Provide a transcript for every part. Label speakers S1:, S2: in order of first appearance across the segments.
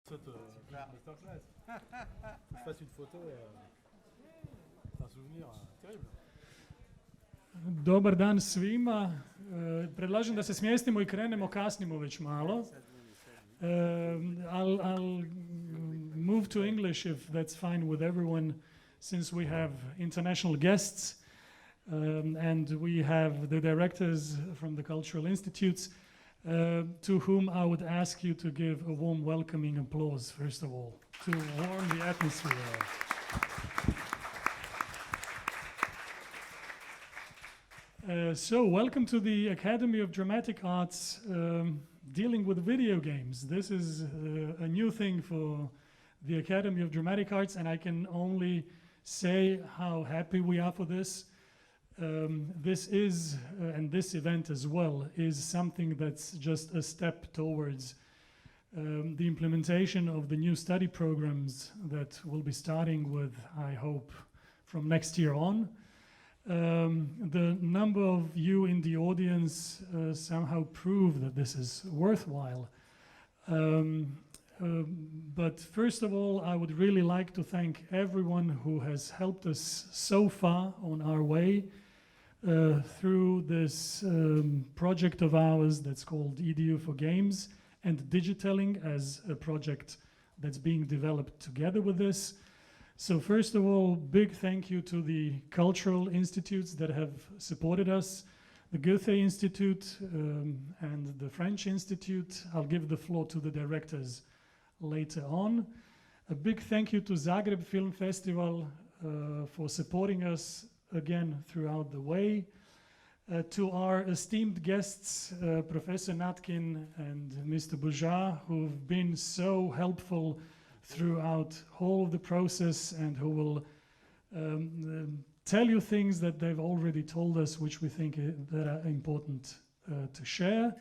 S1: Cette masterclass. Faut que je fasse une photo, c'est un souvenir terrible.
S2: Dobar dan svima. Predlažem da se smjestimo i krenemo, kasnimo već malo. I'll move to English if that's fine with everyone, since we have international guests and we have the directors from the cultural institutes, to whom I would ask you to give a warm welcoming applause, first of all, to warm the atmosphere. So, welcome to the Academy of Dramatic Arts dealing with video games. This is a new thing for the Academy of Dramatic Arts, and I can only say how happy we are for this. This is, and this event as well, is something that's just a step towards the implementation of the new study programs that will be starting with, I hope, from next year on. The number of you in the audience somehow prove that this is worthwhile. But first of all, I would really like to thank everyone who has helped us so far on our way through this project of ours that's called EDU for Games and Digitaling as a project that's being developed together with this. So first of all, big thank you to the cultural institutes that have supported us, the Goethe Institute and the French Institute. I'll give the floor to the directors later on. A big thank you to Zagreb Film Festival for supporting us again throughout the way. To our esteemed guests, Professor Natkin and Mr. Bujar, who've been so helpful throughout all of the process and who will tell you things that they've already told us, which we think that are important to share.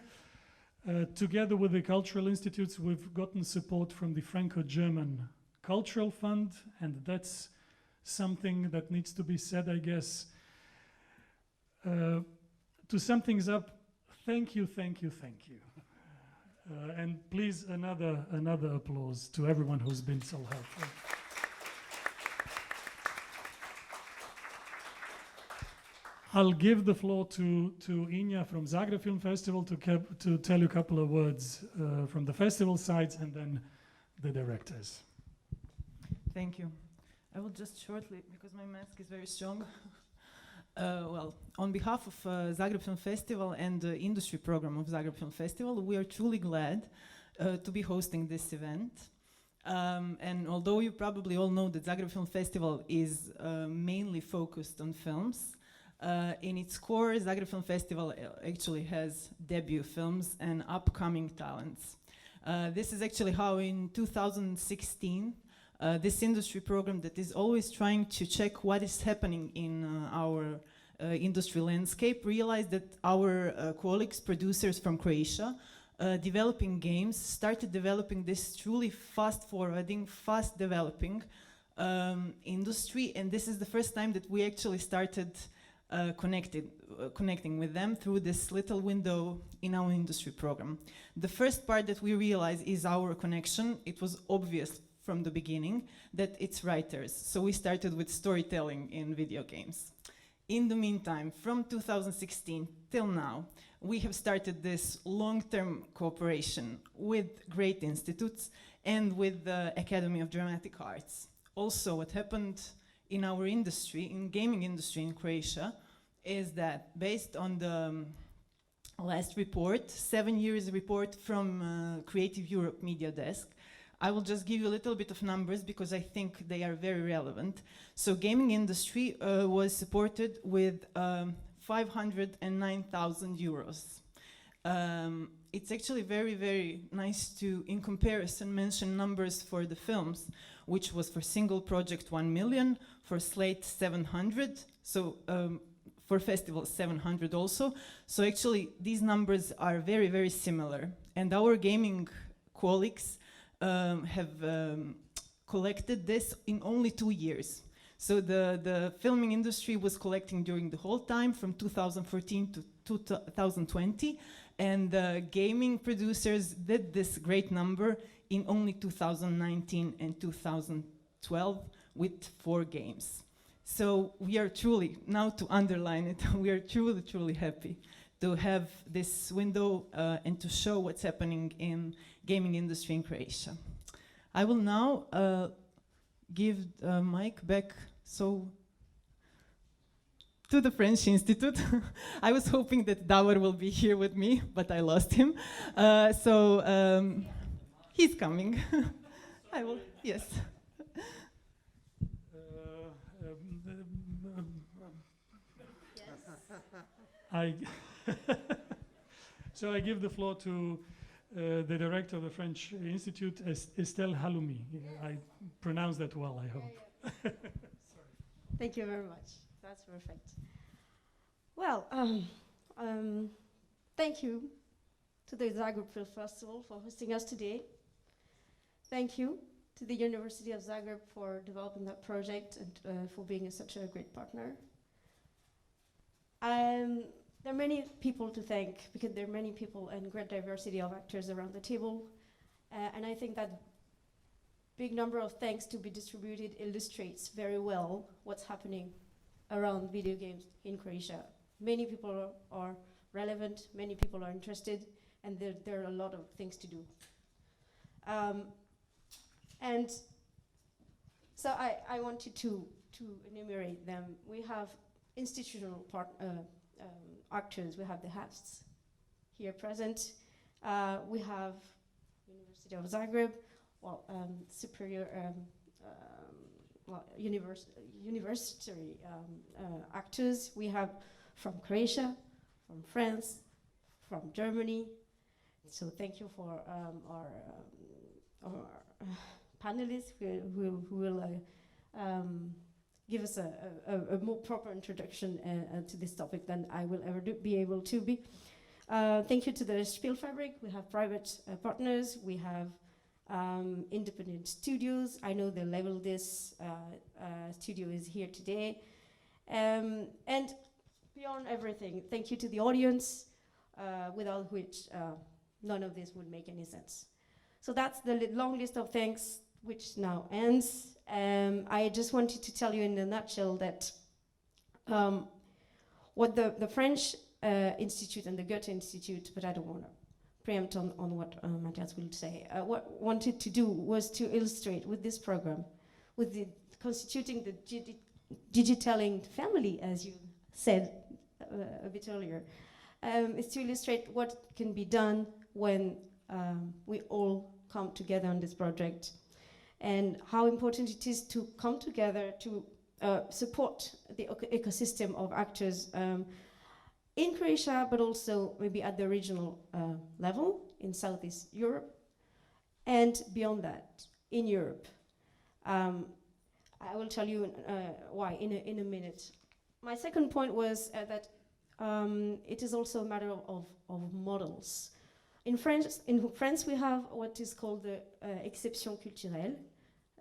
S2: Together with the cultural institutes, we've gotten support from the Franco-German Cultural Fund, and that's something that needs to be said, I guess. To sum things up, thank you, thank you, thank you. And please, another applause to everyone who's been so helpful. I'll give the floor to Inja from Zagreb Film Festival to tell you a couple of words from the festival sides and then the directors.
S3: Thank you. I will just shortly, because my mask is very strong. Well, on behalf of Zagreb Film Festival and the industry program of Zagreb Film Festival, we are truly glad to be hosting this event. And although you probably all know that Zagreb Film Festival is mainly focused on films, in its core, Zagreb Film Festival actually has debut films and upcoming talents. This is actually how in 2016, this industry program that is always trying to check what is happening in our industry landscape realized that our colleagues, producers from Croatia, developing games, started developing this truly fast-forwarding, fast-developing industry, and this is the first time that we actually started connecting with them through this little window in our industry program. The first part that we realized is our connection. It was obvious from the beginning that it's writers. So we started with storytelling in video games. In the meantime, from 2016 till now, we have started this long-term cooperation with great institutes and with the Academy of Dramatic Arts. Also, what happened in our industry, in gaming industry in Croatia, is that based on the last report, 7 years report from Creative Europe Media Desk, I will just give you a little bit of numbers because I think they are very relevant. So gaming industry was supported with 509,000 euros. It's actually very, very nice to, in comparison, mention numbers for the films, which was for single project 1 million, for slate 700, so for festivals 700 also. So actually these numbers are very, very similar. And our gaming colleagues have collected this in only 2 years. So the filming industry was collecting during the whole time from 2014 to 2020, and gaming producers did this great number in only 2019 and 2012 with 4 games. So we are truly, now to underline it, we are truly, truly happy to have this window and to show what's happening in gaming industry in Croatia. I will now give mic back to the French Institute. I was hoping that Davor will be here with me, but I lost him. He's coming. I will, yes.
S2: So I give the floor to the director of the French Institute, Estelle Haloumi. I pronounced that well, I hope.
S4: Thank you very much. That's perfect. Well, thank you to the Zagreb Film Festival for hosting us today. Thank you to the University of Zagreb for developing that project and for being such a great partner. There are many people to thank because there are many people and great diversity of actors around the table. And I think that big number of thanks to be distributed illustrates very well what's happening around video games in Croatia. Many people are relevant, many people are interested, and there are a lot of things to do. And so I wanted to enumerate them. We have institutional actors. We have the hosts here present. We have University of Zagreb, superior university actors. We have from Croatia, from France, from Germany. So thank you for our panelists who will give us a more proper introduction to this topic than I will ever be able to be. Thank you to the Spielfabrik. We have private partners. We have independent studios. I know the level this studio is here today. And beyond everything, thank you to the audience, without which none of this would make any sense. So that's the long list of thanks, which now ends. I just wanted to tell you in a nutshell that what the French Institute and the Goethe Institute, but I don't want to preempt on what Matthias will say, what wanted to do was to illustrate with this program, with the constituting the digitaling family, as you said a bit earlier, is to illustrate what can be done when we all come together on this project, and how important it is to come together to support the ecosystem of actors in Croatia, but also maybe at the regional level in Southeast Europe, and beyond that, in Europe. I will tell you why in a minute. My second point was that it is also a matter of models. In France, we have what is called the exception culturelle,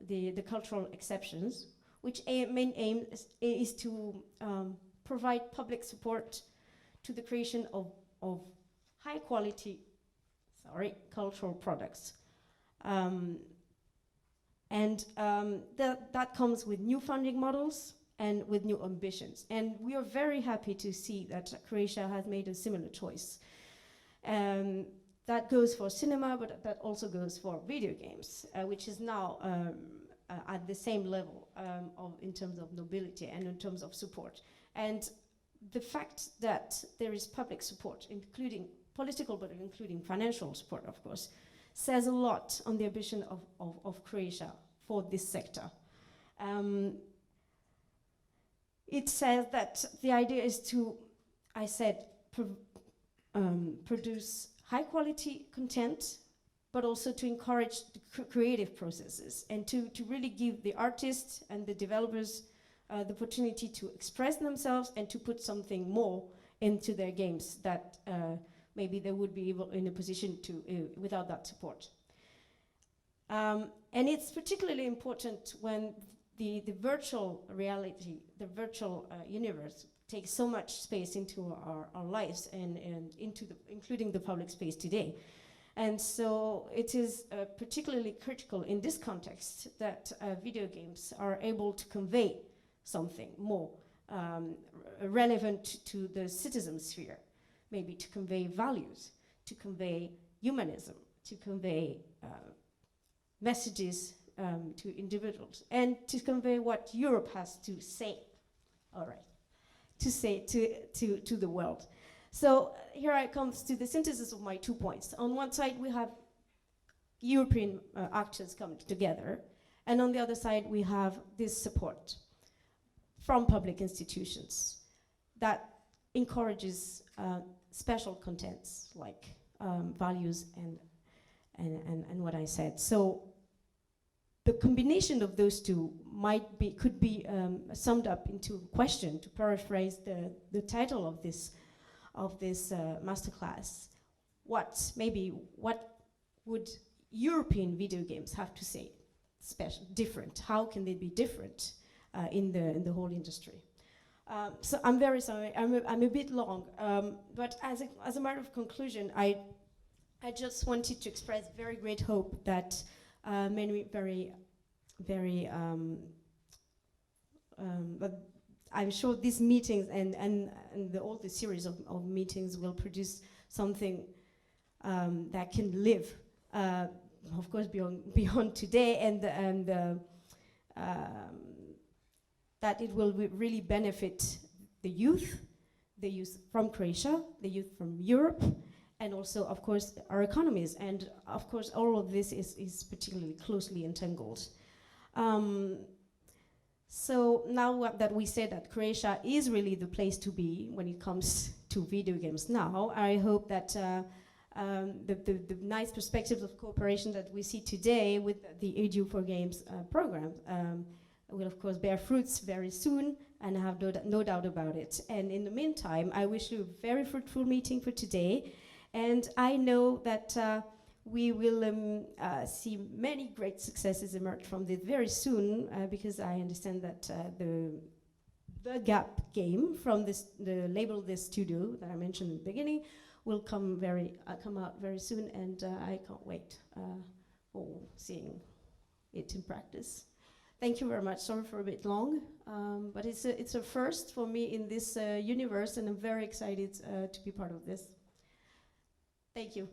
S4: the cultural exceptions, which main aim is to provide public support to the creation of high quality, cultural products. That comes with new funding models and with new ambitions. And we are very happy to see that Croatia has made a similar choice. That goes for cinema, but that also goes for video games, which is now at the same level in terms of nobility and in terms of support. And the fact that there is public support, including political, but including financial support, of course, says a lot on the ambition of Croatia for this sector. It says that the idea is to, I said, produce high quality content, but also to encourage the creative processes and to really give the artists and the developers the opportunity to express themselves and to put something more into their games that maybe they would be able in a position to without that support. And it's particularly important when the virtual reality, the virtual universe take so much space into our lives and including the public space today. And so it is particularly critical in this context that video games are able to convey something more relevant to the citizen sphere, maybe to convey values, to convey humanism, to convey messages to individuals, and to convey what Europe has to say, all right, to say to the world. So here I come to the synthesis of my 2 points. On one side, we have European actors coming together, and on the other side, we have this support from public institutions that encourages special contents like values and what I said. So the combination of those two could be summed up into a question, to paraphrase the title of this masterclass. What would European video games have to say special, different? How can they be different in the whole industry? So I'm very sorry, I'm a bit long, but as a matter of conclusion, I just wanted to express very great hope that many but I'm sure these meetings and all the series of meetings will produce something that can live, of course, beyond today, and that it will really benefit the youth from Croatia, the youth from Europe, and also, of course, our economies. And of course, all of this is particularly closely entangled. So now that we say that Croatia is really the place to be when it comes to video games now, I hope that the nice perspectives of cooperation that we see today with the Edu for Games program will of course bear fruits very soon, and I have no doubt about it. And in the meantime, I wish you a very fruitful meeting for today, and I know that we will see many great successes emerge from this very soon, because I understand that the Gap game from the label, this studio that I mentioned in the beginning, will come out very soon, and I can't wait for seeing it in practice. Thank you very much. Sorry for a bit long, but it's a first for me in this universe, and I'm very excited to be part of this. Thank you.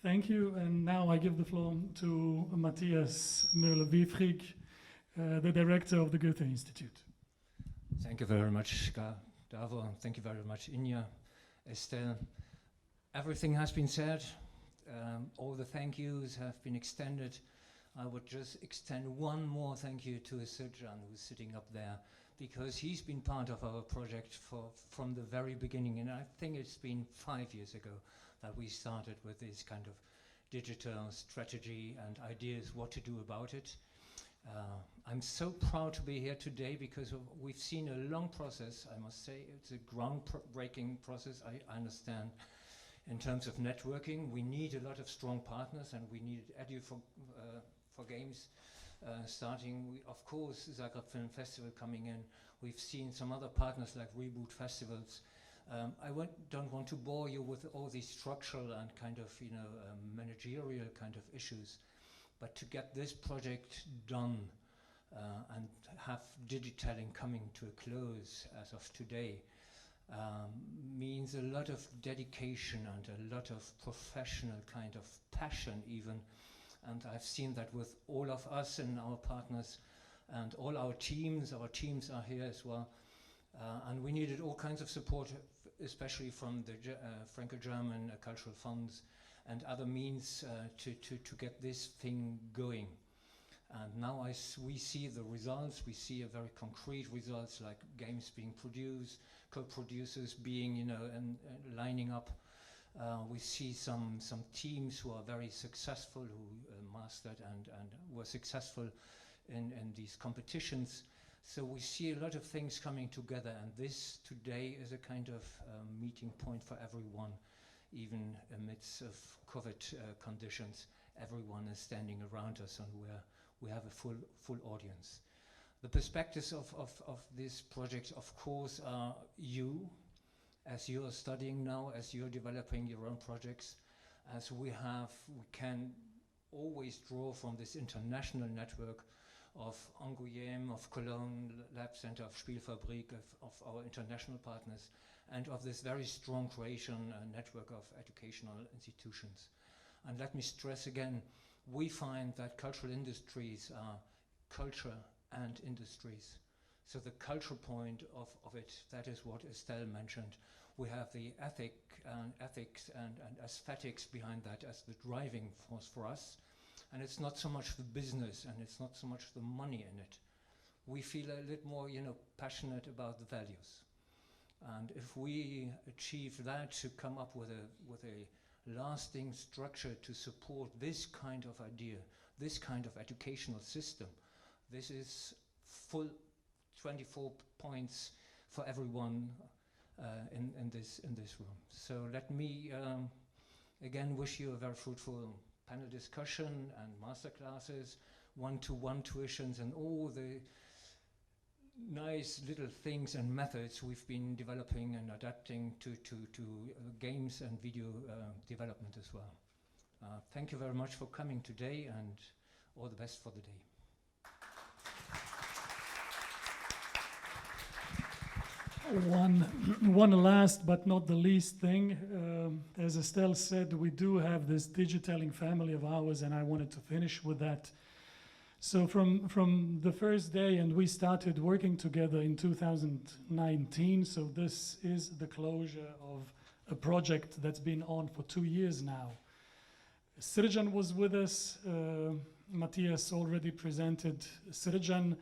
S2: Thank you, and now I give the floor to Matthias Müller-Wiefrig, the director of the Goethe Institute.
S5: Thank you very much, Davor. Thank you very much, Inya, Estelle. Everything has been said. All the thank yous have been extended. I would just extend one more thank you to Sirjan, who's sitting up there, because he's been part of our project from the very beginning, and I think it's been 5 years ago that we started with this kind of digital strategy and ideas what to do about it. I'm so proud to be here today because we've seen a long process. I must say it's a groundbreaking process. I understand in terms of networking, we need a lot of strong partners, and we need Edu for Games starting. Of course, Zagreb Film Festival coming in. We've seen some other partners like Reboot Festivals. I don't want to bore you with all these structural and kind of, managerial kind of issues, but to get this project done and have digitaling coming to a close as of today means a lot of dedication and a lot of professional kind of passion even. And I've seen that with all of us and our partners and all our teams. Our teams are here as well. And we needed all kinds of support, especially from the Franco-German cultural funds and other means to get this thing going. And now we see the results. We see a very concrete results, like games being produced, co-producers being, and lining up. We see some teams who are very successful, who mastered and were successful in these competitions. So we see a lot of things coming together, and this today is a kind of meeting point for everyone, even amidst of COVID conditions. everyone is standing around us and we have a full audience. The perspectives of this project, of course, are you, as you are studying now, as you're developing your own projects, as we can always draw from this international network of Angoulême, of Cologne Lab Center, of Spielfabrik, of our international partners, and of this very strong Croatian network of educational institutions. And let me stress again, we find that cultural industries are culture and industries. So the cultural point of it, that is what Estelle mentioned. We have the ethics and aesthetics behind that as the driving force for us. And it's not so much the business and it's not so much the money in it. We feel a little more, passionate about the values. And if we achieve that, to come up with a lasting structure to support this kind of idea, this kind of educational system, this is full 24 points for everyone in this room. So let me again wish you a very fruitful panel discussion and masterclasses, one-to-one tuitions, and all the nice little things and methods we've been developing and adapting to games and video development as well. Thank you very much for coming today, and all the best for the day.
S2: One last but not the least thing, as Estelle said, we do have this digitaling family of ours, and I wanted to finish with that. So from the first day, and we started working together in 2019, so this is the closure of a project that's been on for 2 years now. Srđan was with us, Matthias already presented Srđan,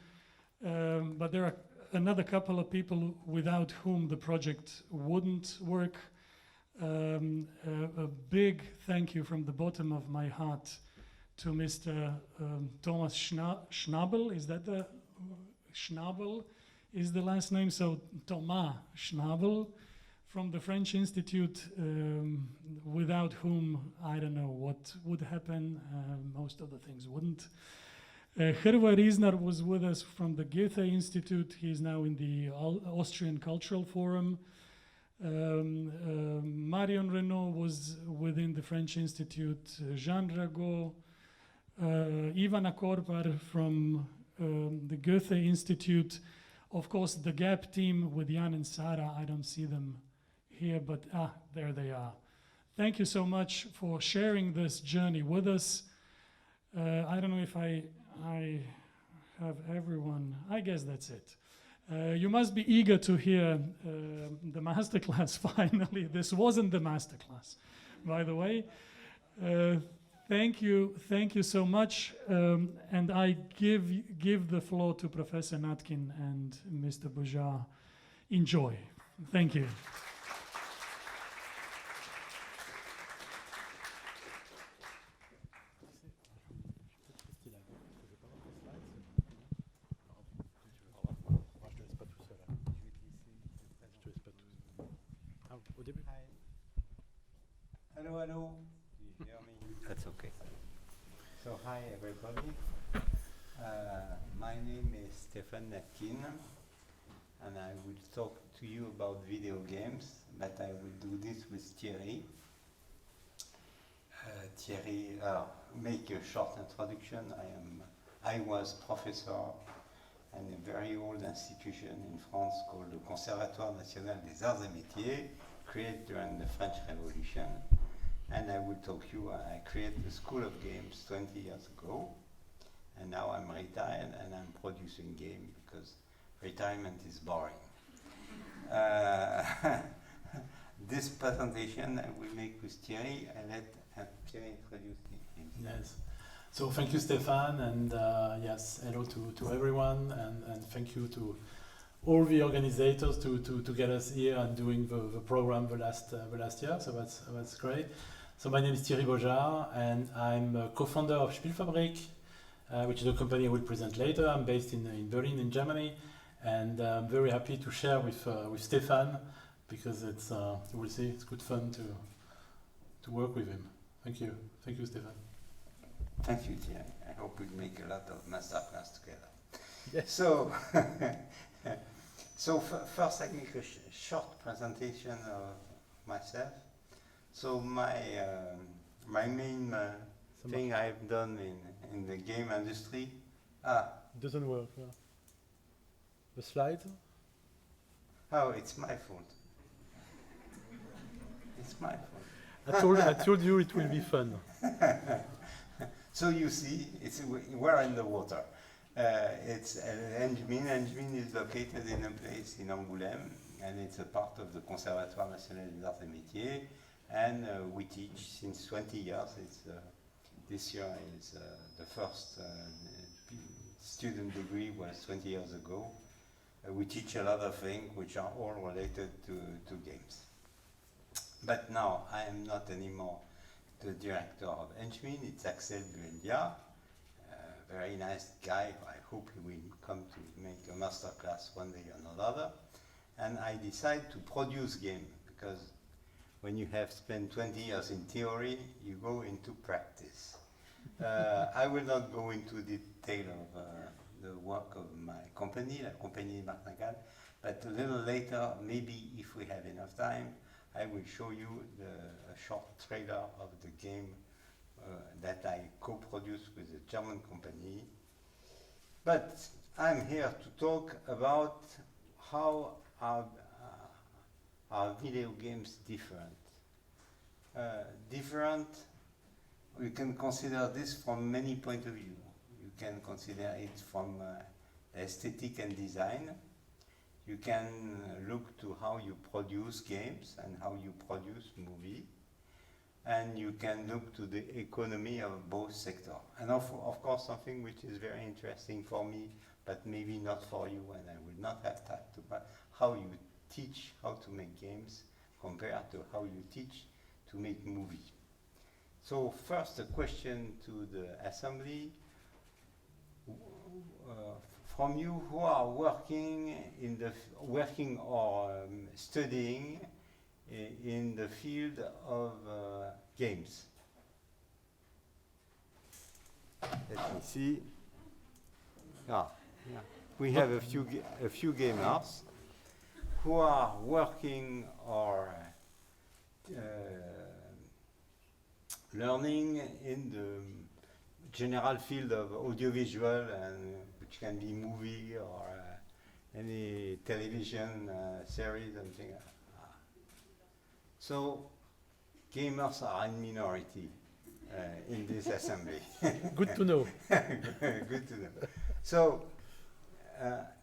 S2: but there are another couple of people without whom the project wouldn't work. A big thank you from the bottom of my heart to Mr. Thomas Schnabel. Is that the Schnabel is the last name? So Thomas Schnabel from the French Institute, without whom I don't know what would happen. Most of the things wouldn't. Hrvoje Riznar was with us from the Goethe Institute. He's now in the Austrian Cultural Forum. Marion Renaud was within the French Institute. Jean Rago, Ivana Korpar from the Goethe Institute. Of course, the GAP team with Jan and Sara, I don't see them here, but there they are. Thank you so much for sharing this journey with us. I don't know if I have everyone. I guess that's it. You must be eager to hear the masterclass finally. This wasn't the masterclass, by the way. Thank you so much. And I give the floor to Professor Natkin and Mr. Bojar. Enjoy. Thank you.
S6: Hello. Do you hear me? That's okay. So hi everybody. My name is Stephane Natkin, and I will talk to you about video games, but I will do this with Thierry. Thierry, make a short introduction. I was professor in a very old institution in France called the Conservatoire National des Arts et Métiers, created during the French Revolution. And I will talk to you, I created the School of Games 20 years ago, and now I'm retired and I'm producing games because retirement is boring. This presentation I will make with Thierry. I let Thierry introduce himself.
S1: Yes. So thank you, Stephane, and yes, hello to everyone, and thank you to all the organizers to get us here and doing the program the last year. So that's great. So my name is Thierry Bojar, and I'm a co-founder of Spielfabrik, which is a company I will present later. I'm based in Berlin, in Germany, and I'm very happy to share with Stephane, because it's we'll see, it's good fun to work with him. Thank you, Stephane.
S6: Thank you, Thierry. I hope we make a lot of masterclass together.
S1: Yes.
S6: So, first I make a short presentation of myself. So my main thing I've done in the game industry.
S1: It doesn't work. Yeah. The slide?
S6: Oh, it's my fault. It's my fault.
S1: I told you it will be fun.
S6: So you see, we're in the water. It's Engmin. Engmin is located in a place in Angoulême, and it's a part of the Conservatoire National des Arts et Métiers. And we teach since 20 years. This year is the first student degree was 20 years ago. We teach a lot of things which are all related to games. But now I am not anymore the director of Engmin. It's Axel Buendia, a very nice guy. I hope he will come to make a masterclass one day or another. And I decided to produce game because when you have spent 20 years in theory, you go into practice. I will not go into detail of the work of my company, La Compagnie Natkin, but a little later, maybe if we have enough time, I will show you a short trailer of the game that I co-produced with a German company. But I'm here to talk about how are video games different. We can consider this from many points of view. You can consider it from aesthetic and design. You can look to how you produce games and how you produce movie. And you can look to the economy of both sectors. And of course, something which is very interesting for me, but maybe not for you, and I will not have time to, but how you teach how to make games compared to how you teach to make movie. So first, a question to the assembly. From you who are working or studying in the field of games. Let me see. Yeah. We have a few gamers who are working or learning in the general field of audiovisual, and which can be movie or any television series and things. So gamers are in minority in this assembly.
S1: Good to know.
S6: Good to know. So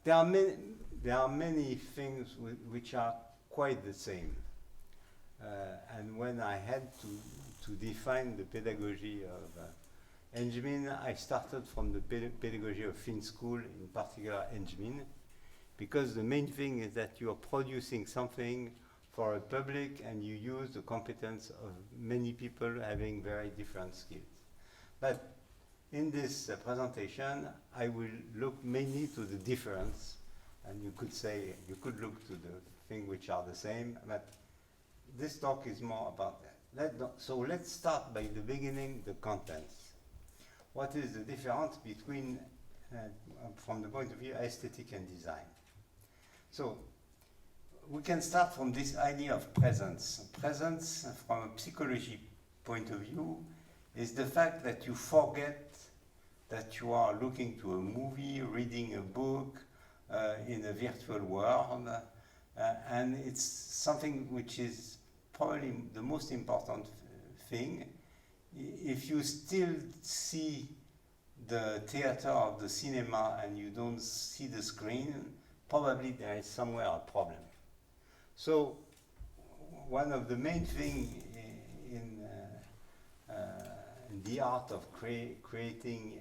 S6: there are many things which are quite the same. And when I had to define the pedagogy of Engmin, I started from the pedagogy of Fin School, in particular Engmin, because the main thing is that you are producing something for a public and you use the competence of many people having very different skills. But in this presentation, I will look mainly to the difference, and you could look to the things which are the same, but this talk is more about that. So let's start by the beginning, the contents. What is the difference between, from the point of view, aesthetic and design? So we can start from this idea of presence. Presence, from a psychology point of view, is the fact that you forget that you are looking to a movie, reading a book in a virtual world, and it's something which is probably the most important thing. If you still see the theater of the cinema and you don't see the screen, probably there is somewhere a problem. So one of the main things in the art of creating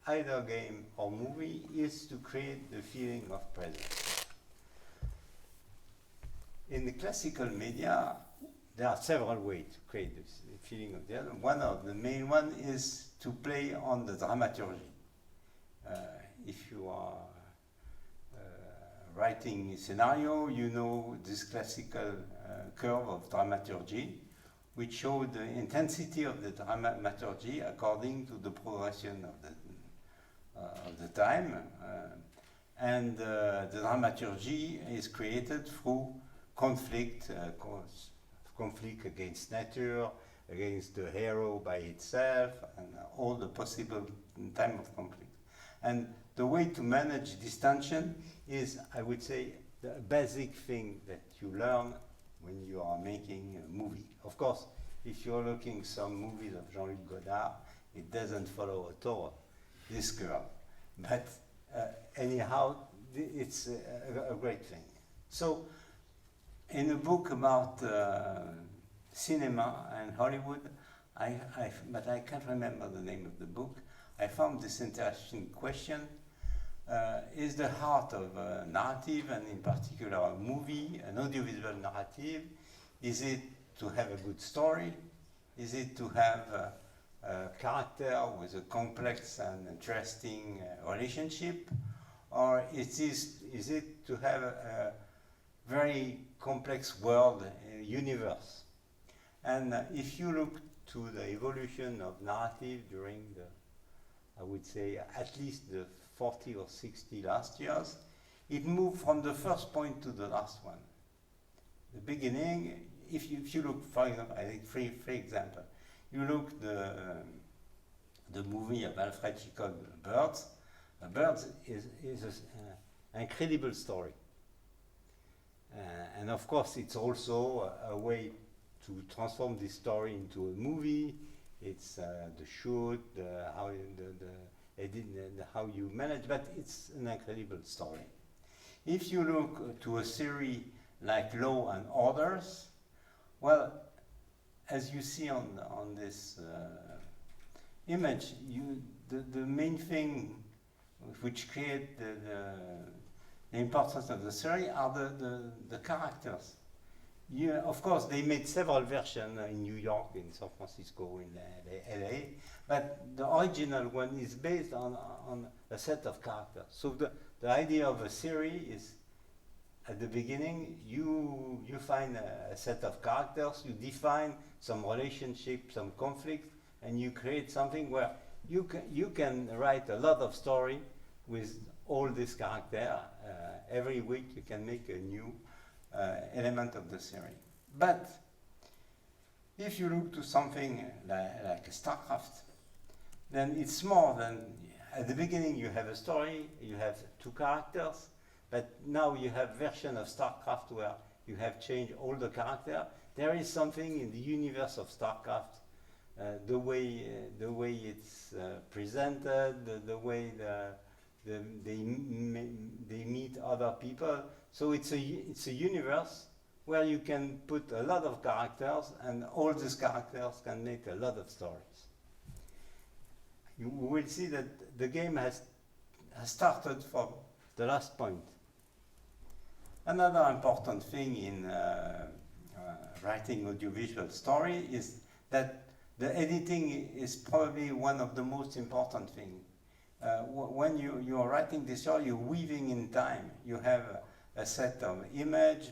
S6: either game or movie is to create the feeling of presence. In the classical media, there are several ways to create this feeling of the other. One of the main one is to play on the dramaturgy. If you are writing a scenario, you know this classical curve of dramaturgy, which showed the intensity of the dramaturgy according to the progression of the time. And the dramaturgy is created through conflict, conflict against nature, against the hero by itself, and all the possible time of conflict. And the way to manage this tension is, I would say, the basic thing that you learn when you are making a movie. Of course, if you're looking some movies of Jean-Luc Godard, it doesn't follow at all this curve. But anyhow, it's a great thing. So, in a book about cinema and Hollywood, but I can't remember the name of the book, I found this interesting question. Is the heart of a narrative, and in particular a movie, an audiovisual narrative, is it to have a good story? Is it to have a character with a complex and interesting relationship? Or is it to have a very complex world, universe? And if you look to the evolution of narrative during the, I would say, at least the 40 or 60 last years, it moved from the first point to the last one. The beginning, if you look, for example, I think three examples. You look the movie of Alfred Hitchcock, Birds. Birds is an incredible story. And of course, it's also a way to transform this story into a movie. It's the shoot, how you manage, but it's an incredible story. If you look to a series like Law and Orders, well, as you see on this image, the main thing which create the importance of the series are the characters. Of course, they made several versions in New York, in San Francisco, in LA, but the original one is based on a set of characters. So the idea of a series is, at the beginning, you find a set of characters, you define some relationship, some conflict, and you create something where you can write a lot of story with all these characters. Every week you can make a new element of the series. But if you look to something like StarCraft, then it's more than, at the beginning you have a story, you have two characters, but now you have version of StarCraft where you have changed all the characters. There is something in the universe of StarCraft, the way it's presented, the way they meet other people. So it's a universe where you can put a lot of characters, and all these characters can make a lot of stories. You will see that the game has started from the last point. Another important thing in writing audiovisual story is that the editing is probably one of the most important things. When you are writing this story, you're weaving in time. You have a set of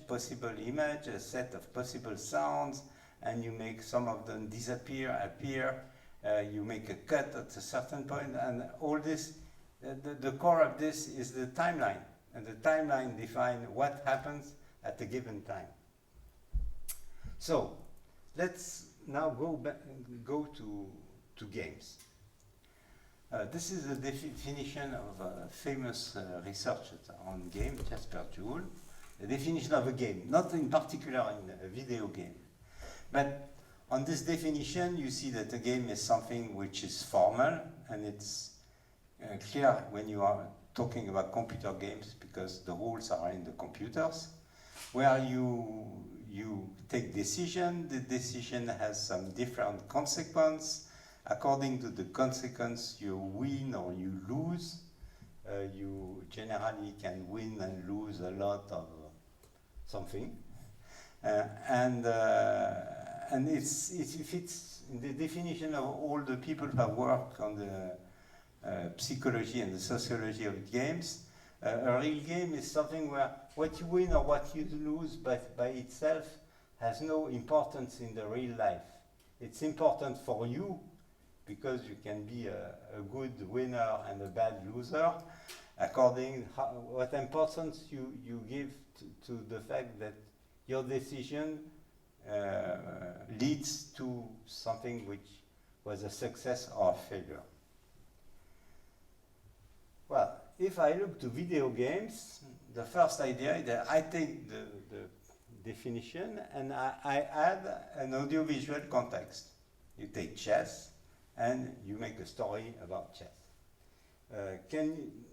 S6: possible image, a set of possible sounds, and you make some of them disappear, appear. You make a cut at a certain point, and all this, the core of this is the timeline, and the timeline defines what happens at a given time. So, let's now go to games. This is a definition of a famous researcher on game, Jasper Joule. The definition of a game, not in particular in a video game. But on this definition, you see that a game is something which is formal, and it's clear when you are talking about computer games, because the rules are in the computers, where you take decision. The decision has some different consequence. According to the consequence, you win or you lose. You generally can win and lose a lot of something, and it fits in the definition of all the people who have worked on the psychology and the sociology of games. A real game is something where what you win or what you lose by itself has no importance in the real life. It's important for you because you can be a good winner and a bad loser according what importance you give to the fact that your decision leads to something which was a success or a failure. Well, if I look to video games, the first idea is that I take the definition and I add an audiovisual context. You take chess and you make a story about chess.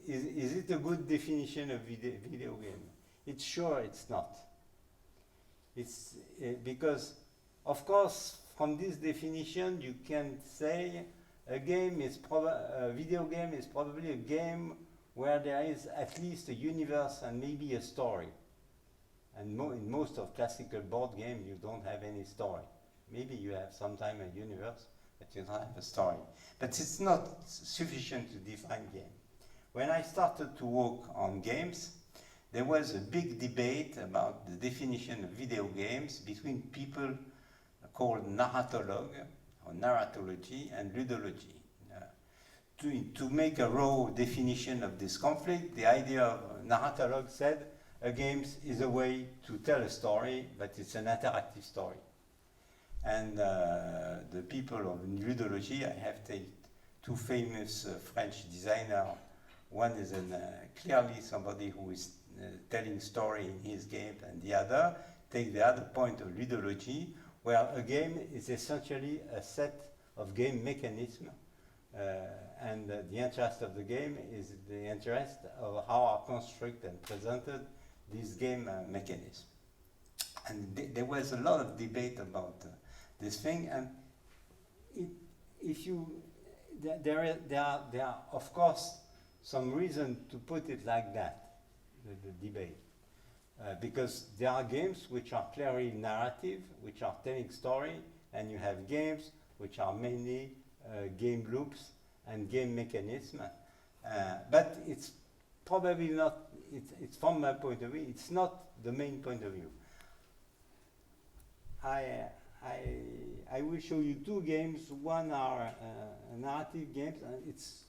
S6: Is it a good definition of video game? It's sure it's not. It's because, of course, from this definition you can say a video game is probably a game where there is at least a universe and maybe a story. And in most of classical board games, you don't have any story. Maybe you have sometime a universe, but you don't have a story. But it's not sufficient to define game. When I started to work on games, there was a big debate about the definition of video games between people called narratologue or narratology and ludology. To make a raw definition of this conflict, the idea of narratologue said a game is a way to tell a story, but it's an interactive story. And the people of ludology, I have two famous French designers. One is clearly somebody who is telling story in his game, and the other take the other point of ludology, where a game is essentially a set of game mechanisms, and the interest of the game is the interest of how are constructed and presented this game mechanism. And there was a lot of debate about this thing, and there are of course some reason to put it like that, the debate, because there are games which are clearly narrative, which are telling story, and you have games which are mainly game loops and game mechanism, but it's probably not. It's from my point of view. It's not the main point of view. I will show you two games. One are narrative games, and it's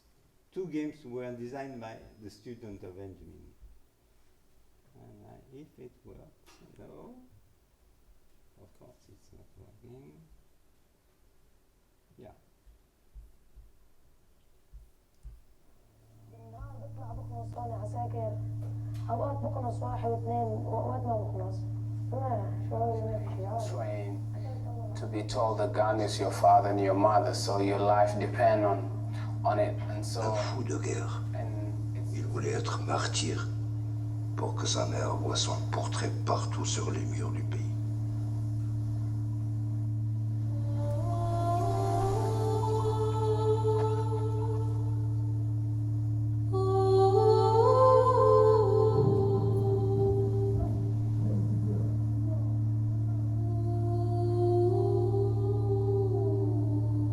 S6: two games were designed by the student of engineering. And if it works, no. Of course, it's not working. Yeah.
S7: بطلع بخلص وانا عساكر اوقات بخلص واحد واثنين واوقات ما بخلص
S8: Train to be told the gun is your father and your mother, so your life depends on it, and so.
S9: Un fou de guerre. Il voulait être martyr pour que sa mère voie son portrait partout sur les murs du pays.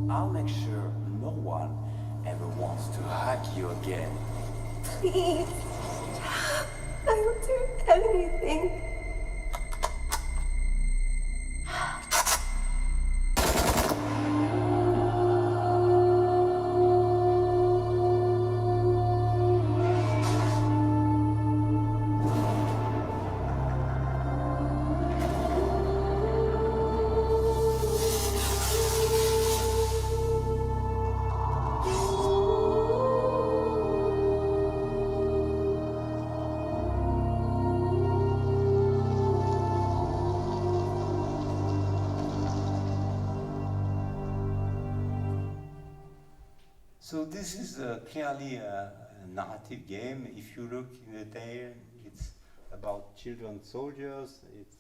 S10: I'll make sure no one ever wants to hug you again.
S7: Please, I'll do anything.
S6: So this is clearly a narrative game. If you look in detail, it's about children soldiers. It's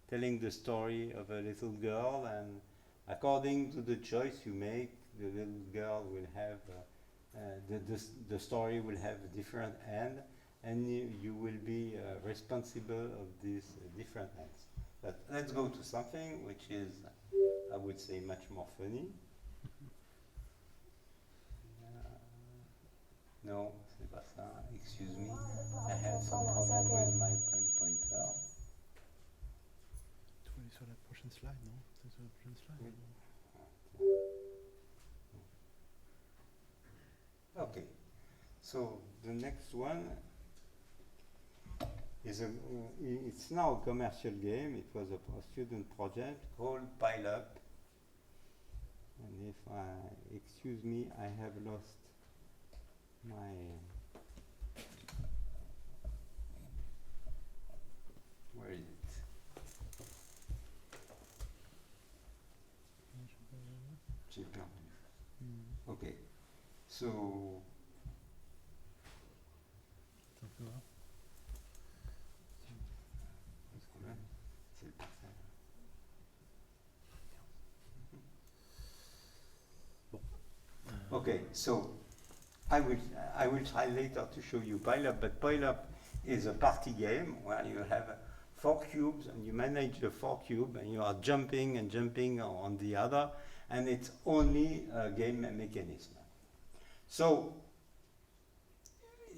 S6: telling the story of a little girl, and according to the choice you make, the little girl will have the story will have a different end, and you will be responsible of these different ends. But let's go to something which is, I would say, much more funny. No, c'est pas ça. Excuse me. I have some problem with my pointer.
S1: Tu voulais sur la prochaine slide, non? C'est sur la prochaine slide.
S6: Oui. Okay, so the next one is it's now a commercial game. It was a student project called Pile Up. And if excuse me, I have lost my where is it? J'ai perdu. Okay, so c'est le parfait. Okay, so I will try later to show you Pile Up, but Pile Up is a party game where you have 4 cubes and you manage the 4 cubes and you are jumping and jumping on the other, and it's only a game mechanism. So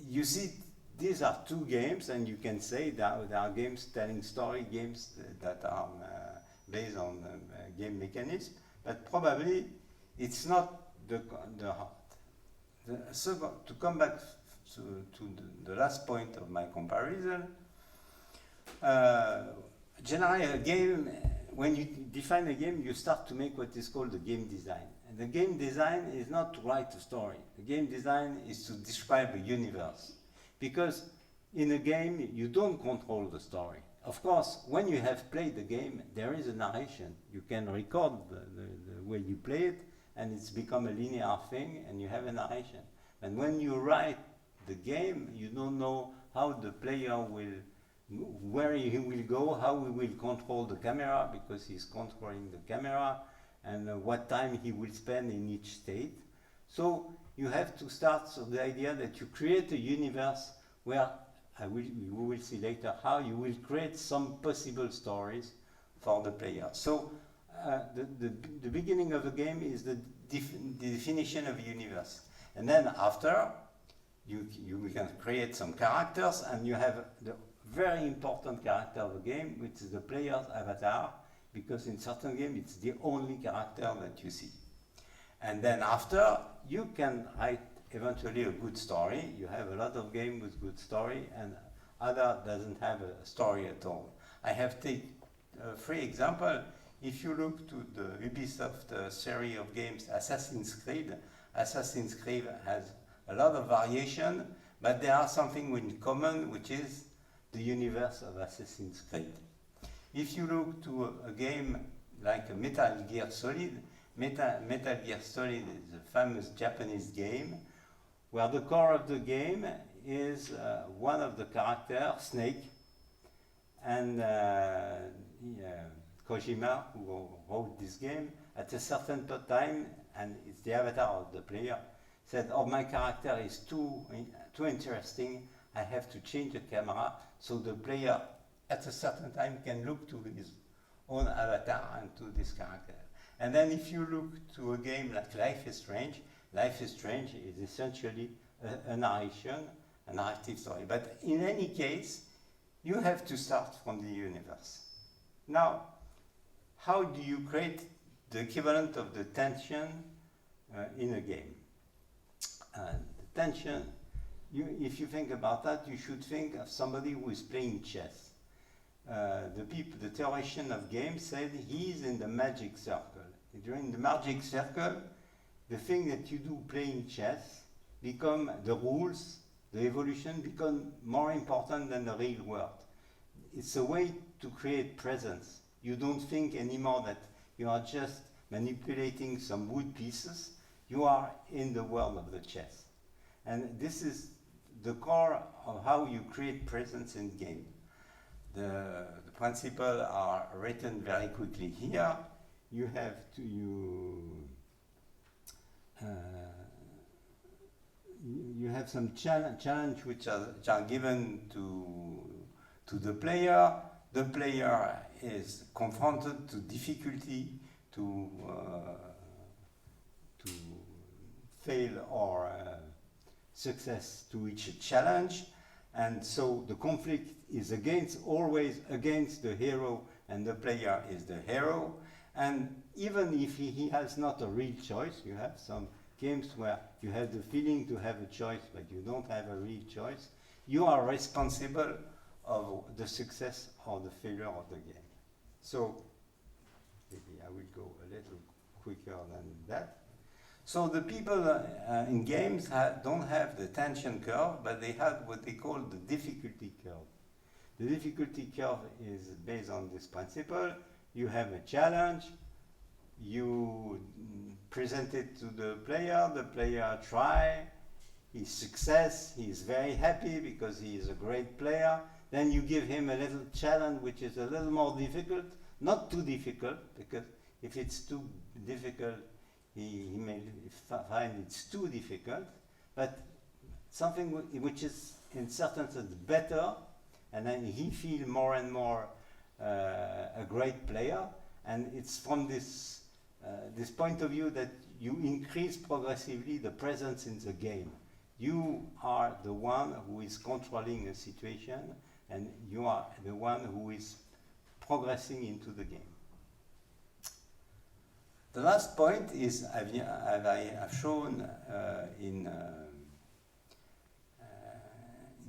S6: you see, these are 2 games, and you can say that there are games telling story, games that are based on game mechanism, but probably it's not the heart. To come back to the last point of my comparison, generally a game, when you define a game, you start to make what is called the game design. And the game design is not to write a story. The game design is to describe a universe. Because in a game, you don't control the story. Of course, when you have played the game, there is a narration. You can record the way you play it, and it's become a linear thing, and you have a narration. And when you write the game, you don't know how the player will, where he will go, how he will control the camera, because he's controlling the camera, and what time he will spend in each state. So you have to start with the idea that you create a universe where, we will see later how you will create some possible stories for the player. So the beginning of the game is the definition of a universe. And then after, you can create some characters, and you have the very important character of the game, which is the player's avatar, because in certain games it's the only character that you see. And then after, you can write eventually a good story. You have a lot of games with good story, and other doesn't have a story at all. I have taken 3 examples. If you look to the Ubisoft series of games, Assassin's Creed has a lot of variation, but there are something in common, which is the universe of Assassin's Creed. If you look to a game like Metal Gear Solid, Metal Gear Solid is a famous Japanese game, where the core of the game is one of the characters, Snake, and Kojima, who wrote this game, at a certain time, and it's the avatar of the player, said, "Oh, my character is too interesting, I have to change the camera," so the player at a certain time can look to his own avatar and to this character. And then if you look to a game like Life is Strange is essentially a narration, a narrative story. But in any case, you have to start from the universe. Now, how do you create the equivalent of the tension in a game? The tension, if you think about that, you should think of somebody who is playing chess. The theoretician of games said he's in the magic circle. During the magic circle, the thing that you do playing chess become the rules, the evolution become more important than the real world. It's a way to create presence. You don't think anymore that you are just manipulating some wood pieces. You are in the world of the chess. And this is the core of how you create presence in game. The principles are written very quickly here. You have to you have some challenge which are given to the player. The player is confronted to difficulty, to fail or success to each challenge, and so the conflict is always against the hero, and the player is the hero. And even if he has not a real choice, you have some games where you have the feeling to have a choice, but you don't have a real choice, you are responsible of the success or the failure of the game. So, maybe I will go a little quicker than that. So the people in games don't have the tension curve, but they have what they call the difficulty curve. The difficulty curve is based on this principle. You have a challenge, you present it to the player try, he success, he is very happy because he is a great player. Then you give him a little challenge which is a little more difficult, not too difficult, because if it's too difficult, he may find it's too difficult, but something which is in certain sense better, and then he feels more and more a great player, and it's from this point of view that you increase progressively the presence in the game. You are the one who is controlling a situation, and you are the one who is progressing into the game. The last point is, as I have shown in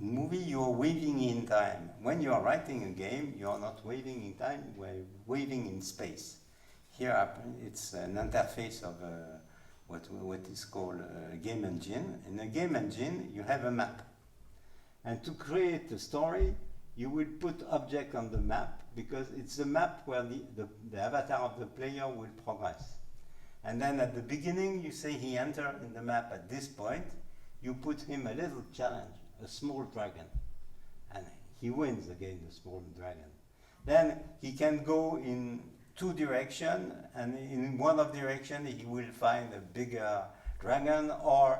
S6: movie, you are waving in time. When you are writing a game, you are not waving in time, you are waving in space. Here it's an interface of what is called a game engine. In a game engine, you have a map. And to create a story, you will put object on the map, because it's the map where the avatar of the player will progress. And then at the beginning, you say he entered in the map at this point, you put him a little challenge, a small dragon, and he wins against the small dragon. Then he can go in two directions, and in one of the directions he will find a bigger dragon, or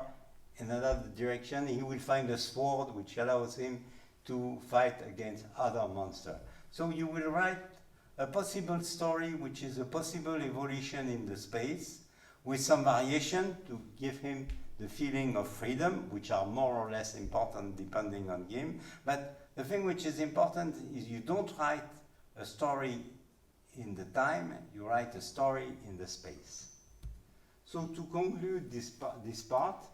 S6: in another direction he will find a sword which allows him to fight against other monsters. So you will write a possible story which is a possible evolution in the space with some variation to give him the feeling of freedom, which are more or less important depending on game. But the thing which is important is you don't write a story in the time, you write a story in the space. So to conclude this part,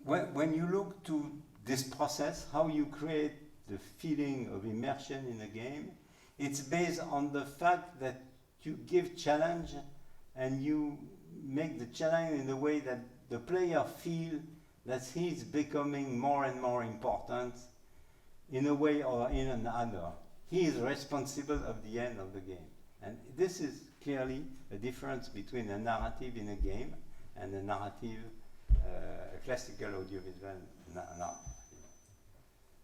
S6: when you look to this process, how you create the feeling of immersion in a game, it's based on the fact that you give challenge and you make the challenge in the way that the player feels that he's becoming more and more important in a way or in another. He is responsible of the end of the game. And this is clearly a difference between a narrative in a game and a narrative, classical audiovisual narrative.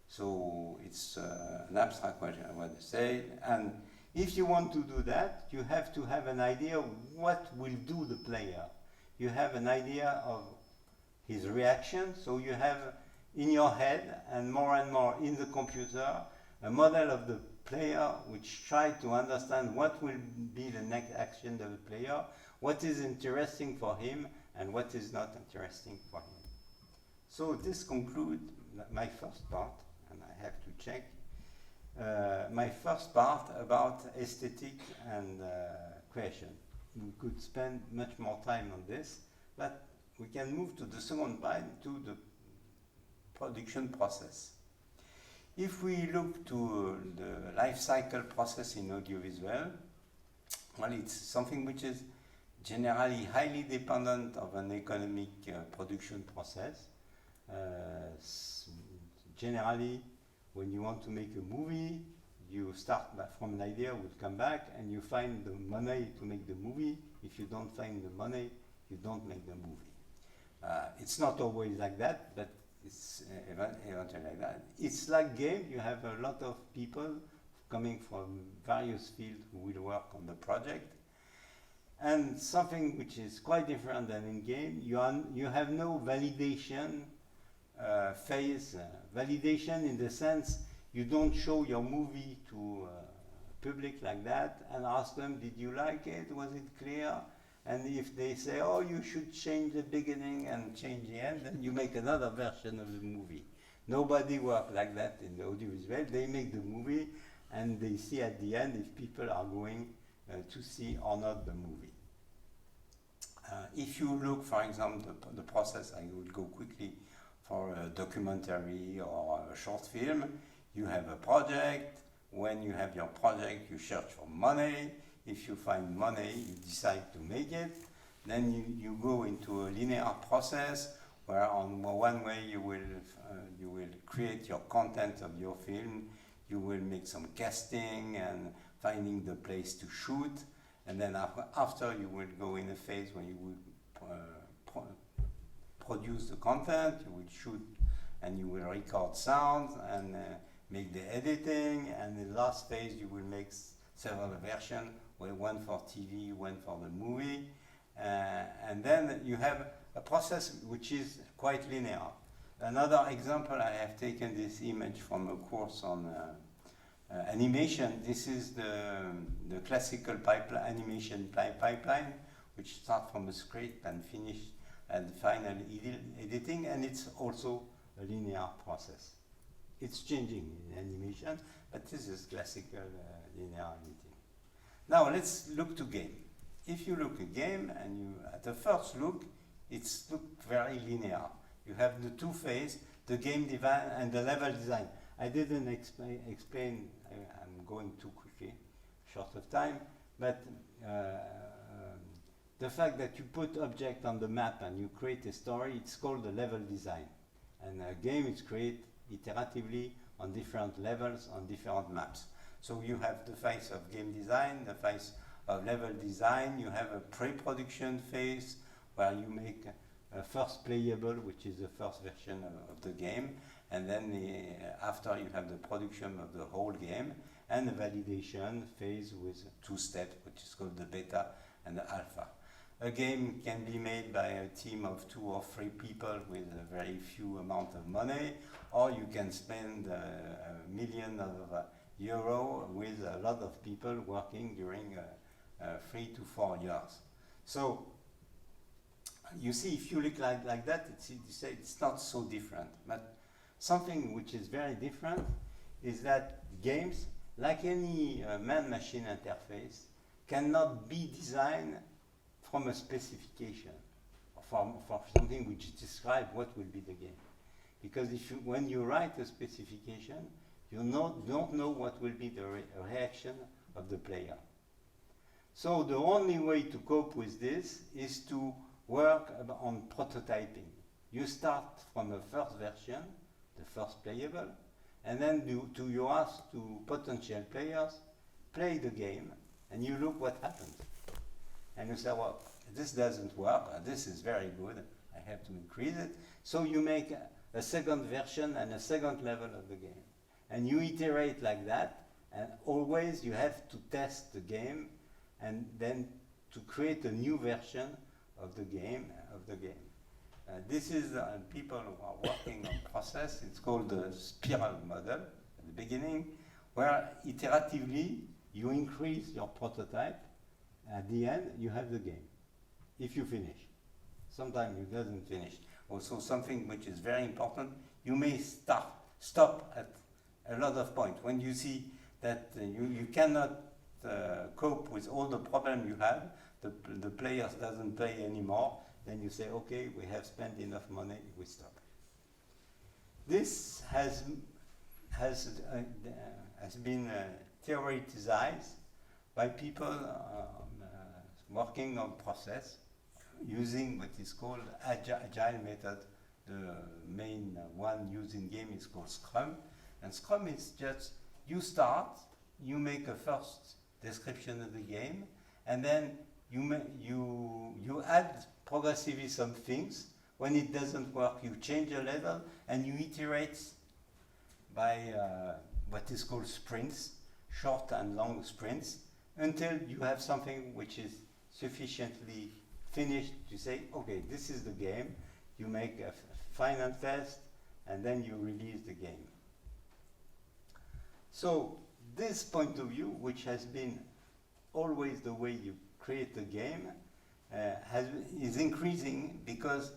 S6: So it's an abstract question, I want to say. And if you want to do that, you have to have an idea of what will do the player. You have an idea of his reaction, so you have in your head and more in the computer a model of the player which tries to understand what will be the next action of the player, what is interesting for him and what is not interesting for him. So this concludes my first part, and I have to check. My first part about aesthetic and creation. We could spend much more time on this, but we can move to the second part, to the production process. If we look to the life cycle process in audiovisual, well, it's something which is generally highly dependent of an economic production process. Generally, when you want to make a movie, you start from an idea, we'll come back, and you find the money to make the movie. If you don't find the money, you don't make the movie. It's not always like that, but it's eventually like that. It's like game, you have a lot of people coming from various fields who will work on the project. And something which is quite different than in game, you have no validation phase. Validation in the sense you don't show your movie to public like that and ask them, did you like it? Was it clear? And if they say, oh, you should change the beginning and change the end, then you make another version of the movie. Nobody works like that in the audiovisual. They make the movie and they see at the end if people are going to see or not the movie. If you look, for example, the process, I will go quickly for a documentary or a short film. You have a project. When you have your project, you search for money. If you find money, you decide to make it. Then you go into a linear process where on one way you will create your content of your film. You will make some casting and finding the place to shoot. And then after you will go in a phase where you will produce the content, you will shoot and you will record sounds and make the editing. And in the last phase you will make several versions, one for TV, one for the movie. And then you have a process which is quite linear. Another example, I have taken this image from a course on animation. This is the classical animation pipeline, which starts from a script and finish at the final editing, and it's also a linear process. It's changing in animation, but this is classical linear editing. Now let's look to game. If you look at game, and you at the first look, it's look very linear. You have the two phases, the game design and the level design. I didn't explain, I'm going too quickly, short of time, but the fact that you put object on the map and you create a story, it's called the level design. And a game is created iteratively on different levels, on different maps. So you have the phase of game design, the phase of level design, you have a pre-production phase where you make a first playable, which is the first version of the game, and then after you have the production of the whole game, and the validation phase with 2 steps, which is called the beta and the alpha. A game can be made by a team of 2 or 3 people with a very few amount of money, or you can spend $1 million euro with a lot of people working during 3 to 4 years. So you see, if you look like that, it's not so different. But something which is very different is that games, like any man-machine interface, cannot be designed from a specification, for something which describes what will be the game. Because when you write a specification, you don't know what will be the reaction of the player. So the only way to cope with this is to work on prototyping. You start from the first version, the first playable, and then you ask to potential players, play the game, and you look what happens. And you say, well, this doesn't work, this is very good, I have to increase it. So you make a second version and a second level of the game. And you iterate like that, and always you have to test the game, and then to create a new version of the game. This is people who are working on process. It's called the spiral model at the beginning, where iteratively you increase your prototype. At the end, you have the game, if you finish. Sometimes it doesn't finish. Also, something which is very important, you may stop at a lot of points. When you see that you cannot cope with all the problems you have, the players doesn't play anymore, then you say, okay, we have spent enough money, we stop. This has been theoretized by people working on process, using what is called agile method. The main one used in game is called Scrum. And Scrum is just, you start, you make a first description of the game, and then you add progressively some things. When it doesn't work, you change a level, and you iterate by what is called sprints, short and long sprints, until you have something which is sufficiently finished to say, okay, this is the game. You make a final test, and then you release the game. So this point of view, which has been always the way you create the game, is increasing, because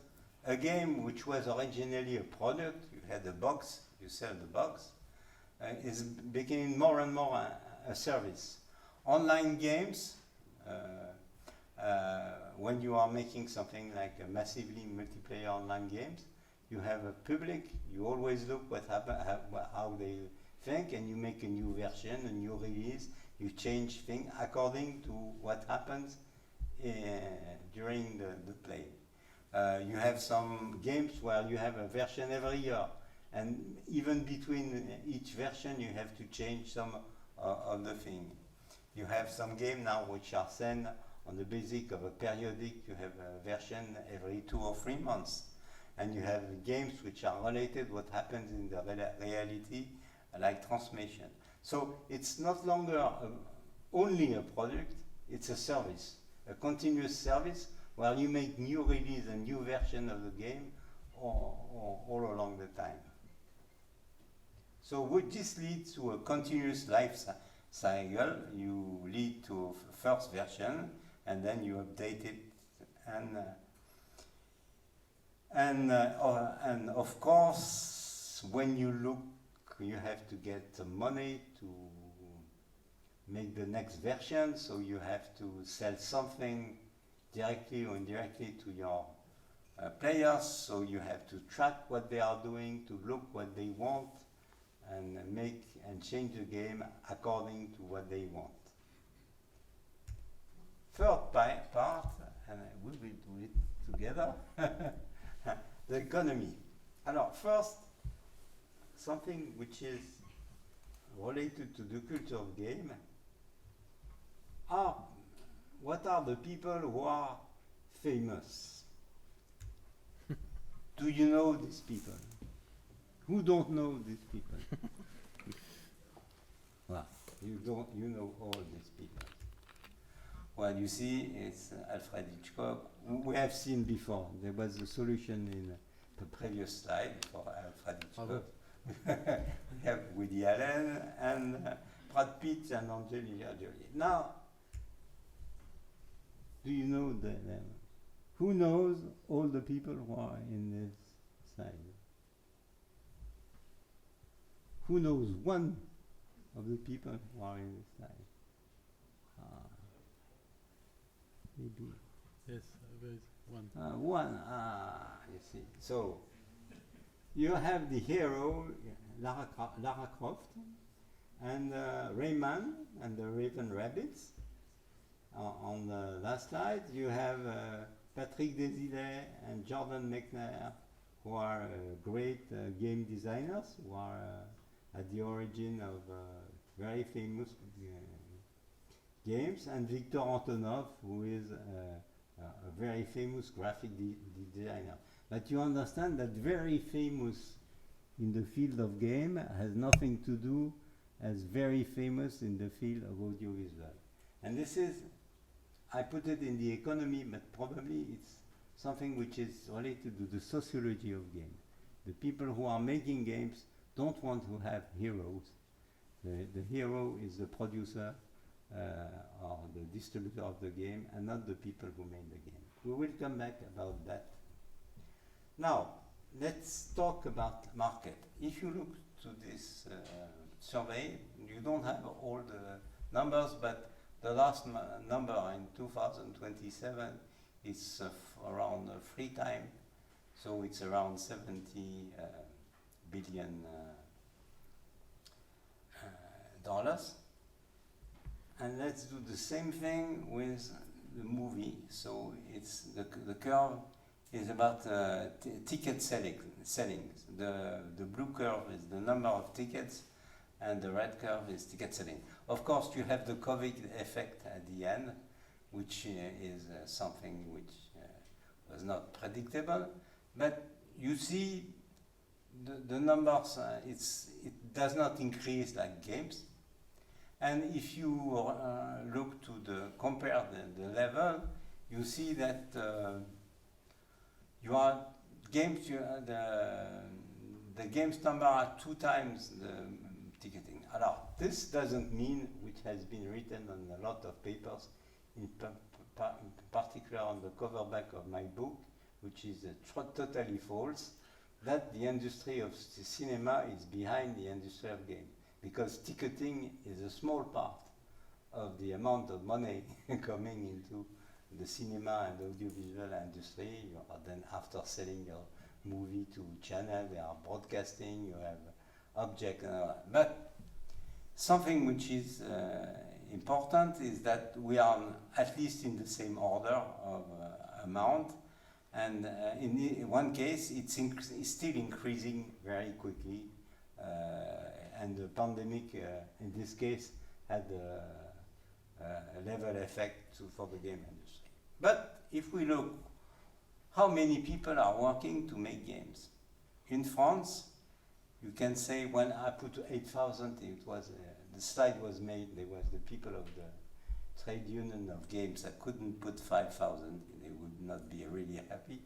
S6: a game which was originally a product, you had a box, you sell the box, is becoming more and more a service. Online games when you are making something like a massively multiplayer online games, you have a public, you always look what happen, how they think, and you make a new version, a new release, you change things according to what happens during the play. You have some games where you have a version every year, and even between each version you have to change some of the thing. You have some game now which are sent on the basis of a periodic, you have a version every 2 or 3 months. And you have games which are related what happens in the reality, like transmission. So it's not longer only a product, it's a service, a continuous service where you make new release and new version of the game all along the time. So this leads to a continuous life cycle. You lead to first version, and then you update it, and of course, when you look, you have to get the money to make the next version. So you have to sell something directly or indirectly to your players. So you have to track what they are doing, to look what they want, and make and change the game according to what they want. Third part, and we will do it together, the economy. Alors, first, something which is related to the culture of game are what are the people who are famous? Do you know these people? Who don't know these people? Well, you know all these people. Well, you see, it's Alfred Hitchcock. We have seen before. There was a solution in the previous slide for Alfred Hitchcock. We have Woody Allen and Brad Pitt and Angelina Jolie. Now, do you know them? Who knows all the people who are in this slide? Who knows one of the people who are in this slide? Maybe.
S1: Yes, there is one.
S6: You see. So, you have the hero, Lara Croft, and Rayman and the Raven Rabbits. On the last slide, you have Patrick Desilets and Jordan McNair, who are great game designers, who are at the origin of very famous games, and Victor Antonov, who is a very famous graphic designer. But you understand that very famous in the field of game has nothing to do as very famous in the field of audiovisual. And this is, I put it in the economy, but probably it's something which is related to the sociology of game. The people who are making games don't want to have heroes. The hero is the producer or the distributor of the game, and not the people who made the game. We will come back about that. Now, let's talk about market. If you look to this survey, you don't have all the numbers, but the last number in 2027 is around 3 times, so it's around 70 billion dollars. And let's do the same thing with the movie. So it's the curve is about ticket selling. The blue curve is the number of tickets, and the red curve is ticket selling. Of course, you have the COVID effect at the end, which is something which was not predictable. But you see the numbers, it does not increase like games. And if you look to compare the level, you see that you are games. The games number are 2 times the ticketing. Alors, this doesn't mean, which has been written on a lot of papers, in particular on the cover back of my book, which is totally false, that the industry of cinema is behind the industry of game. Because ticketing is a small part of the amount of money coming into the cinema and audiovisual industry. Then after selling your movie to channel, they are broadcasting, you have object. But something which is important is that we are at least in the same order of amount. And in one case, it's still increasing very quickly. And the pandemic, in this case, had a level effect for the game industry. But if we look how many people are working to make games. In France, you can say when I put 8,000, it was the slide was made. There was the people of the trade union of games that couldn't put 5,000. They would not be really happy.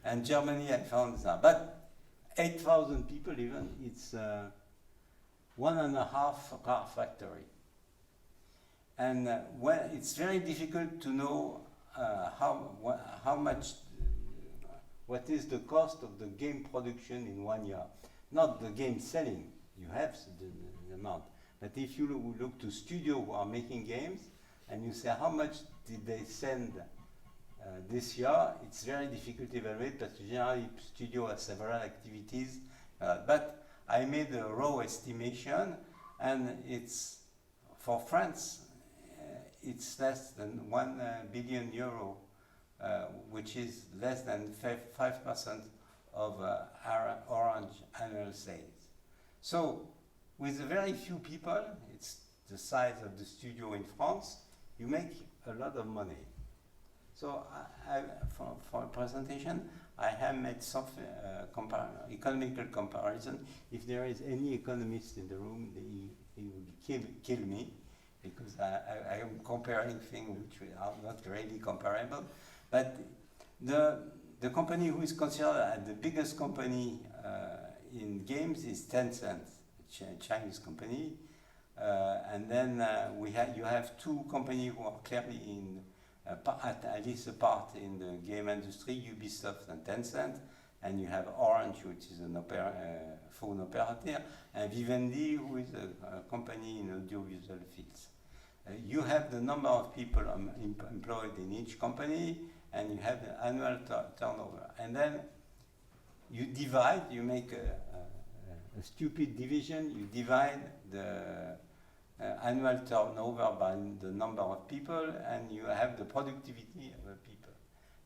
S6: And Germany, I found that, but 8,000 people even. It's 1.5 car factory. And it's very difficult to know how much, what is the cost of the game production in 1 year. Not the game selling, you have the amount. But if you look to studios who are making games, and you say how much did they send this year, it's very difficult to evaluate, but generally studio has several activities. But I made a raw estimation, and it's, for France, it's less than 1 billion euro, which is less than 5% of Orange annual sales. So, with very few people, it's the size of the studio in France, you make a lot of money. So, for a presentation, I have made some economical comparison. If there is any economist in the room, he will kill me, because I am comparing things which are not really comparable. But the company who is considered the biggest company in games is Tencent, a Chinese company. And then you have two companies who are clearly in, at least a part in the game industry, Ubisoft and Tencent. And you have Orange, which is an phone operator, and Vivendi, who is a company in audiovisual fields. You have the number of people employed in each company, and you have the annual turnover. And then you divide, you make a stupid division, you divide the annual turnover by the number of people, and you have the productivity of the people.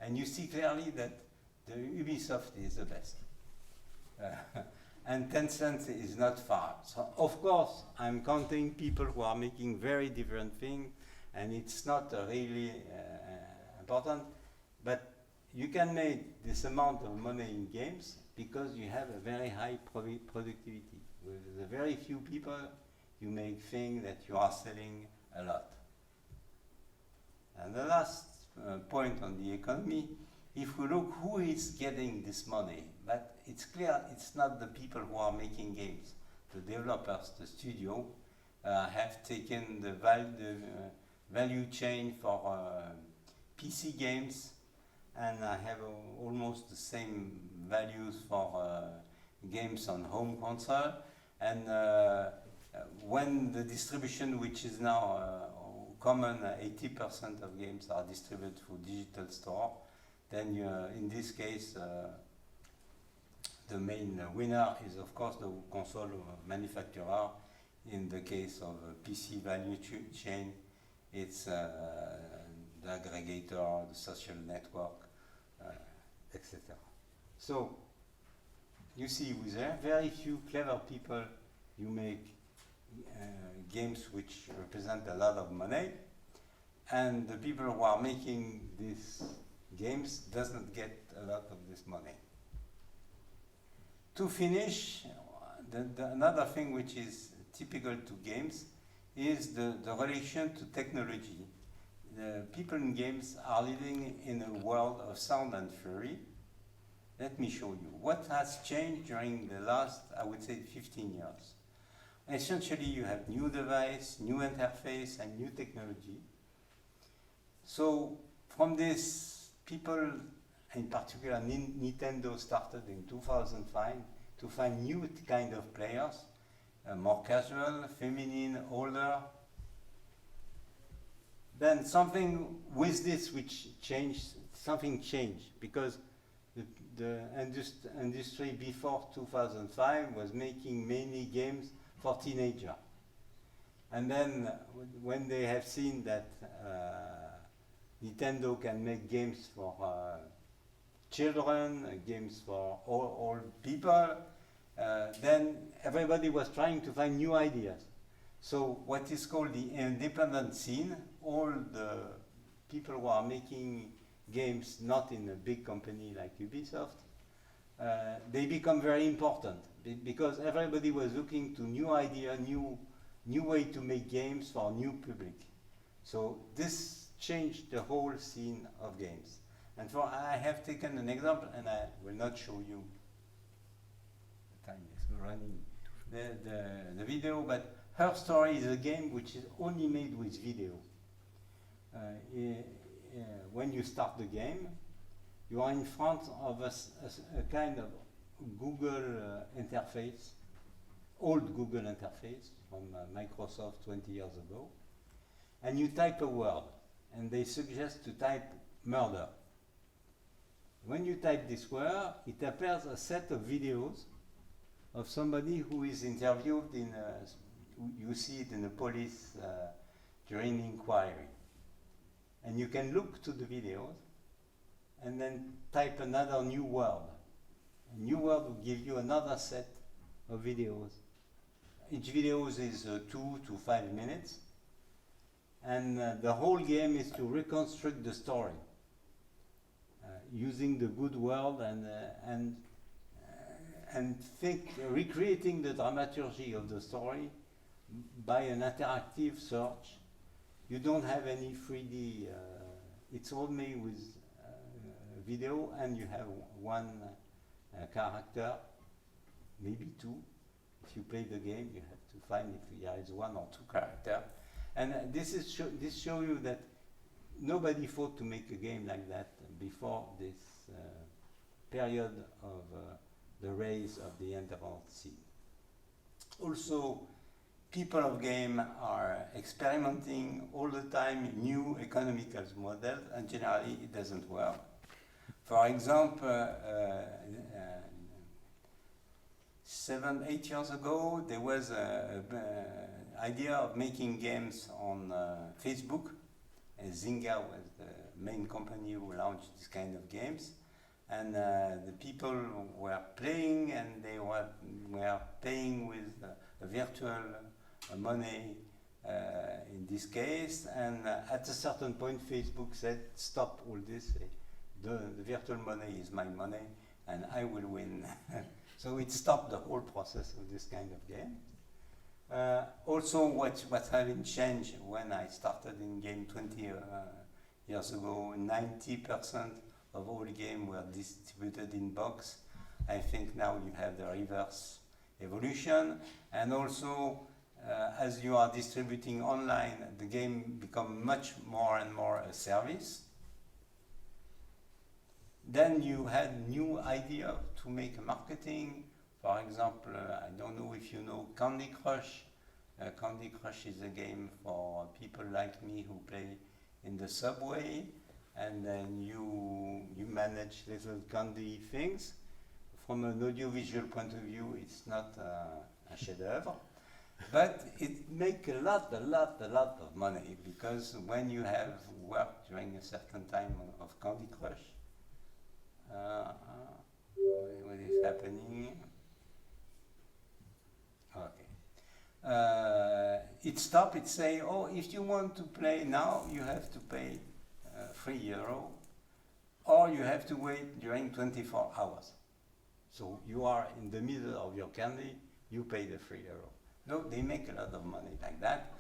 S6: And you see clearly that the Ubisoft is the best. And Tencent is not far. So of course, I'm counting people who are making very different things, and it's not really important, but you can make this amount of money in games because you have a very high productivity. With the very few people, you make things that you are selling a lot. And the last point on the economy, if we look who is getting this money, but it's clear it's not the people who are making games. The developers, the studio, have taken the value chain for PC games, and have almost the same values for games on home console. And when the distribution, which is now common, 80% of games are distributed through digital store, then in this case, the main winner is of course the console manufacturer. In the case of PC value chain, it's the aggregator, the social network, etc. So you see, with very few clever people, you make games which represent a lot of money, and the people who are making these games doesn't get a lot of this money. To finish, another thing which is typical to games is the relation to technology. The people in games are living in a world of sound and fury. Let me show you what has changed during the last, I would say, 15 years. Essentially, you have new device, new interface, and new technology. So from this, people, in particular Nintendo, started in 2005 to find new kind of players, more casual, feminine, older. Then something with this which changed, something changed, because the industry before 2005 was making mainly games for teenagers. And then when they have seen that Nintendo can make games for children, games for all people, then everybody was trying to find new ideas. So what is called the independent scene, all the people who are making games not in a big company like Ubisoft, they become very important because everybody was looking to new idea, new way to make games for new public. So this changed the whole scene of games. And I have taken an example, and I will not show you. The time is running the video, but Her Story is a game which is only made with video. When you start the game, you are in front of a kind of Google interface, old Google interface from Microsoft 20 years ago, and you type a word, and they suggest to type murder. When you type this word, it appears a set of videos of somebody who is interviewed in you see it in the police during inquiry. And you can look to the videos and then type another new word. A new word will give you another set of videos. Each video is 2 to 5 minutes. And the whole game is to reconstruct the story using the good word and recreating the dramaturgy of the story by an interactive search. You don't have any 3D, it's all made with video, and you have one character, maybe two. If you play the game, you have to find if there is 1 or 2 characters. And this shows you that nobody thought to make a game like that before this period of the rise of the independent scene. Also, people of game are experimenting all the time new economical models, and generally it doesn't work. For example, 7, 8 years ago, there was an idea of making games on Facebook. Zynga was the main company who launched this kind of games. And the people were playing, and they were paying with a virtual money in this case. And at a certain point, Facebook said, stop all this. The virtual money is my money, and I will win. So it stopped the whole process of this kind of game. Also, what having changed when I started in game 20 years ago, 90% of all games were distributed in box. I think now you have the reverse evolution, and also as you are distributing online, the game becomes much more and more a service. Then you had new idea to make marketing. For example, I don't know if you know Candy Crush. Candy Crush is a game for people like me who play in the subway, and then you manage little candy things. From an audiovisual point of view, it's not a chef-d'œuvre, but it makes a lot of money, because when you have worked during a certain time of Candy Crush, what is happening? Okay. It stopped, it say, oh, if you want to play now, you have to pay €3, or you have to wait during 24 hours. So you are in the middle of your candy, you pay the €3. No, they make a lot of money like that.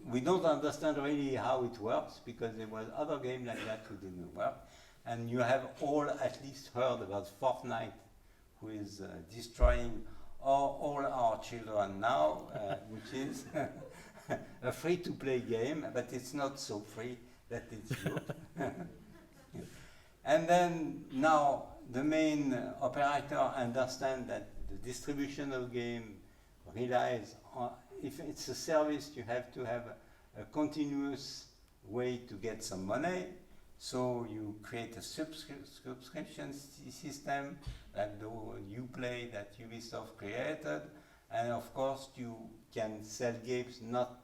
S6: We don't understand really how it works, because there was other games like that who didn't work. And you have all at least heard about Fortnite, who is destroying all our children now, which is a free-to-play game, but it's not so free that it's good. And then now the main operator understand that the distribution of game relies if it's a service, you have to have a continuous way to get some money. So you create a subscription system like the Uplay that Ubisoft created, and of course you can sell games not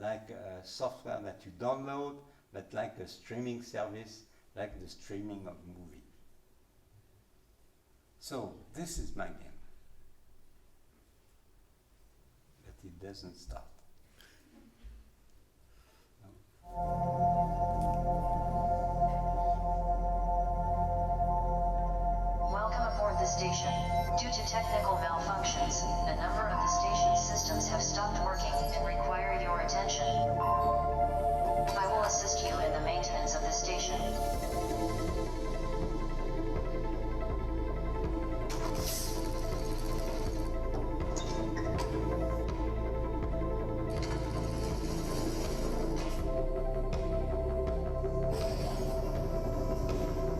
S6: like a software that you download, but like a streaming service, like the streaming of movie. So this is my game, but it doesn't start.
S11: Welcome aboard the station. Due to technical malfunctions, a number of the station's systems have stopped working and require your attention. I will assist you in the maintenance of the station.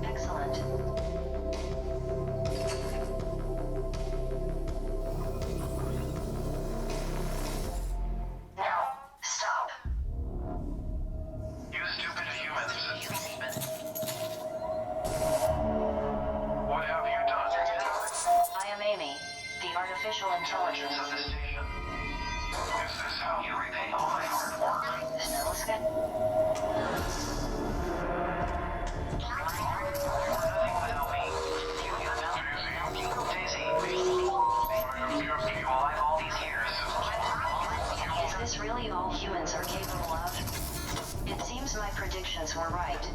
S11: Excellent. Now, stop.
S12: You stupid humans. What have you done?
S11: I am Amy, the artificial intelligence.
S12: Of the station. Is this how you repay all my hard work?
S11: Snellska?
S12: Nothing without me. Daisy. You kept you alive all these years.
S11: Is this really all humans are capable of? It seems my predictions were right.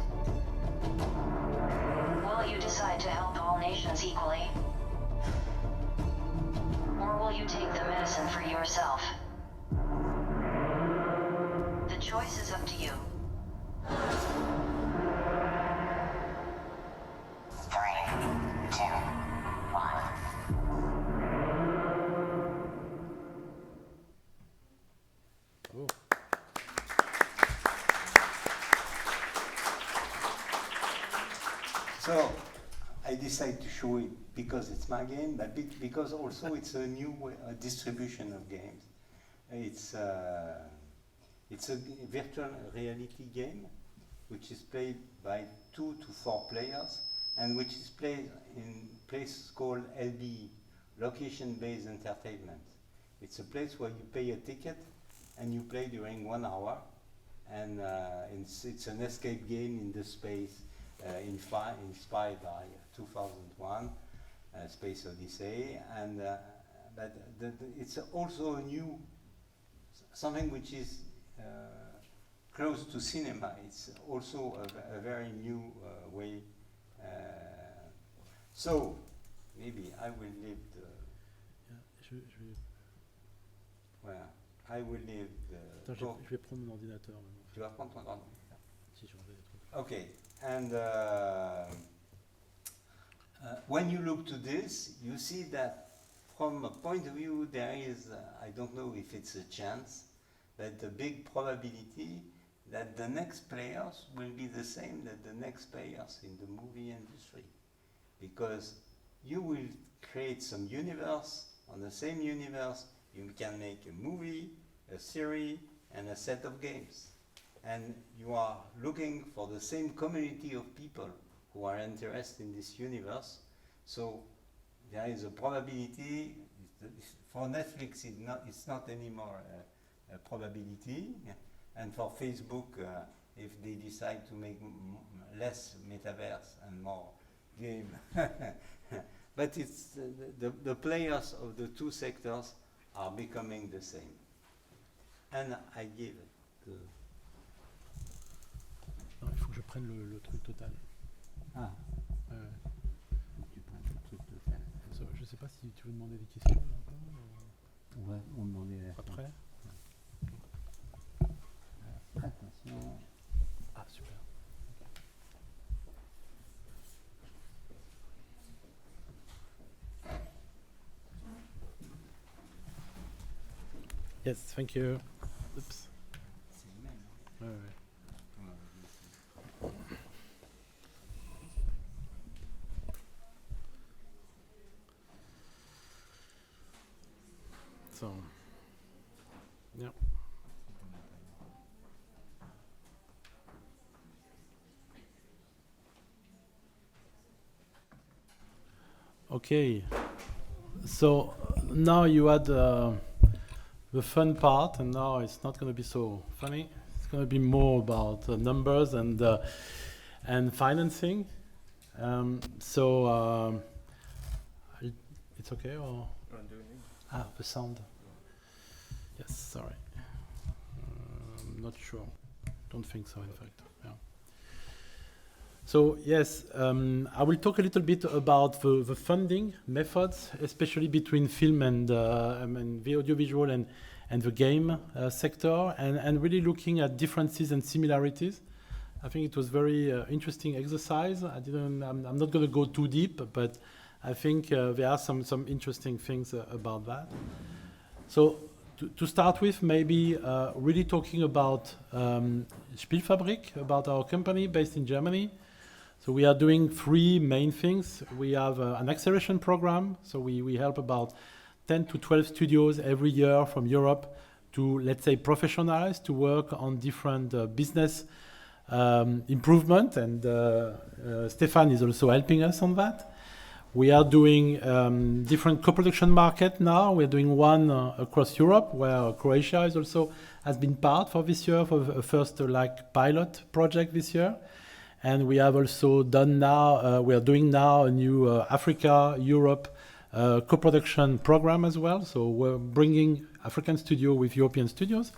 S11: Will you decide to help all nations equally? Or will you take the medicine for yourself? The choice is up to you. 3, 2, 1.
S1: Oh.
S6: So I decided to show it because it's my game, but because also it's a new distribution of games. It's a virtual reality game which is played by 2 to 4 players and which is played in places called LBE, location-based entertainment. It's a place where you pay a ticket and you play during 1 hour, and it's an escape game in the space inspired by 2001 Space Odyssey, and but it's also a new something which is close to cinema. It's also a very new way. So maybe I will leave the. Voilà. I will leave the.
S1: Attends, je vais prendre mon ordinateur.
S6: Tu vas prendre ton ordinateur.
S1: Si je vais des trucs.
S6: Okay, and when you look to this, you see that from a point of view there is, I don't know if it's a chance, but a big probability that the next players will be the same that the next players in the movie industry. Because you will create some universe, on the same universe you can make a movie, a series, and a set of games. And you are looking for the same community of people who are interested in this universe. So there is a probability, for Netflix it's not anymore a probability, and for Facebook if they decide to make less metaverse and more game. But it's the players of the two sectors are becoming the same. And I give it to...
S1: Non, il faut que je prenne le truc total.
S6: Ah. Tu prends le truc total.
S1: So, je sais pas si tu veux demander des questions là, encore,
S6: Ouais, on demandait
S1: après.
S6: Attention.
S1: Ah, super. Yes, thank you. Oops.
S6: C'est le même.
S1: Ouais, ouais. So, Yeah. Okay. So now you had the fun part, and now it's not going to be so funny. It's going to be more about numbers and financing. It's okay, or the sound. Yes, sorry. I'm not sure. Don't think so, in fact. Yeah. So yes, I will talk a little bit about the funding methods, especially between film and the audiovisual and the game sector, and really looking at differences and similarities. I think it was very interesting exercise. I'm not going to go too deep, but I think there are some interesting things about that. So to start with, maybe really talking about Spielfabrik, about our company based in Germany. So we are doing three main things. We have an acceleration program. So we help about 10 to 12 studios every year from Europe to, let's say, professionalize, to work on different business improvement. And Stephane is also helping us on that. We are doing different co-production market now. We're doing one across Europe, where Croatia is also has been part for this year, for the first pilot project this year. And we have also done now, we are doing now a new Africa, Europe co-production program as well. So we're bringing African studio with European studios.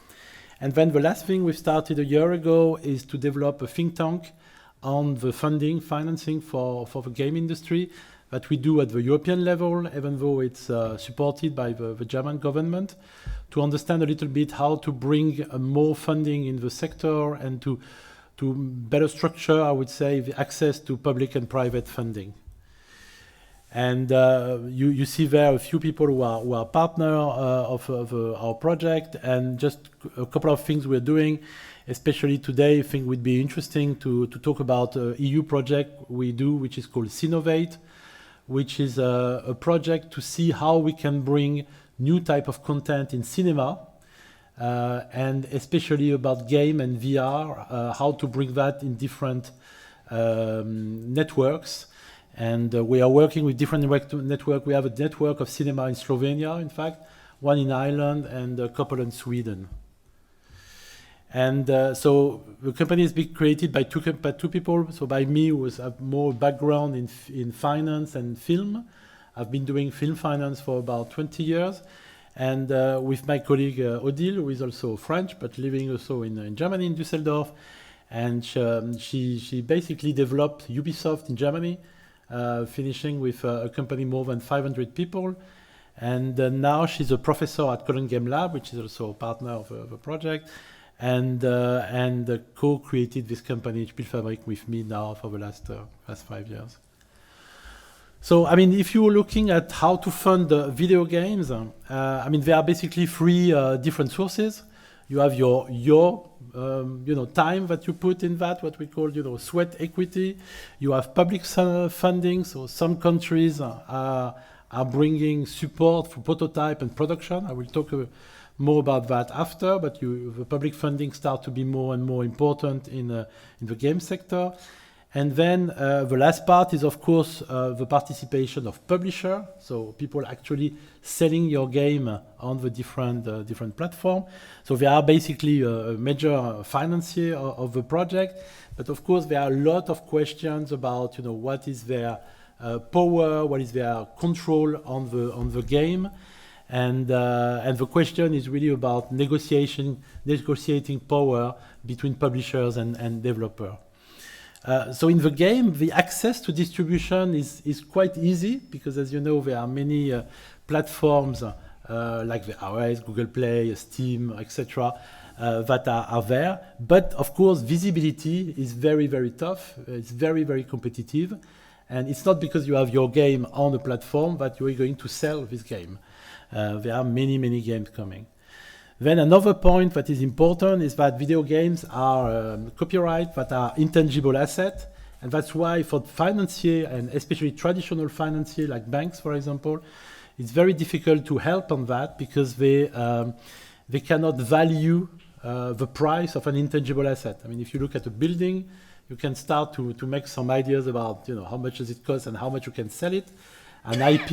S1: And then the last thing we started a year ago is to develop a think tank on the financing for the game industry that we do at the European level, even though it's supported by the German government, to understand a little bit how to bring more funding in the sector and to better structure, I would say, the access to public and private funding. And you see there a few people who are partner of our project, and just a couple of things we're doing, especially today. I think would be interesting to talk about EU project we do, which is called Sinovate, which is a project to see how we can bring new type of content in cinema, and especially about game and VR, how to bring that in different networks. And we are working with different networks. We have a network of cinema in Slovenia, in fact, one in Ireland and a couple in Sweden. And so the company has been created by two people. So by me, who have more background in finance and film. I've been doing film finance for about 20 years. And with my colleague Odile, who is also French, but living also in Germany, in Düsseldorf. And she basically developed Ubisoft in Germany, finishing with a company more than 500 people. And now she's a professor at Cologne Game Lab, which is also a partner of the project. And co-created this company, Spielfabrik, with me now for the last 5 years. So, I mean, if you're looking at how to fund video games, I mean, there are basically three different sources. You have your time that you put in that, what we call, sweat equity. You have public funding. So some countries are bringing support for prototype and production. I will talk more about that after, but the public funding start to be more and more important in the game sector. And then the last part is, of course, the participation of publisher. So people actually selling your game on the different platform. So they are basically a major financier of the project. But of course, there are a lot of questions about, what is their power, what is their control on the game. And the question is really about negotiating power between publishers and developer. So in the game, the access to distribution is quite easy because, as you know, there are many platforms like the iOS, Google Play, Steam, etc. That are there. But of course, visibility is very, very tough. It's very, very competitive. And it's not because you have your game on a platform that you are going to sell this game. There are many, many games coming. Then another point that is important is that video games are copyright that are intangible assets. And that's why for financier, and especially traditional financier like banks, for example, it's very difficult to help on that because they they cannot value the price of an intangible asset. I mean, if you look at a building, you can start to make some ideas about, you know, how much does it cost and how much you can sell it. An IP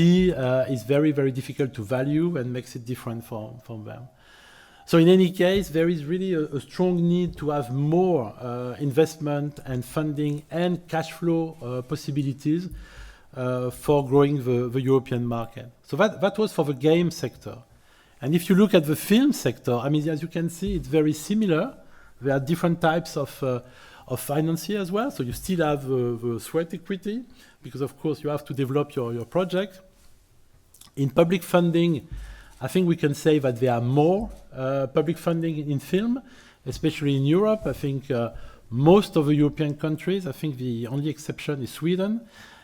S1: is very, very difficult to value and makes it different from them. So in any case, there is really a strong need to have more investment and funding and cash flow possibilities for growing the European market. So that was for the game sector. And if you look at the film sector, I mean, as you can see, it's very similar. There are different types of financiers as well. So you still have the sweat equity, because of course you have to develop your project. In public funding, I think we can say that there are more public funding in film, especially in Europe. I think most of the European countries, I think the only exception is Sweden,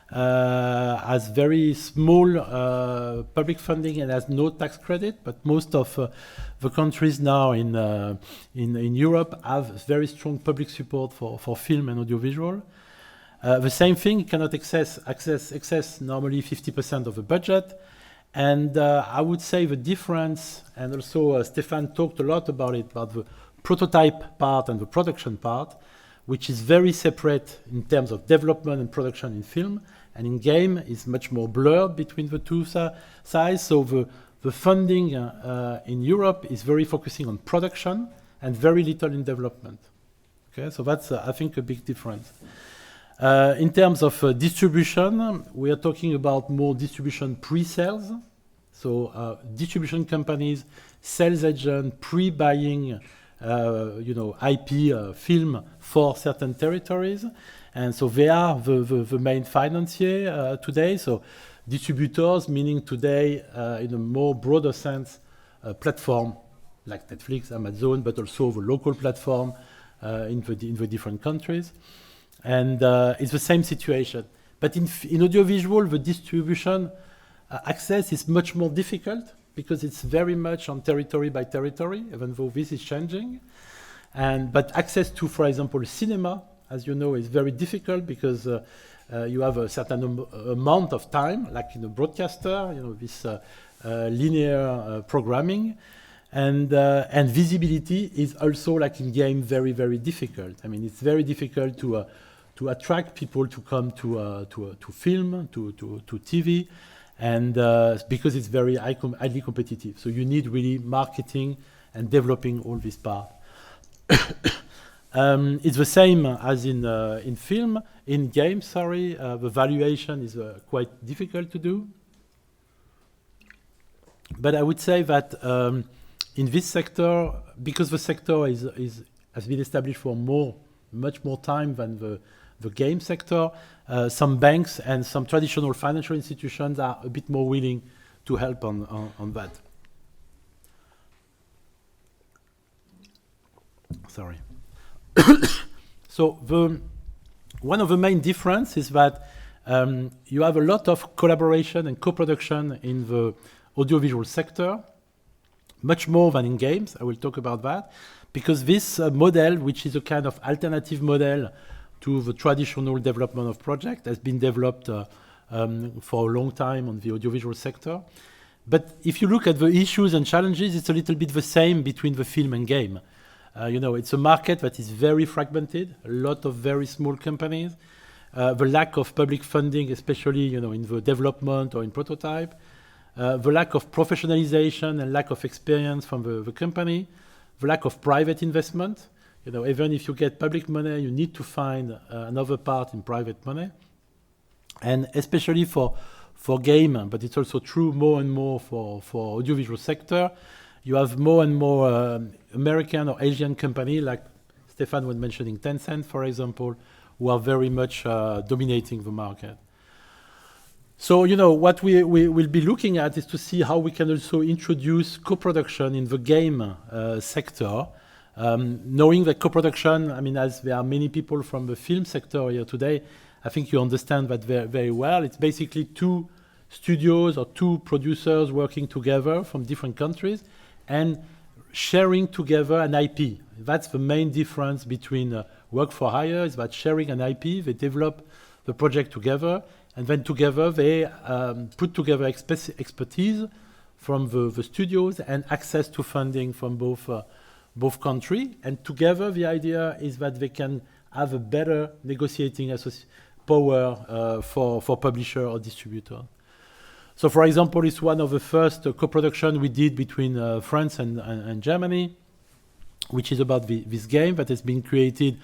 S1: has very small public funding and has no tax credit, but most of the countries now in Europe have very strong public support for film and audiovisual. The same thing, you cannot access normally 50% of the budget. And I would say the difference, and also Stephane talked a lot about it, about the prototype part and the production part, which is very separate in terms of development and production in film, and in game is much more blurred between the two sides. So the funding in Europe is very focusing on production and very little in development. Okay, so that's I think a big difference. In terms of distribution, we are talking about more distribution pre-sales. So distribution companies, sales agent, pre-buying, IP film for certain territories. And so they are the main financier today. So distributors, meaning today, in a more broader sense, platform like Netflix, Amazon, but also the local platform in the different countries. And it's the same situation. But in audiovisual, the distribution access is much more difficult because it's very much on territory by territory, even though this is changing. But access to, for example, cinema, as you know, is very difficult because you have a certain amount of time, like in a broadcaster, this linear programming. And visibility is also, like in game, very, very difficult. I mean, it's very difficult to attract people to come to film, to TV, and because it's very highly competitive. So you need really marketing and developing all this part. It's the same as in film. In game, the valuation is quite difficult to do. But I would say that in this sector, because the sector has been established for much more time than the game sector, some banks and some traditional financial institutions are a bit more willing to help on that. Sorry. So one of the main differences is that you have a lot of collaboration and co-production in the audiovisual sector, much more than in games. I will talk about that, because this model, which is a kind of alternative model to the traditional development of project, has been developed for a long time on the audiovisual sector. But if you look at the issues and challenges, it's a little bit the same between the film and game. It's a market that is very fragmented, a lot of very small companies, the lack of public funding, especially in the development or in prototype, the lack of professionalization and lack of experience from the company, the lack of private investment. Even if you get public money, you need to find another part in private money. And especially for game, but it's also true more and more for audiovisual sector, you have more and more American or Asian companies, like Stephane was mentioning Tencent, for example, who are very much dominating the market. So, what we will be looking at is to see how we can also introduce co-production in the game sector, knowing that co-production, I mean, as there are many people from the film sector here today, I think you understand that very, very well. It's basically two studios or two producers working together from different countries and sharing together an IP. That's the main difference between work for hire, is that sharing an IP, they develop the project together, and then together they put together expertise from the studios and access to funding from both countries. And together, the idea is that they can have a better negotiating power for publisher or distributor. So, for example, it's one of the first co-production we did between France and Germany, which is about this game that has been created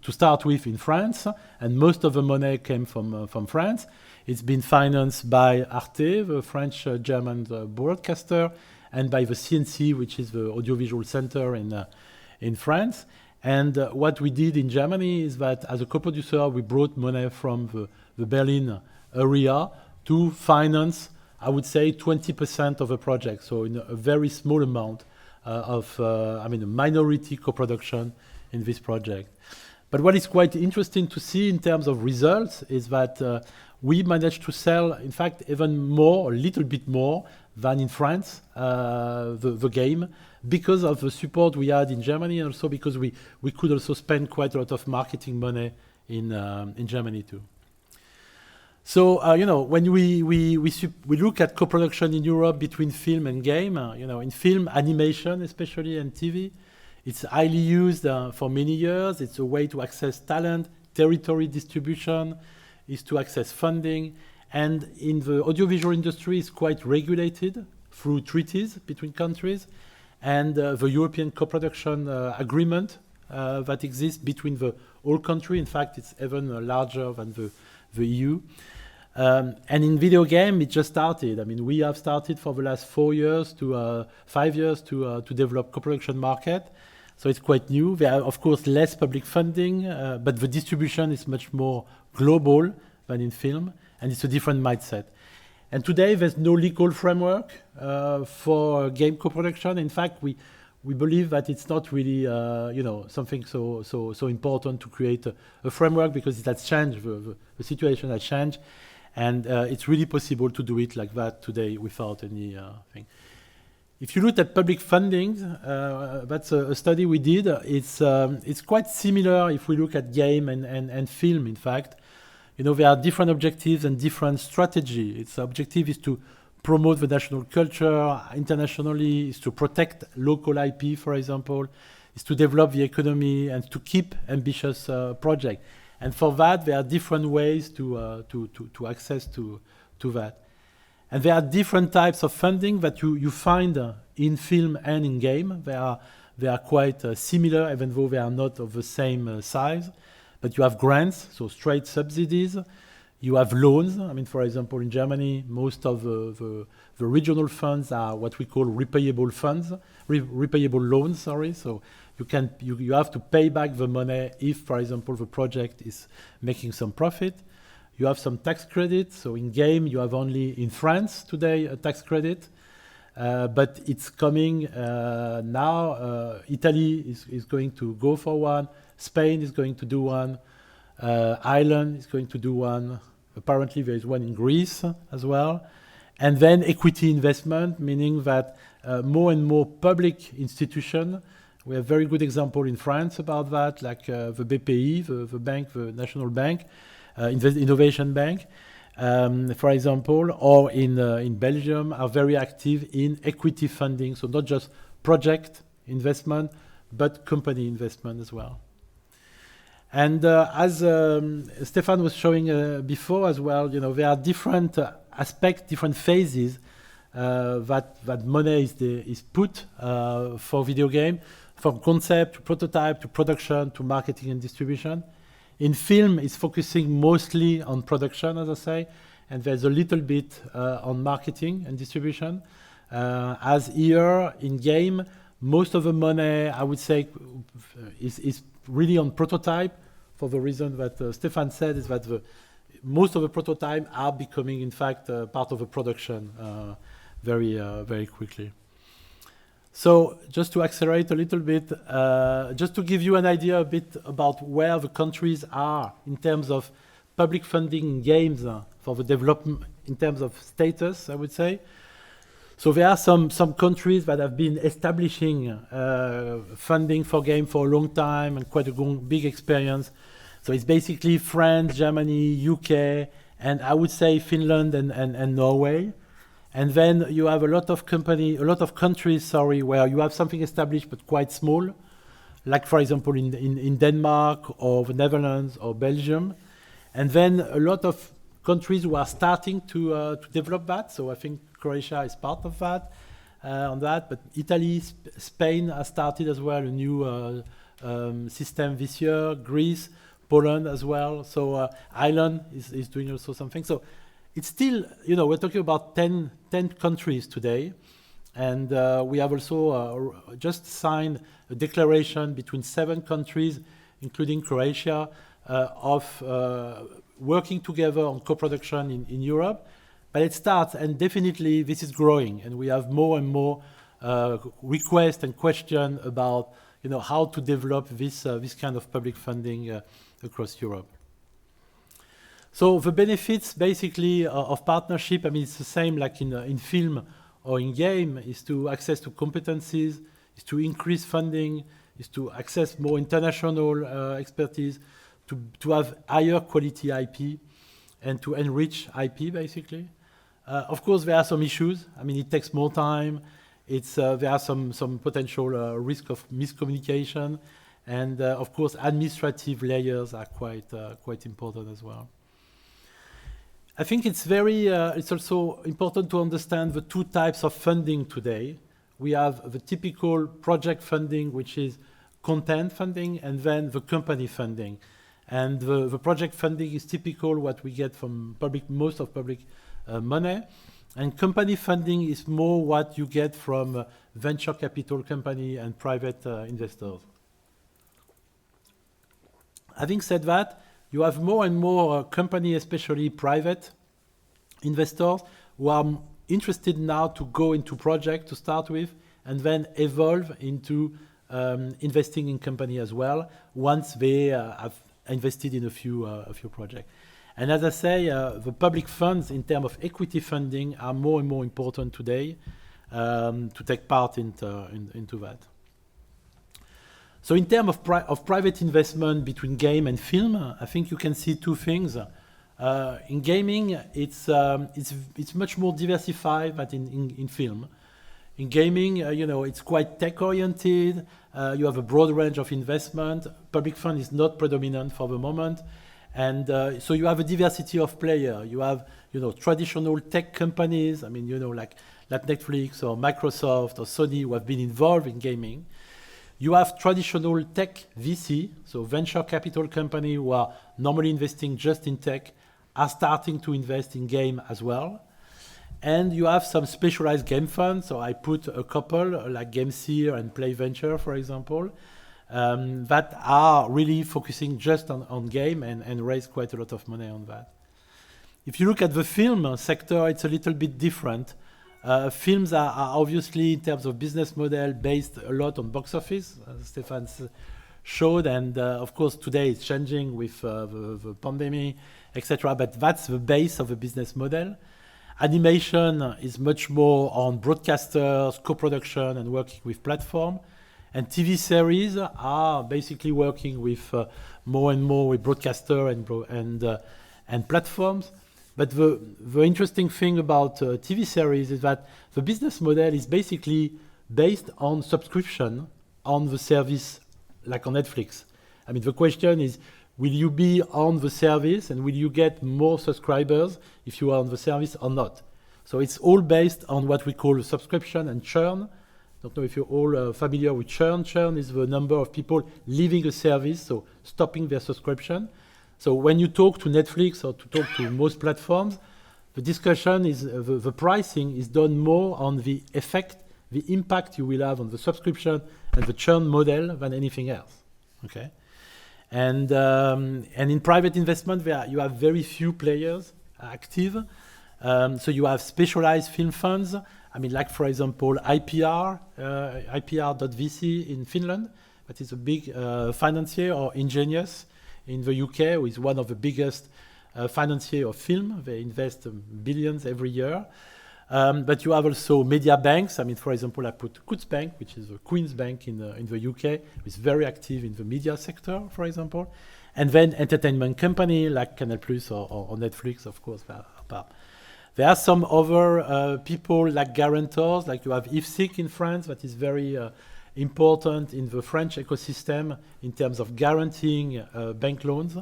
S1: to start with in France, and most of the money came from France. It's been financed by Arte, the French-German broadcaster, and by the CNC, which is the audiovisual center in France. And what we did in Germany is that as a co-producer, we brought money from the Berlin area to finance, I would say, 20% of the project. So in a very small amount a minority co-production in this project. But what is quite interesting to see in terms of results is that we managed to sell, in fact, even more, a little bit more than in France, the game, because of the support we had in Germany, and also because we could also spend quite a lot of marketing money in Germany too. So when we look at co-production in Europe between film and game, in film, animation especially, and TV, it's highly used for many years. It's a way to access talent, territory distribution, is to access funding, and in the audiovisual industry, it's quite regulated through treaties between countries, and the European co-production agreement that exists between the whole country. In fact, it's even larger than the EU. And in video game, it just started. I mean, we have started for the last 5 years to develop co-production market. So it's quite new. There are, of course, less public funding, but the distribution is much more global than in film, and it's a different mindset. And today, there's no legal framework for game co-production. In fact, we believe that it's not really, something so important to create a framework, because it has changed. The situation has changed. And it's really possible to do it like that today without any thing. If you look at public funding, that's a study we did. It's quite similar if we look at game and film, in fact. There are different objectives and different strategy. Its objective is to promote the national culture internationally, is to protect local IP, for example, is to develop the economy and to keep ambitious projects. And for that, there are different ways to access to that. And there are different types of funding that you find in film and in game. They are quite similar, even though they are not of the same size. But you have grants, so straight subsidies. You have loans. I mean, for example, in Germany, most of the regional funds are what we call repayable funds, repayable loans. Sorry. So you have to pay back the money if, for example, the project is making some profit. You have some tax credit. So in game, you have only in France today a tax credit, but it's coming now. Italy is going to go for one. Spain is going to do one. Ireland is going to do one. Apparently, there is one in Greece as well. And then equity investment, meaning that more and more public institutions. We have very good example in France about that, like the BPI, the bank, the National Bank, Innovation Bank, for example, or in Belgium, are very active in equity funding. So not just project investment, but company investment as well. And as Stephane was showing before as well, there are different aspects, different phases that money is put for video game, from concept to prototype to production to marketing and distribution. In film, it's focusing mostly on production, as I say, and there's a little bit on marketing and distribution. As here in game, most of the money, I would say, is really on prototype, for the reason that Stephane said, is that most of the prototype are becoming, in fact, part of the production very quickly. So just to accelerate a little bit, just to give you an idea a bit about where the countries are in terms of public funding in games for the development, in terms of status, I would say. So there are some countries that have been establishing funding for game for a long time and quite a big experience. So it's basically France, Germany, UK, and I would say Finland and Norway. And then you have a lot of countries, where you have something established but quite small, like for example in Denmark or the Netherlands or Belgium. And then a lot of countries who are starting to develop that. So I think Croatia is part of that, but Italy, Spain has started as well a new system this year, Greece, Poland as well. So Ireland is doing also something. So it's still, we're talking about 10 countries today. And we have also just signed a declaration between 7 countries, including Croatia, of working together on co-production in Europe. But it starts, and definitely this is growing, and we have more and more requests and questions about how to develop this kind of public funding across Europe. So the benefits basically of partnership, it's the same like in film or in game, is to access to competencies, is to increase funding, is to access more international expertise, to have higher quality IP, and to enrich IP basically. Of course, there are some issues. It takes more time. There are some potential risk of miscommunication, and of course, administrative layers are quite important as well. I think it's also important to understand the 2 types of funding today. We have the typical project funding, which is content funding, and then the company funding. And the project funding is typical what we get from most of public money. And company funding is more what you get from venture capital company and private investors. Having said that, you have more and more companies, especially private investors, who are interested now to go into projects to start with, and then evolve into investing in company as well once they have invested in a few projects. And as I say, the public funds in terms of equity funding are more and more important today to take part into that. So in terms of private investment between game and film, I think you can see 2 things. In gaming, it's much more diversified than in film. In gaming, it's quite tech-oriented. You have a broad range of investment. Public fund is not predominant for the moment. And so you have a diversity of players. You have, traditional tech companies, like Netflix or Microsoft or Sony, who have been involved in gaming. You have traditional tech VC, so venture capital company who are normally investing just in tech, are starting to invest in game as well. And you have some specialized game funds. So I put a couple like GameSeer and Play Venture, for example, that are really focusing just on game and raise quite a lot of money on that. If you look at the film sector, it's a little bit different. Films are obviously, in terms of business model, based a lot on box office, as Stephane showed, and of course today it's changing with the pandemic, etc. But that's the base of the business model. Animation is much more on broadcasters, co-production, and working with platform. And TV series are basically working with more and more with broadcaster and platforms. But the interesting thing about TV series is that the business model is basically based on subscription on the service, like on Netflix. The question is, will you be on the service and will you get more subscribers if you are on the service or not? So it's all based on what we call subscription and churn. Don't know if you're all familiar with churn. Churn is the number of people leaving a service, so stopping their subscription. So when you talk to Netflix or to talk to most platforms, the discussion is the pricing is done more on the effect, the impact you will have on the subscription and the churn model than anything else. Okay, and in private investment, you have very few players active. So you have specialized film funds. Like for example, IPR.VC in Finland, that is a big financier, or Ingenious in the UK, who is one of the biggest financier of film. They invest billions every year. But you have also media banks. For example, I put Coutts Bank, which is the Queen's Bank in the UK, who is very active in the media sector, for example. And then entertainment company like Canal Plus or Netflix, of course, There are some other people like guarantors, like you have IFSIC in France, that is very important in the French ecosystem in terms of guaranteeing bank loans.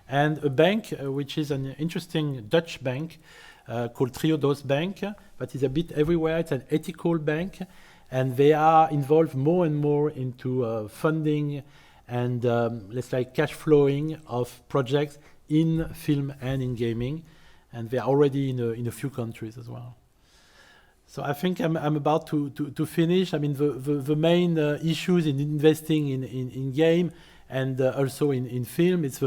S1: And a bank, which is an interesting Dutch bank called Triodos Bank, that is a bit everywhere. It's an ethical bank, and they are involved more and more into funding and let's say cash flowing of projects in film and in gaming. And they are already in a few countries as well. So I think I'm about to finish. I mean, the main issues in investing in game and also in film, it's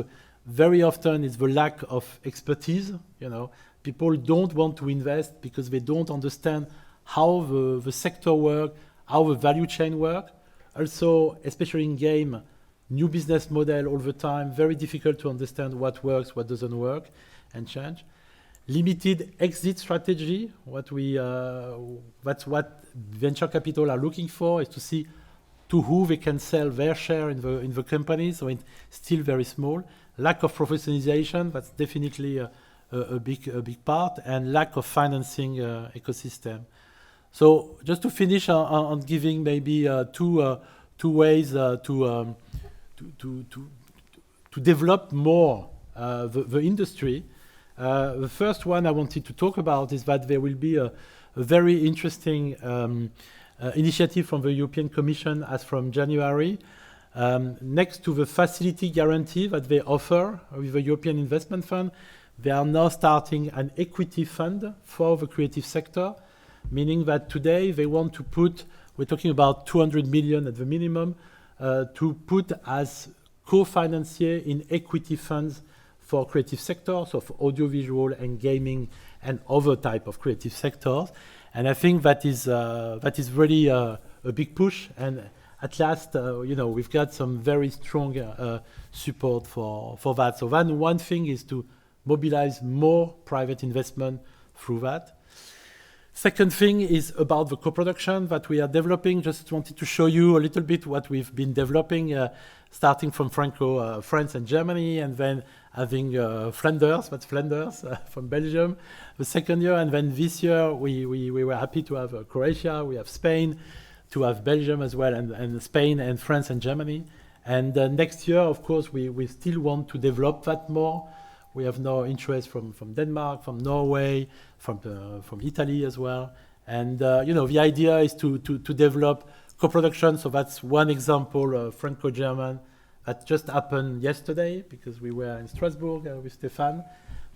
S1: very often it's the lack of expertise. You know, people don't want to invest because they don't understand how the sector works, how the value chain works. Also, especially in game, new business model all the time, very difficult to understand what works, what doesn't work, and change. Limited exit strategy. That's what venture capital are looking for, is to see to who they can sell their share in the company. So it's still very small. Lack of professionalization. That's definitely a big part, and lack of financing ecosystem. So just to finish on giving maybe two ways to develop more the industry. The first one I wanted to talk about is that there will be a very interesting initiative from the European Commission as from January. Next to the facility guarantee that they offer with the European Investment Fund, they are now starting an equity fund for the creative sector, meaning that today they want to put, we're talking about 200 million at the minimum, to put as co-financier in equity funds for creative sectors, of audiovisual and gaming and other type of creative sectors. And I think that is really a big push. And at last, we've got some very strong support for that. So one thing is to mobilize more private investment through that. Second thing is about the co-production that we are developing. Just wanted to show you a little bit what we've been developing, starting from France and Germany, and then having Flanders, that's Flanders from Belgium, the second year. And then this year, we were happy to have Croatia, we have Spain, to have Belgium as well, and Spain and France and Germany. And next year, of course, we still want to develop that more. We have no interest from Denmark, from Norway, from Italy as well. And the idea is to develop co-production. So that's one example, Franco-German, that just happened yesterday because we were in Strasbourg with Stephane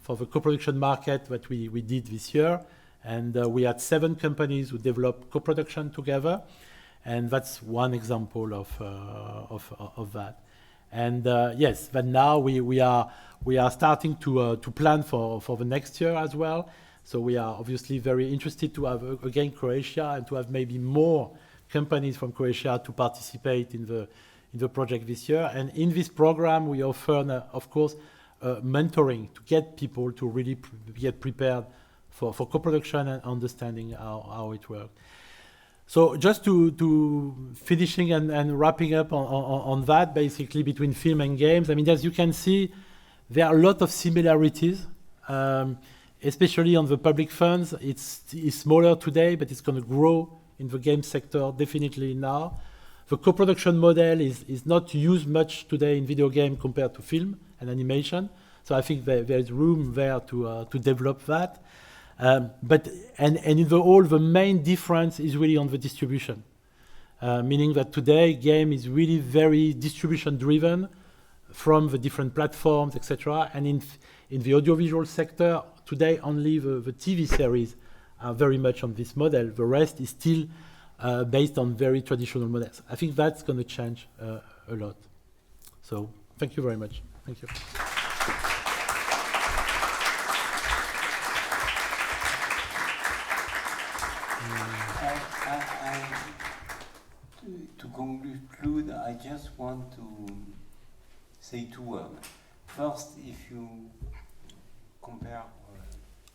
S1: for the co-production market that we did this year. And we had 7 companies who developed co-production together. And that's one example of that. And yes, but now we are starting to plan for the next year as well. So we are obviously very interested to have again Croatia and to have maybe more companies from Croatia to participate in the project this year. And in this program, we offer, of course, mentoring to get people to really get prepared for co-production and understanding how it works. So just to finishing and wrapping up on that, basically between film and games. I mean, as you can see, there are a lot of similarities, especially on the public funds. It's smaller today, but it's going to grow in the game sector definitely now. The co-production model is not used much today in video game compared to film and animation. So I think there is room there to develop that. But in the whole, the main difference is really on the distribution, meaning that today game is really very distribution driven from the different platforms, etc. And in the audiovisual sector today, only the TV series are very much on this model. The rest is still based on very traditional models. I think that's going to change a lot. So thank you very much. Thank you.
S6: To conclude, I just want to say 2 words. First, if you compare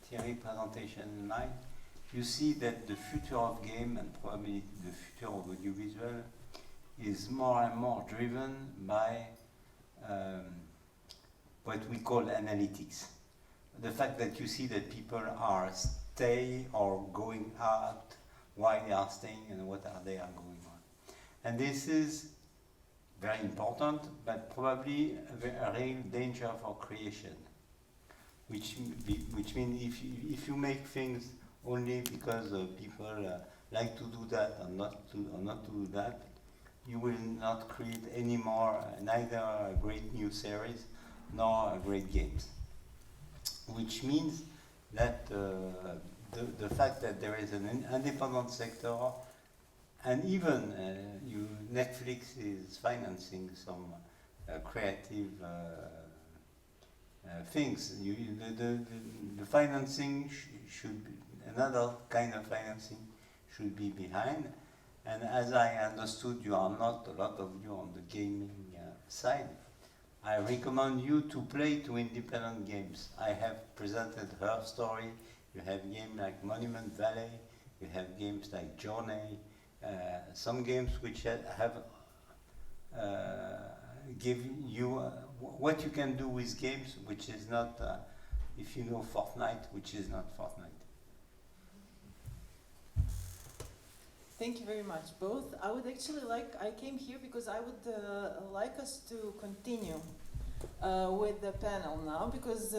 S6: Thierry's presentation and mine, you see that the future of game and probably the future of audiovisual is more and more driven by what we call analytics. The fact that you see that people are stay or going out, why they are staying and what are they are going on. And this is very important, but probably a real danger for creation, which means if you make things only because people like to do that or not to do that, you will not create any more neither a great new series nor great games. Which means that the fact that there is an independent sector, and even Netflix is financing some creative things. The financing should be, another kind of financing should be behind. And as I understood, you are not, a lot of you on the gaming side. I recommend you to play two independent games. I have presented Her Story. You have games like Monument Valley. You have games like Journey. Some games which have give you what you can do with games, which is not, if you know Fortnite, which is not Fortnite.
S3: Thank you very much, both. I would actually I came here because I would like us to continue with the panel now, because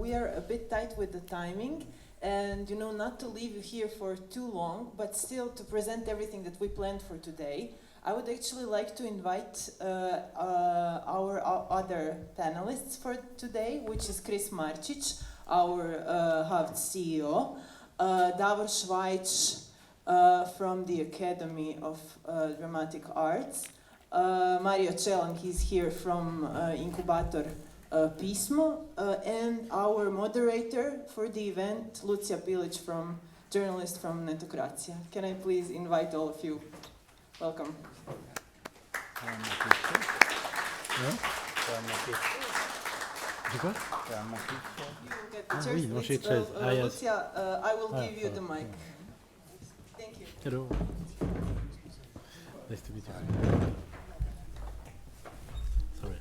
S3: we are a bit tight with the timing, and not to leave you here for too long, but still to present everything that we planned for today. I would actually like to invite our other panelists for today, which is Chris Marčić, our Havt CEO, Davor Švajc from the Academy of Dramatic Arts, Mario Čelan, he's here from Incubator Pismo, and our moderator for the event, Lucija Pilić, journalist from Netokracija. Can I please invite all of you? Welcome. Lucia, I will give you the mic. Thank you.
S1: Hello. Nice to meet you. Sorry.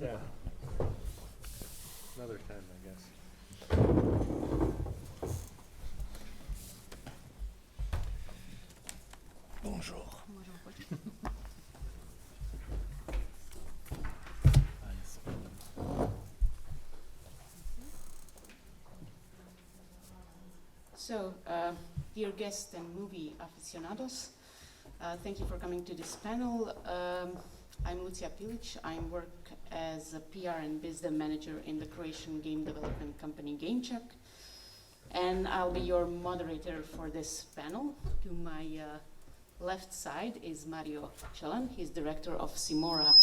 S13: Yeah. Another time, I guess.
S1: Bonjour.
S14: So, dear guests and movie aficionados, thank you for coming to this panel. I'm Lucija Pilić. I work as a PR and business manager in the Croatian game development company GameCheck, and I'll be your moderator for this panel. To my left side is Mario Čelan. He's director of Simora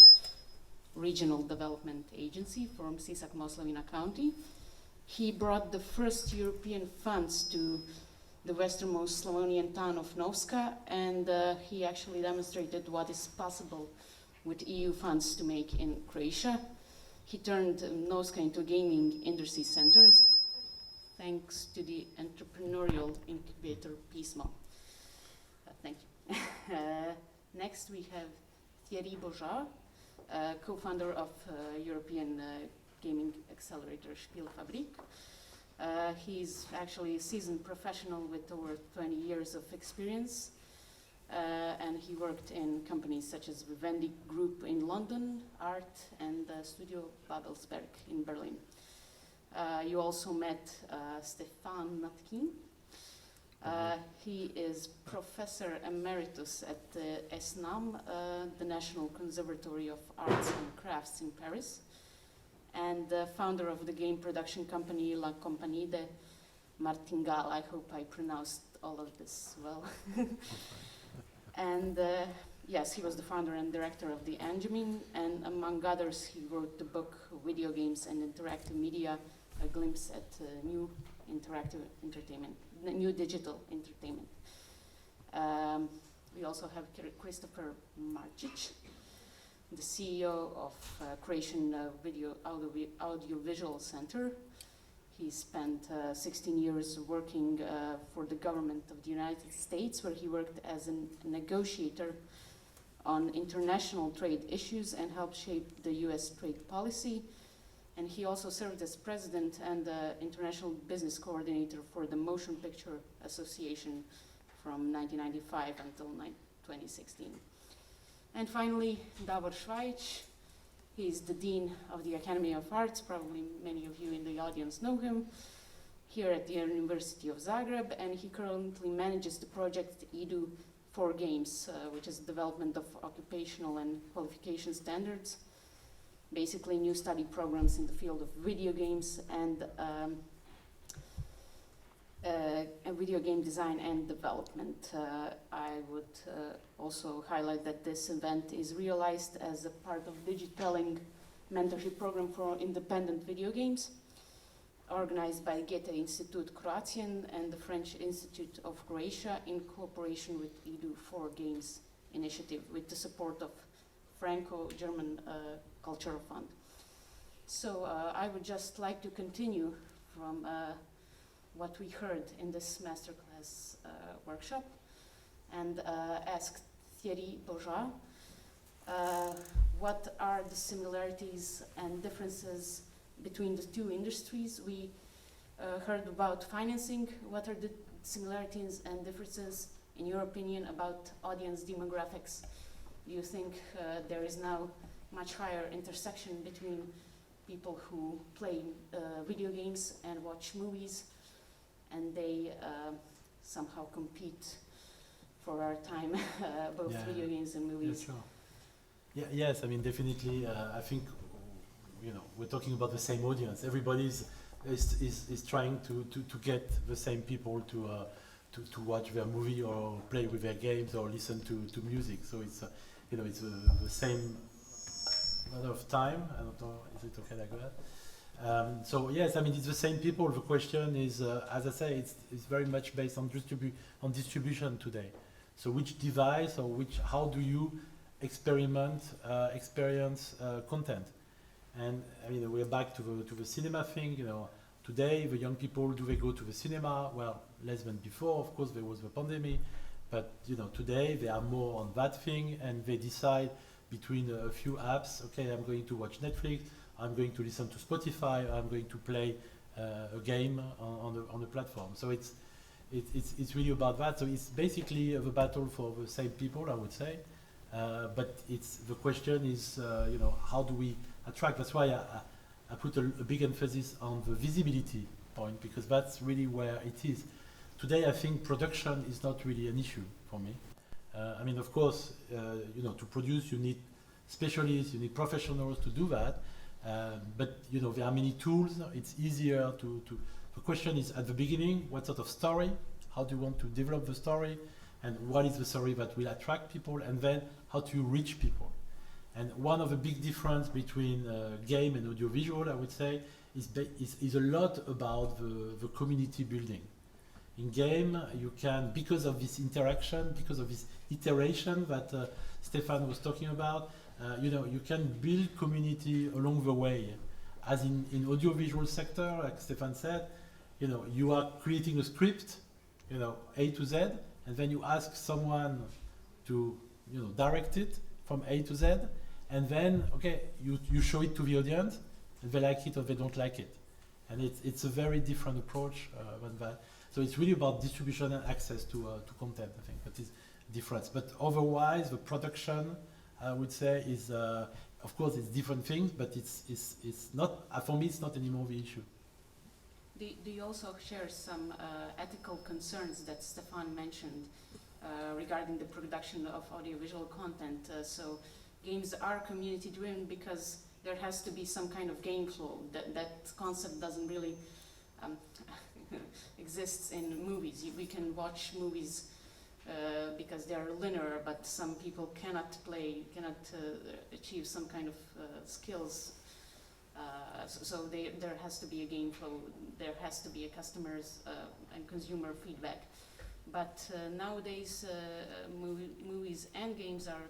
S14: Regional Development Agency from Sisak-Moslavina County. He brought the first European funds to the westernmost Slavonian town of Novska, and he actually demonstrated what is possible with EU funds to make in Croatia. He turned Novska into a gaming industry center thanks to the entrepreneurial incubator Pismo. Thank you. Next we have Thierry Bourgeat, co-founder of European gaming accelerator Spielfabrik. He's actually a seasoned professional with over 20 years of experience. And he worked in companies such as Vivendi Group in London, Art, and Studio Babelsberg in Berlin. You also met Stephane Natkin. He is Professor Emeritus at the ESNAM, the National Conservatory of Arts and Crafts in Paris, and the founder of the game production company La Compagnie de Martingale. I hope I pronounced all of this well. And Yes, he was the founder and director of the Anjamin, and among others, he wrote the book Video Games and Interactive Media, A Glimpse at New Interactive Entertainment, New Digital Entertainment. We also have Christopher Marčić, the CEO of Croatian Audiovisual Center. He spent 16 years working for the government of the United States, where he worked as a negotiator on international trade issues and helped shape the US trade policy. And he also served as president and international business coordinator for the Motion Picture Association from 1995 until 2016. And finally, Davor Švajić. He is the Dean of the Academy of Arts. Probably many of you in the audience know him, here at the University of Zagreb, and he currently manages the project EDU for Games, which is development of occupational and qualification standards, basically new study programs in the field of video games and video game design and development. I would also highlight that this event is realized as a part of Digitelling mentorship program for independent video games, organized by Goethe Institute Croatian and the French Institute of Croatia in cooperation with EDU for Games initiative with the support of Franco-German Cultural Fund. So I would just like to continue from what we heard in this masterclass workshop and ask Thierry Bourgeat what are the similarities and differences between the two industries. We heard about financing. What are the similarities and differences, in your opinion, about audience demographics? Do you think there is now much higher intersection between people who play video games and watch movies, and they somehow compete for our time, both video games and movies?
S1: Yeah, sure. Yes, I mean, definitely, I think, we're talking about the same audience. Everybody is trying to get the same people to watch their movie or play with their games or listen to music. So it's it's the same amount of time. I don't know, is it okay like that? So yes, I mean, it's the same people. The question is, as I say, it's very much based on distribution today. So which device or how do you experience content? And I mean, we're back to the cinema thing. Today the young people, do they go to the cinema? Well, less than before. Of course, there was the pandemic, but today they are more on that thing, and they decide between a few apps. Okay, I'm going to watch Netflix. I'm going to listen to Spotify. I'm going to play a game on the platform. So it's really about that. So it's basically the battle for the same people, I would say. But the question is, how do we attract? That's why I put a big emphasis on the visibility point, because that's really where it is. Today, I think production is not really an issue for me. I mean, of course, to produce, you need specialists, you need professionals to do that. But there are many tools. It's easier the question is at the beginning, what sort of story? How do you want to develop the story? And what is the story that will attract people? And then how do you reach people? And one of the big difference between game and audiovisual, I would say, is a lot about the community building. In game, you can, because of this interaction, because of this iteration that Stephane was talking about, you can build community along the way. As in audiovisual sector, like Stephane said, you are creating a script, A to Z, and then you ask someone to direct it from A to Z, and then you show it to the audience, and they like it or they don't like it, and it's a very different approach than that. So it's really about distribution and access to content. I think that is difference. But otherwise, the production, I would say, is of course it's different things, but it's not for me. It's not anymore the issue.
S14: Do you also share some ethical concerns that Stephane mentioned regarding the production of audiovisual content? So games are community-driven because there has to be some kind of game flow. That concept doesn't really exists in movies. We can watch movies because they are linear, but some people cannot achieve some kind of skills. So there has to be a game flow, there has to be a customers and consumer feedback. But nowadays, movies and games are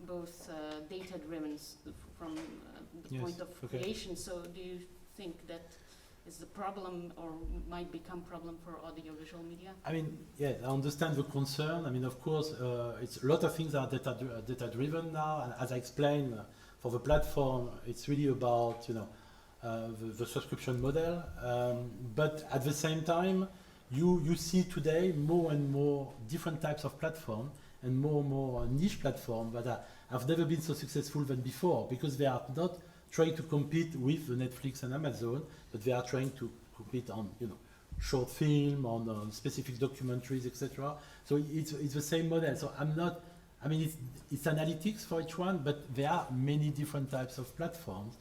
S14: both data-driven from the point of creation. So do you think that is the problem or might become problem for audiovisual media?
S1: I mean, yeah, I understand the concern. I mean, of course, it's a lot of things are data-driven now. And as I explained, for the platform, it's really about, the subscription model. But at the same time, you see today more and more different types of platform and more niche platform that have never been so successful than before, because they are not trying to compete with the Netflix and Amazon, but they are trying to compete on short film, on specific documentaries, etc. So it's the same model. So it's analytics for each one, but there are many different types of platforms.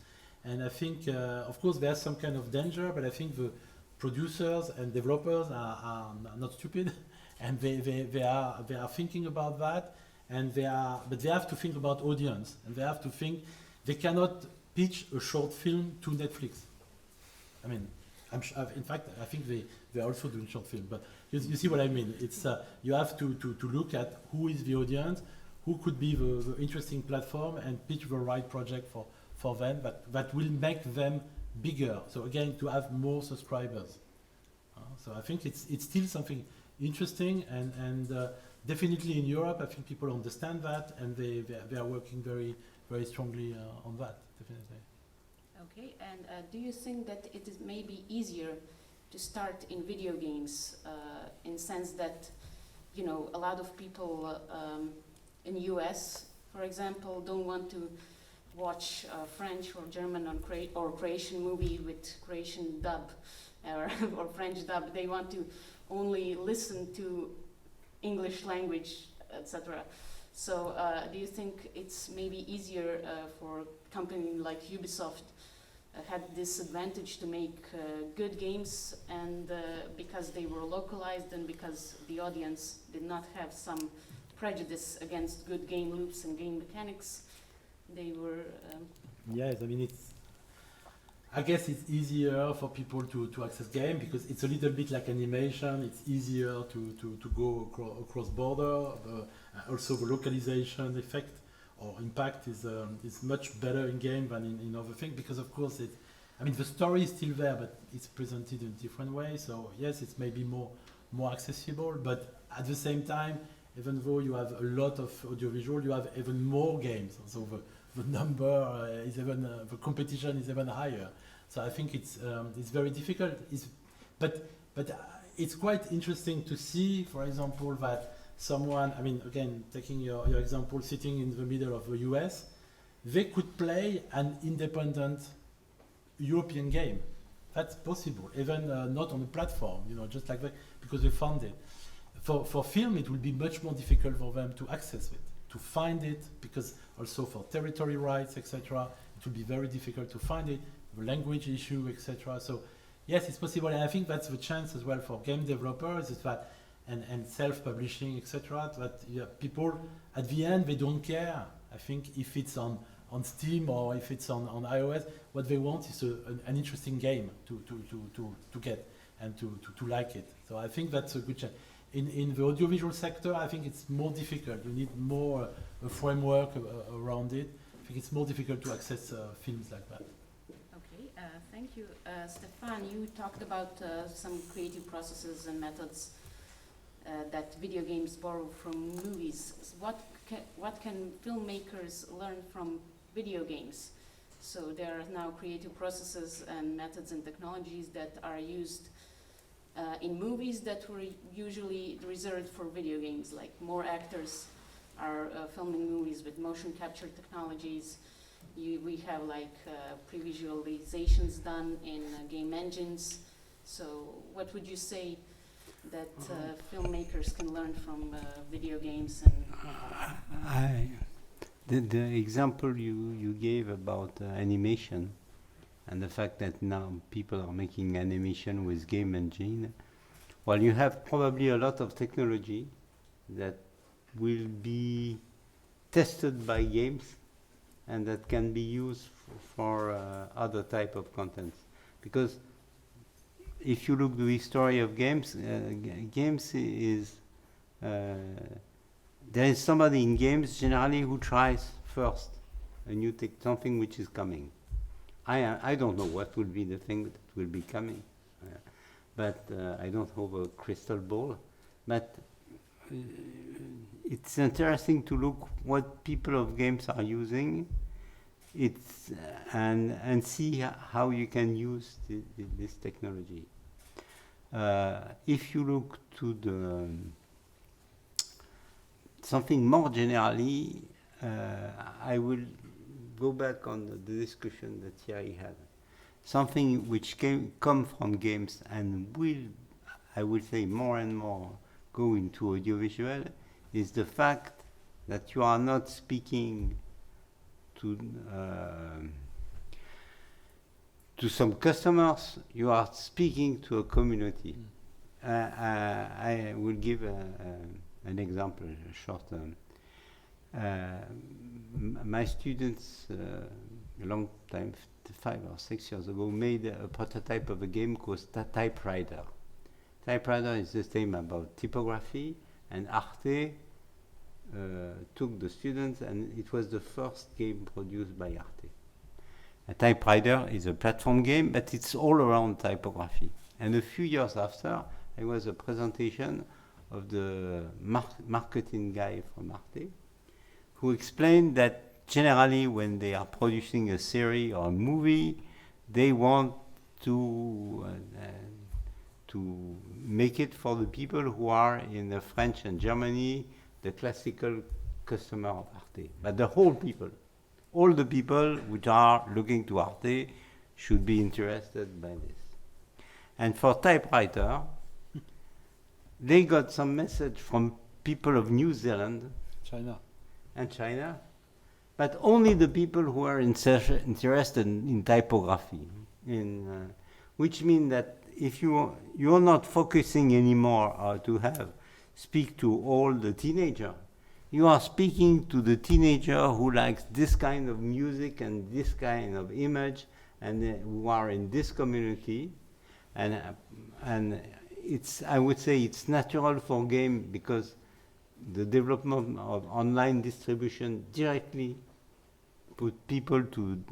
S1: And I think, of course, there's some kind of danger, but I think the producers and developers are not stupid, and they are thinking about that, but they have to think about audience, and they have to think they cannot pitch a short film to Netflix. I mean, in fact, I think they are also doing short film, but you see what I mean. It's you have to look at who is the audience, who could be the interesting platform, and pitch the right project for them that will make them bigger. So again, to have more subscribers. So I think it's still something interesting, and definitely in Europe, I think people understand that, and they are working very, very strongly on that, definitely.
S14: Okay, and do you think that it is maybe easier to start in video games in the sense that, a lot of people in US, for example, don't want to watch French or German or Croatian movie with Croatian dub or French dub. They want to only listen to English language, etc. So do you think it's maybe easier for a company like Ubisoft had this advantage to make good games, and because they were localized and because the audience did not have some prejudice against good game loops and game mechanics, they were...
S1: Yes, I mean, I guess it's easier for people to access game because it's a little bit like animation. It's easier to go across border. Also, the localization effect or impact is much better in game than in other things, because of course the story is still there, but it's presented in a different way. So yes, it's maybe more accessible, but at the same time, even though you have a lot of audiovisual, you have even more games. So the number is even the competition is even higher. So I think it's very difficult. But it's quite interesting to see, for example, that someone, again, taking your example, sitting in the middle of the US, they could play an independent European game. That's possible, even not on a platform, just like that, because they found it. For film, it will be much more difficult for them to access it, to find it, because also for territory rights, etc., it will be very difficult to find it, the language issue, etc. So yes, it's possible, and I think that's the chance as well for game developers, is that and self-publishing, etc., that people, at the end, they don't care. I think if it's on Steam or if it's on iOS, what they want is an interesting game to get and to like it. So I think that's a good chance. In the audiovisual sector, I think it's more difficult. You need more a framework around it. I think it's more difficult to access films like that.
S14: Okay, thank you. Stephane, you talked about some creative processes and methods that video games borrow from movies. What can filmmakers learn from video games? So there are now creative processes and methods and technologies that are used in movies that were usually reserved for video games, like more actors are filming movies with motion capture technologies. We have like pre-visualizations done in game engines. So what would you say that filmmakers can learn from video games?
S6: And the example you gave about animation, and the fact that now people are making animation with game engine, well, you have probably a lot of technology that will be tested by games and that can be used for other type of contents. Because if you look the history of games, games is there is somebody in games generally who tries first a new something which is coming. I don't know what will be the thing that will be coming, but I don't have a crystal ball. But it's interesting to look what people of games are using. It's and see how you can use this technology. If you look to the something more generally, I will go back on the discussion that Thierry had. Something which come from games and will, I would say, more and more go into audiovisual is the fact that you are not speaking to some customers, you are speaking to a community. I will give an example, a short my students a long time, 5 or 6 years ago, made a prototype of a game called Typewriter. Typewriter is the same about typography, and Arte took the students, and it was the first game produced by Arte. A Typewriter is a platform game, but it's all around typography. And a few years after, there was a presentation of the marketing guy from Arte, who explained that generally when they are producing a series or a movie, they want to make it for the people who are in the French and Germany, the classical customer of Arte. But the whole people, all the people which are looking to Arte should be interested by this. And for Typewriter, they got some message from people of New Zealand,
S1: China,
S6: but only the people who are interested in typography, which means that if you're not focusing anymore to speak to all the teenager, you are speaking to the teenager who likes this kind of music and this kind of image, and who are in this community, and I would say it's natural for game because the development of online distribution directly put people to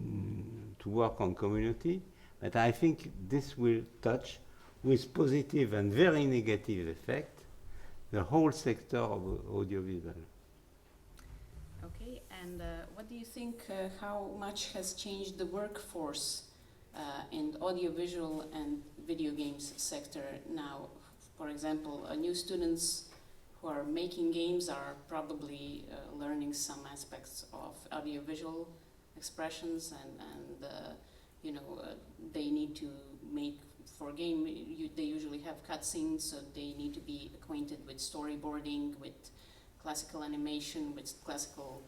S6: work on community. But I think this will touch with positive and very negative effect the whole sector of audiovisual.
S14: Okay, and what do you think, how much has changed the workforce in audiovisual and video games sector now? For example, new students who are making games are probably learning some aspects of audiovisual expressions, and they need to make for game. They usually have cutscenes, so they need to be acquainted with storyboarding, with classical animation, with classical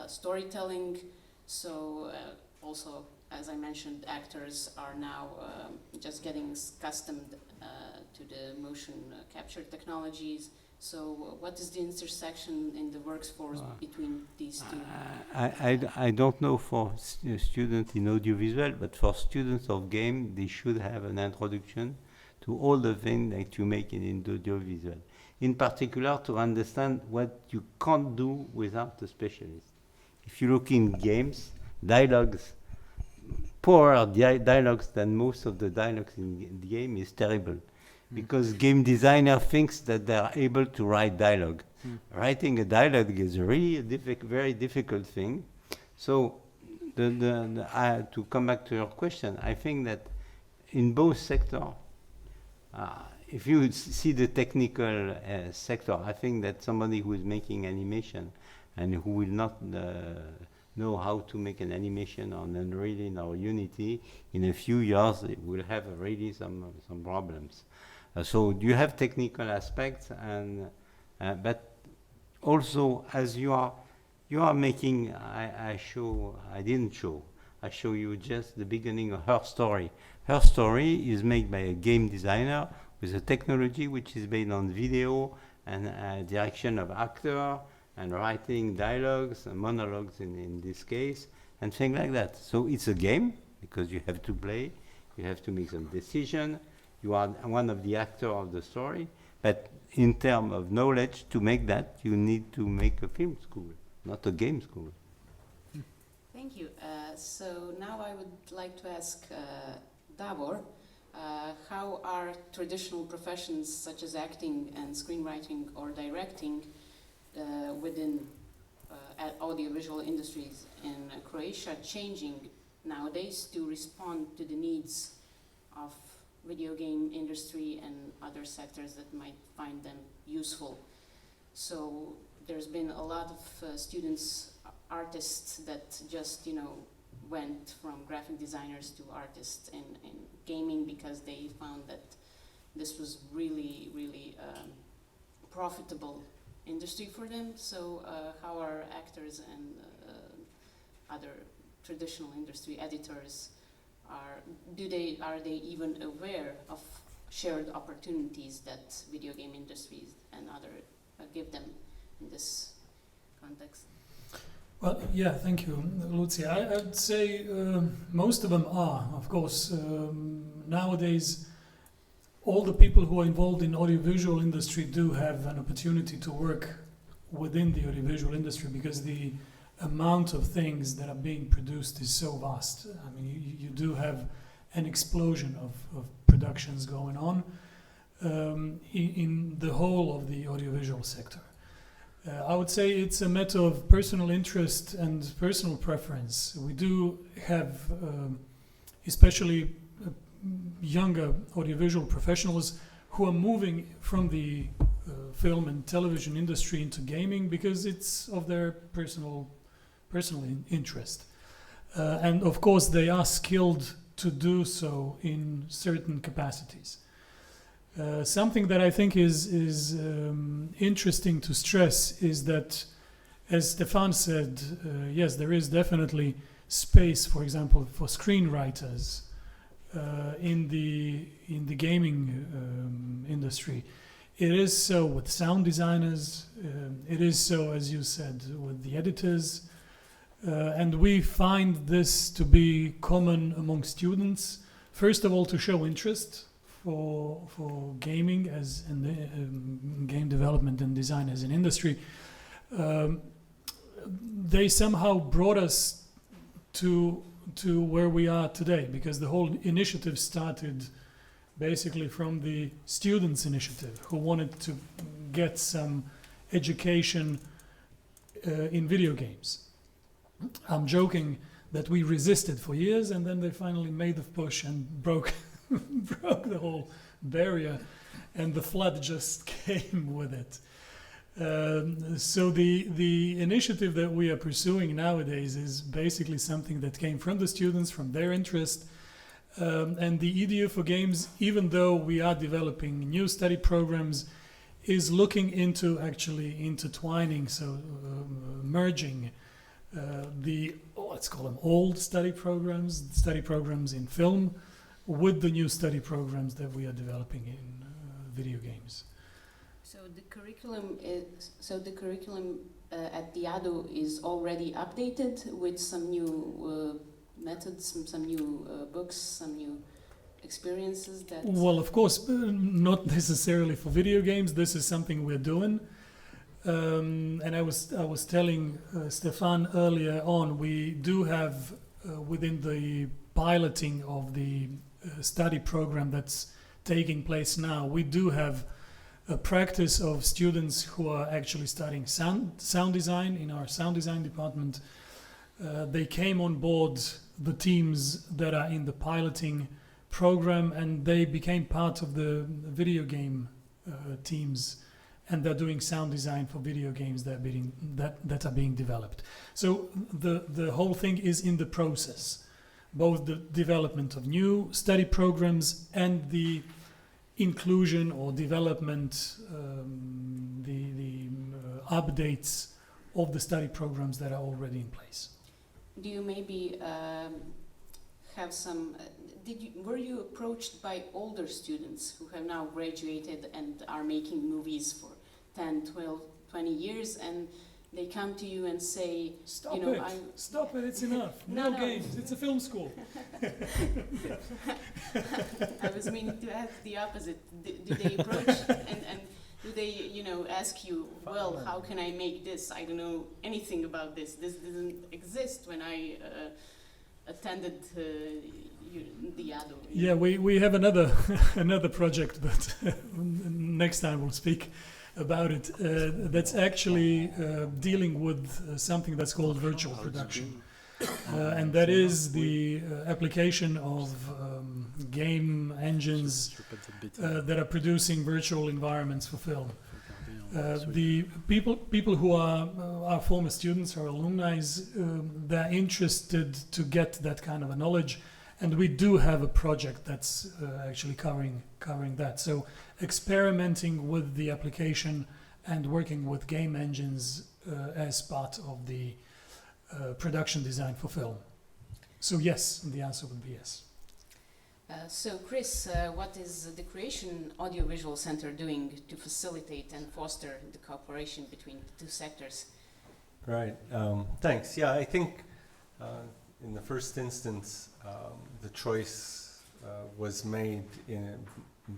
S14: storytelling. So also, as I mentioned, actors are now just getting accustomed to the motion capture technologies. So what is the intersection in the workforce between these two?
S6: I don't know for students in audiovisual, but for students of game, they should have an introduction to all the things that you make in audiovisual. In particular, to understand what you can't do without a specialist. If you look in games, dialogues, poorer dialogues than most of the dialogues in the game is terrible. Because game designer thinks that they are able to write dialogue. Writing a dialogue is really a very difficult thing. So, to come back to your question, I think that in both sectors, if you see the technical sector, I think that somebody who is making animation and who will not know how to make an animation on Unreal or Unity, in a few years it will have really some problems. So you have technical aspects, and but also as you are making, I show you just the beginning of her story. Her story is made by a game designer with a technology which is based on video and direction of actor, and writing dialogues and monologues in this case, and things like that. So it's a game, because you have to play, you have to make some decision, you are one of the actors of the story, but in terms of knowledge, to make that, you need to make a film school, not a game school.
S14: Thank you. So now I would like to ask Davor, how are traditional professions such as acting and screenwriting or directing within audiovisual industries in Croatia changing nowadays to respond to the needs of video game industry and other sectors that might find them useful? So there's been a lot of students, artists that just, went from graphic designers to artists in gaming because they found that this was really, really profitable industry for them. So how are actors and other traditional industry editors, are they even aware of shared opportunities that video game industries and other give them in this context?
S2: Well, yeah, thank you, Lucia. I'd say most of them are. Of course, nowadays, all the people who are involved in audiovisual industry do have an opportunity to work within the audiovisual industry because the amount of things that are being produced is so vast. I mean, you do have an explosion of productions going on in the whole of the audiovisual sector. I would say it's a matter of personal interest and personal preference. We do have, especially younger audiovisual professionals who are moving from the film and television industry into gaming because it's of their personal interest. And of course they are skilled to do so in certain capacities. Something that I think is interesting to stress is that, as Stephane said, yes, there is definitely space, for example, for screenwriters in the gaming industry. It is so with sound designers. It is so, as you said, with the editors. And we find this to be common among students. First of all, to show interest for gaming as in game development and design as an industry. They somehow brought us to where we are today, because the whole initiative started basically from the students' initiative who wanted to get some education in video games. I'm joking that we resisted for years, and then they finally made the push and broke the whole barrier, and the flood just came with it. So the initiative that we are pursuing nowadays is basically something that came from the students, from their interest, and the EDU for Games, even though we are developing new study programs, is looking into actually intertwining, so merging let's call them old study programs in film, with the new study programs that we are developing in video games.
S14: So the curriculum at the ADO is already updated with some new methods, some new books, some new experiences that...
S2: Well, of course, not necessarily for video games. This is something we're doing. And I was telling Stephane earlier on, we do have within the piloting of the study program that's taking place now, we do have a practice of students who are actually studying sound design in our sound design department. They came on board the teams that are in the piloting program, and they became part of the video game teams, and they're doing sound design for video games that are being developed. So the whole thing is in the process, both the development of new study programs and the inclusion or development, the updates of the study programs that are already in place.
S14: Do you maybe have some? Were you approached by older students who have now graduated and are making movies for 10, 12, 20 years, and they come to you and say,
S2: Stop
S14: you know,
S2: it! Stop it! It's enough.
S14: No,
S2: No games. It's a film school.
S14: I was meaning to ask the opposite. Do they approach and do they, you know, ask you, well, how can I make this? I don't know anything about this. This didn't exist when I attended the ADO.
S2: Yeah, we have another another project, but next time we'll speak about it. That's actually dealing with something that's called virtual production. And that is the application of game engines that are producing virtual environments for film. The people who are our former students or alumni, they're interested to get that kind of a knowledge, and we do have a project that's actually covering that. So experimenting with the application and working with game engines as part of the production design for film. So yes, the answer would be yes.
S14: So Chris, what is the Croatian Audiovisual Center doing to facilitate and foster the cooperation between the two sectors?
S15: Right, thanks. Yeah, I think in the first instance, the choice was made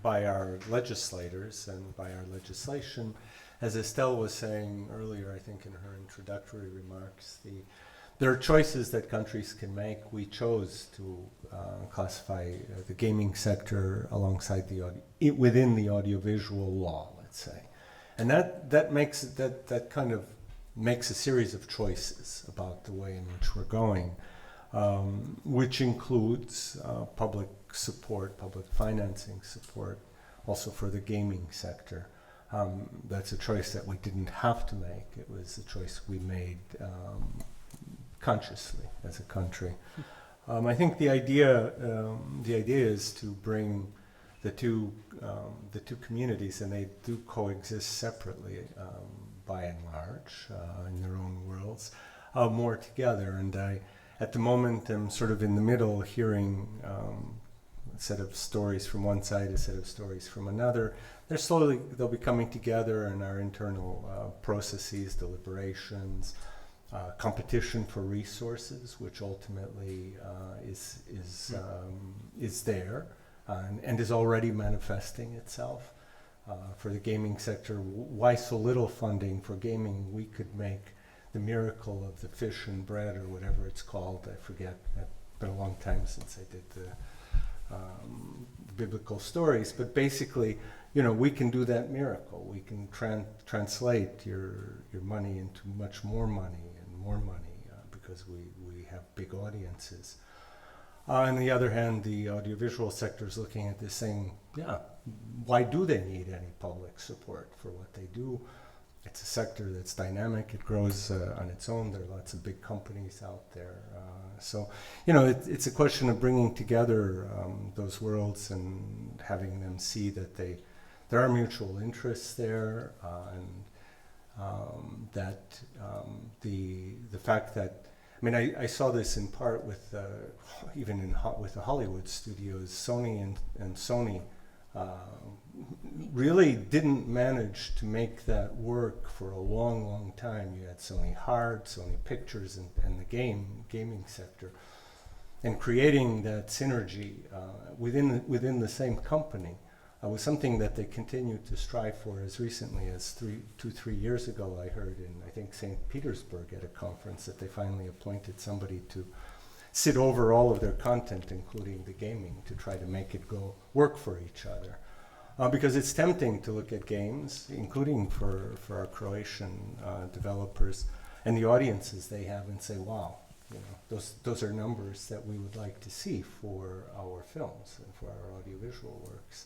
S15: by our legislators and by our legislation. As Estelle was saying earlier, I think in her introductory remarks, there are choices that countries can make. We chose to classify the gaming sector alongside within the audiovisual law, let's say, and that kind of makes a series of choices about the way in which we're going, which includes public support, public financing support, also for the gaming sector. That's a choice that we didn't have to make. It was a choice we made consciously as a country. I think the idea is to bring the two communities, and they do coexist separately by and large in their own worlds, more together. And I, at the moment, am sort of in the middle, hearing a set of stories from one side, a set of stories from another. They'll be coming together in our internal processes, deliberations, competition for resources, which ultimately is there and is already manifesting itself. For the gaming sector, why so little funding for gaming? We could make the miracle of the fish and bread, or whatever it's called. I forget. It's been a long time since I did the biblical stories, but basically, you know, we can do that miracle. We can translate your money into much more money and more money because we have big audiences. On the other hand, the audiovisual sector is looking at this saying, yeah, why do they need any public support for what they do? It's a sector that's dynamic. It grows on its own. There are lots of big companies out there. So, you know, it's a question of bringing together those worlds and having them see that there are mutual interests there, and that the fact that, I mean, I saw this in part with with the Hollywood studios. Sony and Sony really didn't manage to make that work for a long, long time. You had Sony Hard, Sony Pictures, and the gaming sector, and creating that synergy within the same company was something that they continued to strive for as recently as 3 years ago. I heard in, I think, St. Petersburg at a conference that they finally appointed somebody to sit over all of their content, including the gaming, to try to make it work for each other. Because it's tempting to look at games, including for our Croatian developers and the audiences they have, and say, wow, you know, those are numbers that we would like to see for our films and for our audiovisual works.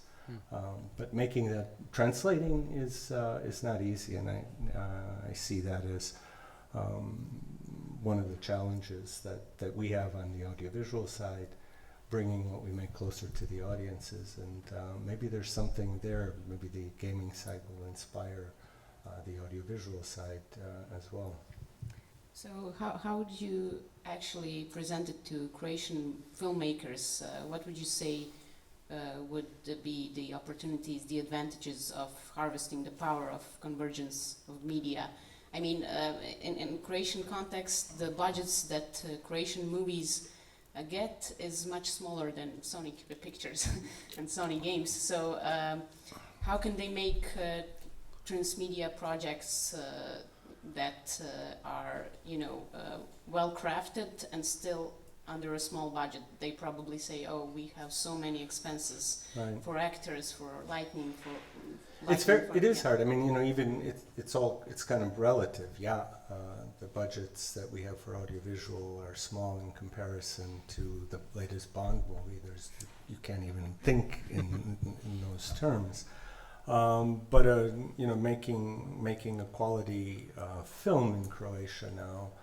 S15: But making that, translating is not easy, and I see that as one of the challenges that we have on the audiovisual side, bringing what we make closer to the audiences, and maybe there's something there. Maybe the gaming side will inspire the audiovisual side as well.
S14: So how would you actually present it to Croatian filmmakers? What would you say would be the opportunities, the advantages of harvesting the power of convergence of media. I mean, in Croatian context, the budgets that Croatian movies get is much smaller than Sony Pictures and Sony Games. So how can they make transmedia projects that are, you know, well crafted and still under a small budget? They probably say, oh, we have so many expenses for actors, for lighting, for
S15: it is hard. I mean, you know, even it's kind of relative. Yeah, the budgets that we have for audiovisual are small in comparison to the latest Bond movie. You can't even think in those terms. But you know, making a quality film in Croatia now,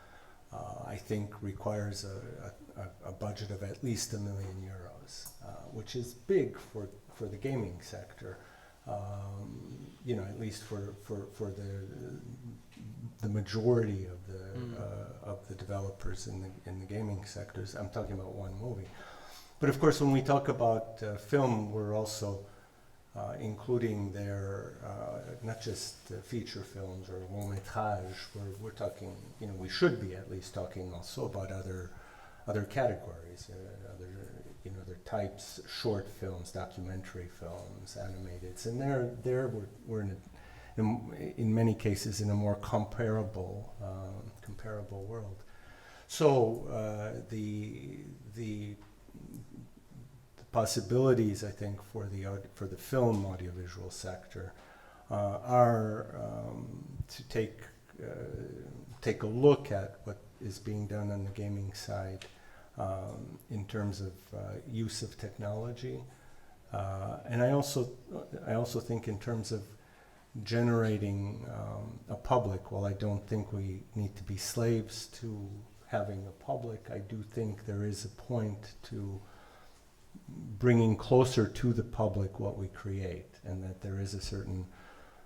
S15: I think requires a budget of at least €1 million, which is big for the gaming sector. You know, at least for the majority of the developers in the gaming sectors. I'm talking about one movie, but of course, when we talk about film, we're also including their not just feature films or long métrage. We're talking, you know, we should be at least talking also about other categories, other types, short films, documentary films, animated, and we're in many cases in a more comparable world. So the possibilities, I think, for the film audiovisual sector are to take a look at what is being done on the gaming side in terms of use of technology, and I also think in terms of generating a public. While I don't think we need to be slaves to having a public, I do think there is a point to bringing closer to the public what we create, and that there is a certain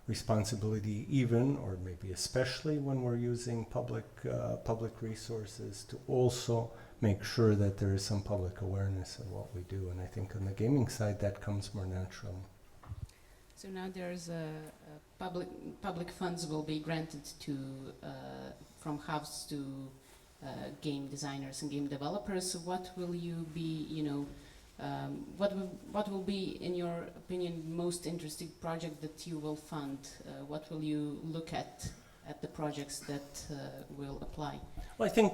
S15: responsibility, even or maybe especially when we're using public resources, to also make sure that there is some public awareness of what we do. And I think on the gaming side that comes more naturally.
S14: So now there's public funds will be granted to from hubs to game designers and game developers. So what will you be, you know, what will be, in your opinion, most interesting project that you will fund? What will you look at the projects that will apply?
S15: Well, I think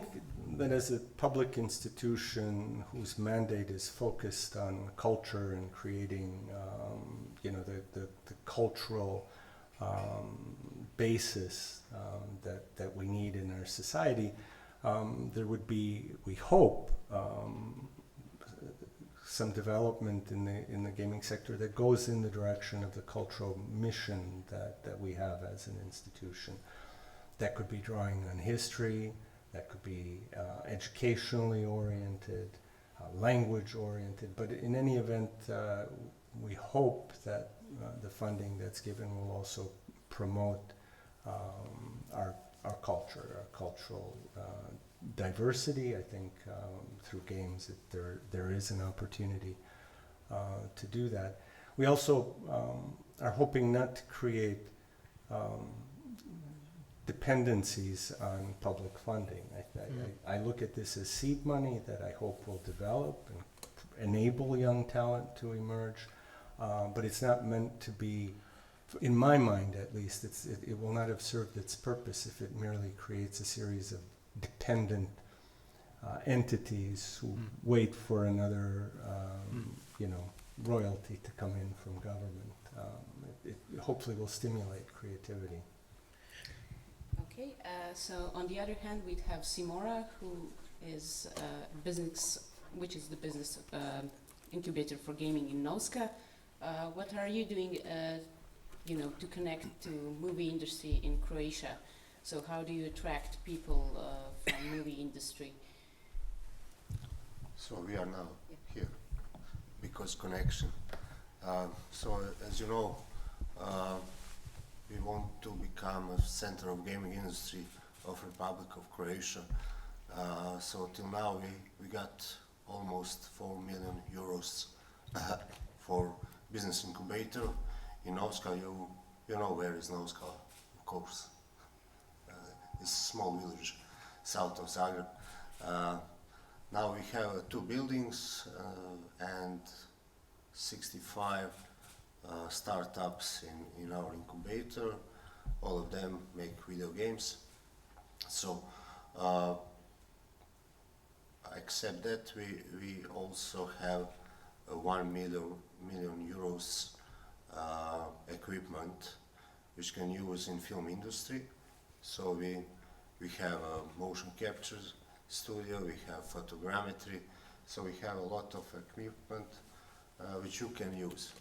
S15: that as a public institution whose mandate is focused on culture and creating, the cultural basis that we need in our society, there would be, we hope, some development in the gaming sector that goes in the direction of the cultural mission that we have as an institution. That could be drawing on history, that could be educationally oriented, language oriented, but in any event, we hope that the funding that's given will also promote our culture, our cultural diversity. I think through games there is an opportunity to do that. We also are hoping not to create dependencies on public funding. I look at this as seed money that I hope will develop and enable young talent to emerge, but it's not meant to be, in my mind at least, it will not have served its purpose if it merely creates a series of dependent entities who wait for another royalty to come in from government. It hopefully will stimulate creativity.
S14: Okay, so on the other hand, we'd have Simora, who is which is the business incubator for gaming in Novska. What are you doing, to connect to movie industry in Croatia? So how do you attract people from movie industry?
S9: So we are now here because connection. So as you know, we want to become a center of gaming industry of Republic of Croatia. So till now we got almost €4 million for business incubator in Novska. You know where is Novska, of course. It's a small village south of Zagreb. Now we have 2 buildings and 65 startups in our incubator. All of them make video games. So, except that, we also have a 1 million euros equipment which can use in film industry. So we have a motion capture studio, we have photogrammetry, so we have a lot of equipment which you can use.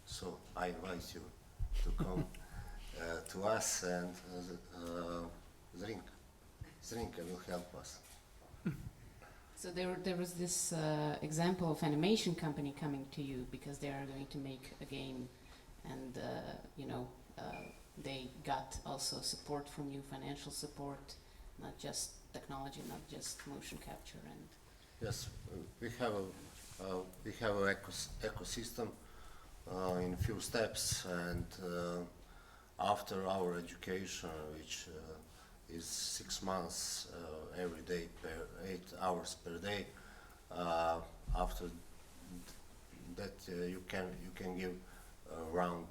S9: So I invite you to come to us and Zrinka will help us.
S14: So there was this example of animation company coming to you because they are going to make a game, and they got also support from you, financial support, not just technology, not just motion capture. And
S9: yes, we have an ecosystem in few steps, and after our education, which is 6 months every day, 8 hours per day. After that, you can give around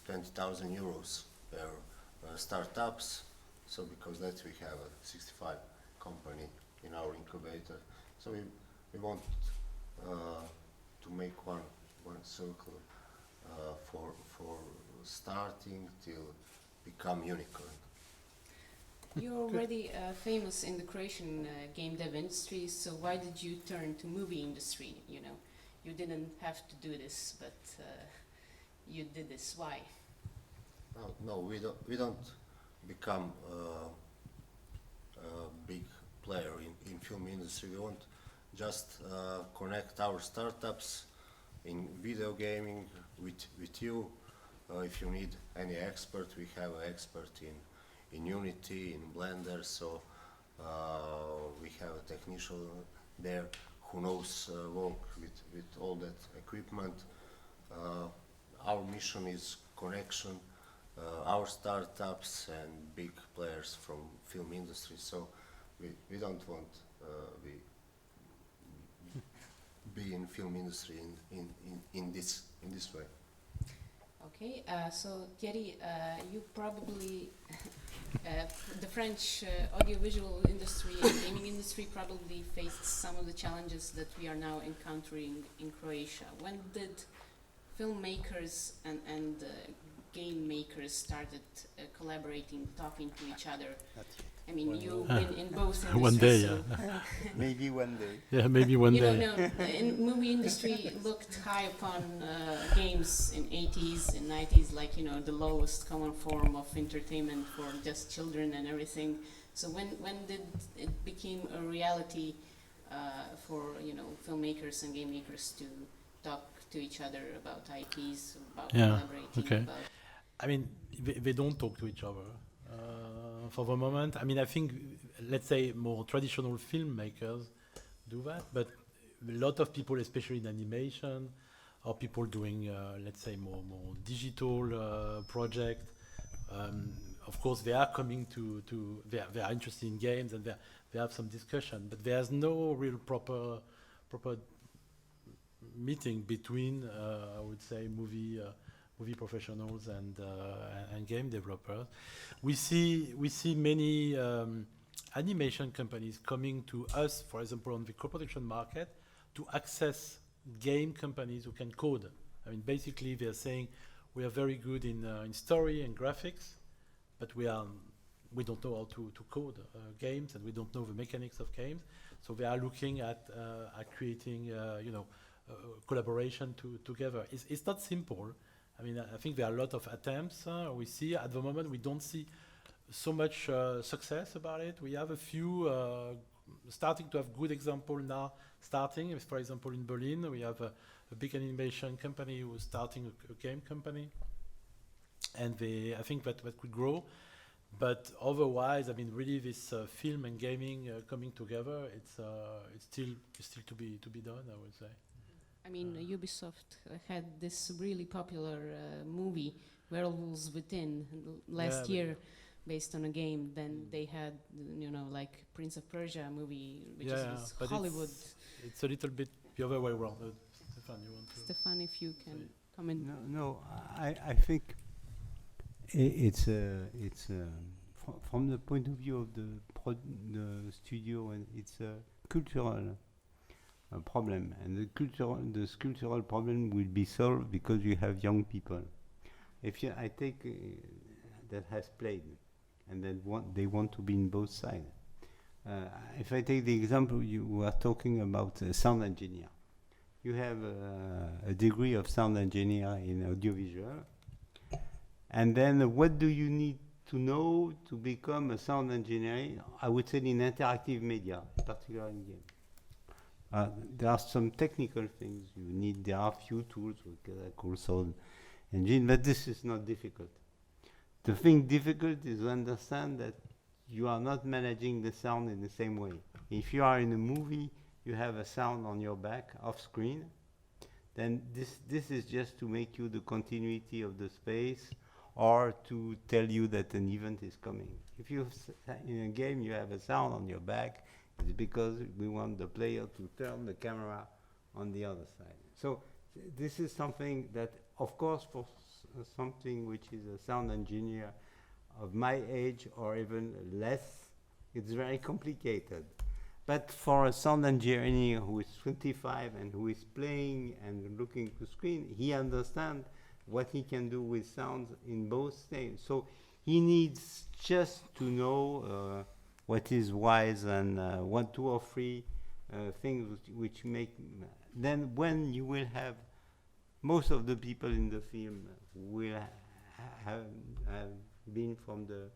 S9: 20,000 euros per startups. So because that we have a 65 company in our incubator. So we want to make one circle for starting till become unicorn.
S14: you're already famous in the Croatian game dev industry, so why did you turn to movie industry? You didn't have to do this, but you did this. Why?
S9: No, we don't become a big player in film industry. We want just connect our startups in video gaming with you. If you need any expert, we have an expert in Unity, in Blender, so we have a technician there who knows work with all that equipment. Our mission is connection, our startups and big players from film industry, so we don't want be in film industry in this way.
S14: Okay, so Thierry, you probably, the French audiovisual industry and gaming industry probably faced some of the challenges that we are now encountering in Croatia. When did filmmakers and game makers started collaborating, talking to each other? I mean, you've been in both industries.
S1: One day,
S14: so
S1: yeah.
S6: Maybe one day.
S1: Yeah, maybe one day.
S14: In movie industry looked high upon games in 80s and 90s, like, the lowest common form of entertainment for just children and everything. So when did it become a reality for, filmmakers and game makers to talk to each other about IPs, about collaborating?
S1: Okay. I mean, they don't talk to each other. For the moment, I mean, I think, let's say, more traditional filmmakers do that, but a lot of people, especially in animation, or people doing, let's say, more digital project, of course, they are coming they are interested in games and they have some discussion, but there's no real proper meeting between, I would say, movie professionals and game developers. We see many animation companies coming to us, for example, on the co-production market, to access game companies who can code. I mean, basically, they're saying we are very good in story and graphics, but we don't know how to code games, and we don't know the mechanics of games. So they are looking at creating, collaboration together. It's not simple. I mean, I think there are a lot of attempts. We see at the moment we don't see so much success about it. We have a few starting to have good example now. Starting, for example, in Berlin, we have a big animation company who is starting a game company, and I think that could grow. But otherwise, I mean, really, this film and gaming coming together, it's still to be done, I would say.
S14: I mean, Ubisoft had this really popular movie, Werewolves Within, last year, based on a game. Then they had, like Prince of Persia movie, which is
S1: but
S14: Hollywood.
S1: It's a little bit the other way around. Stephane, you want to?
S14: Stephane, if you can comment.
S6: No, I think it's from the point of view of the studio, and it's a cultural problem, and the cultural problem will be solved because you have young people. If I take that has played, and then they want to be in both sides. If I take the example you were talking about, sound engineer, you have a degree of sound engineer in audiovisual, and then what do you need to know to become a sound engineer? I would say in interactive media, particularly in game. There are some technical things you need. There are few tools that I call sound engine, but this is not difficult. The thing difficult is to understand that you are not managing the sound in the same way. If you are in a movie, you have a sound on your back off screen, then this is just to make you the continuity of the space or to tell you that an event is coming. If you in a game you have a sound on your back, it's because we want the player to turn the camera on the other side. So this is something that, of course, for something which is a sound engineer of my age or even less, it's very complicated. But for a sound engineer who is 25 and who is playing and looking to screen, he understands what he can do with sounds in both stages. So he needs just to know what is wise and 1, 2, or 3 things which make. Then when you will have most of the people in the film will have been from the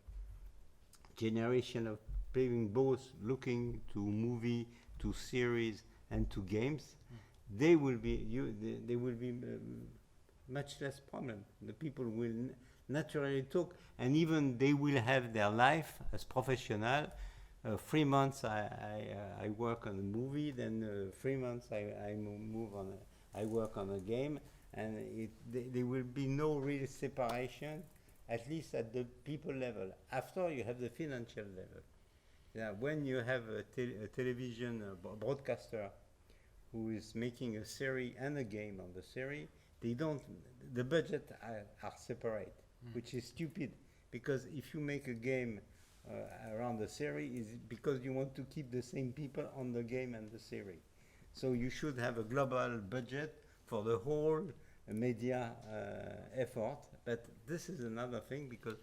S6: generation of playing both, looking to movie, to series, and to games, they will be much less problem. The people will naturally talk, and even they will have their life as professional. 3 months I work on a movie, then 3 months I work on a game, and there will be no real separation, at least at the people level. After you have the financial level. When you have a television broadcaster who is making a series and a game on the series, the budget are separate, which is stupid, because if you make a game around the series, is because you want to keep the same people on the game and the series. So you should have a global budget for the whole media effort. But this is another thing, because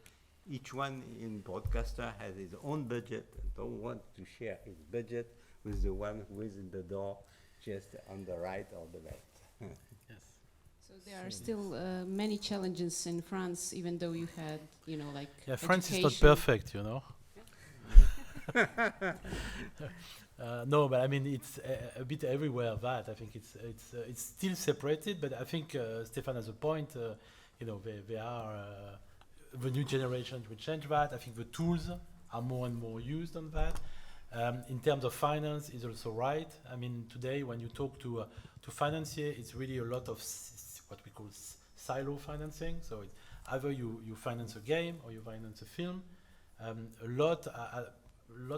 S6: each one in broadcaster has his own budget and don't want to share his budget with the one who is in the door just on the right or the left.
S1: Yes.
S14: So there are still many challenges in France, even though you had, like
S1: France is not
S14: education.
S1: perfect, No, but I mean it's a bit everywhere. That I think it's still separated, but I think Stephane has a point. They are the new generation will change that. I think the tools are more and more used on that. In terms of finance, is also right. I mean, today when you talk to financier, it's really a lot of what we call silo financing. So it's either you finance a game or you finance a film. A lot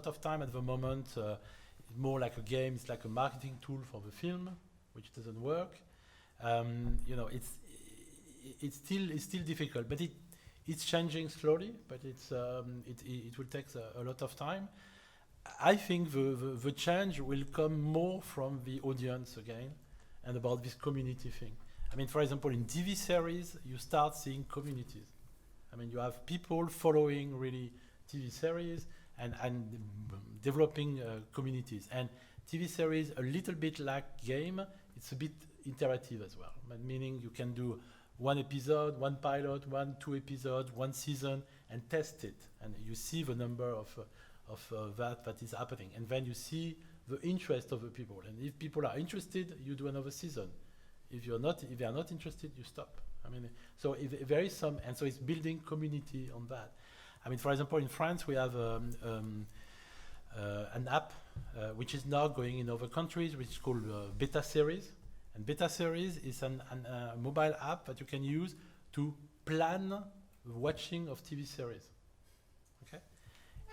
S1: of time at the moment, it's more like a game. It's like a marketing tool for the film, which doesn't work. It's still difficult, but it's changing slowly. But it will take a lot of time. I think the change will come more from the audience again, and about this community thing. I mean, for example, in TV series, you start seeing communities. I mean, you have people following really TV series and developing communities. And TV series, a little bit like game, it's a bit interactive as well. Meaning you can do 1 episode, 1 pilot, 2 episodes, 1 season, and test it. And you see the number of that is happening. And then you see the interest of the people. And if people are interested, you do another season. If they are not interested, you stop. I mean, so if there is some, and so it's building community on that. I mean, for example, in France, we have an app which is now going in other countries, which is called Beta Series. And Beta Series is a mobile app that you can use to plan the watching of TV series. Okay,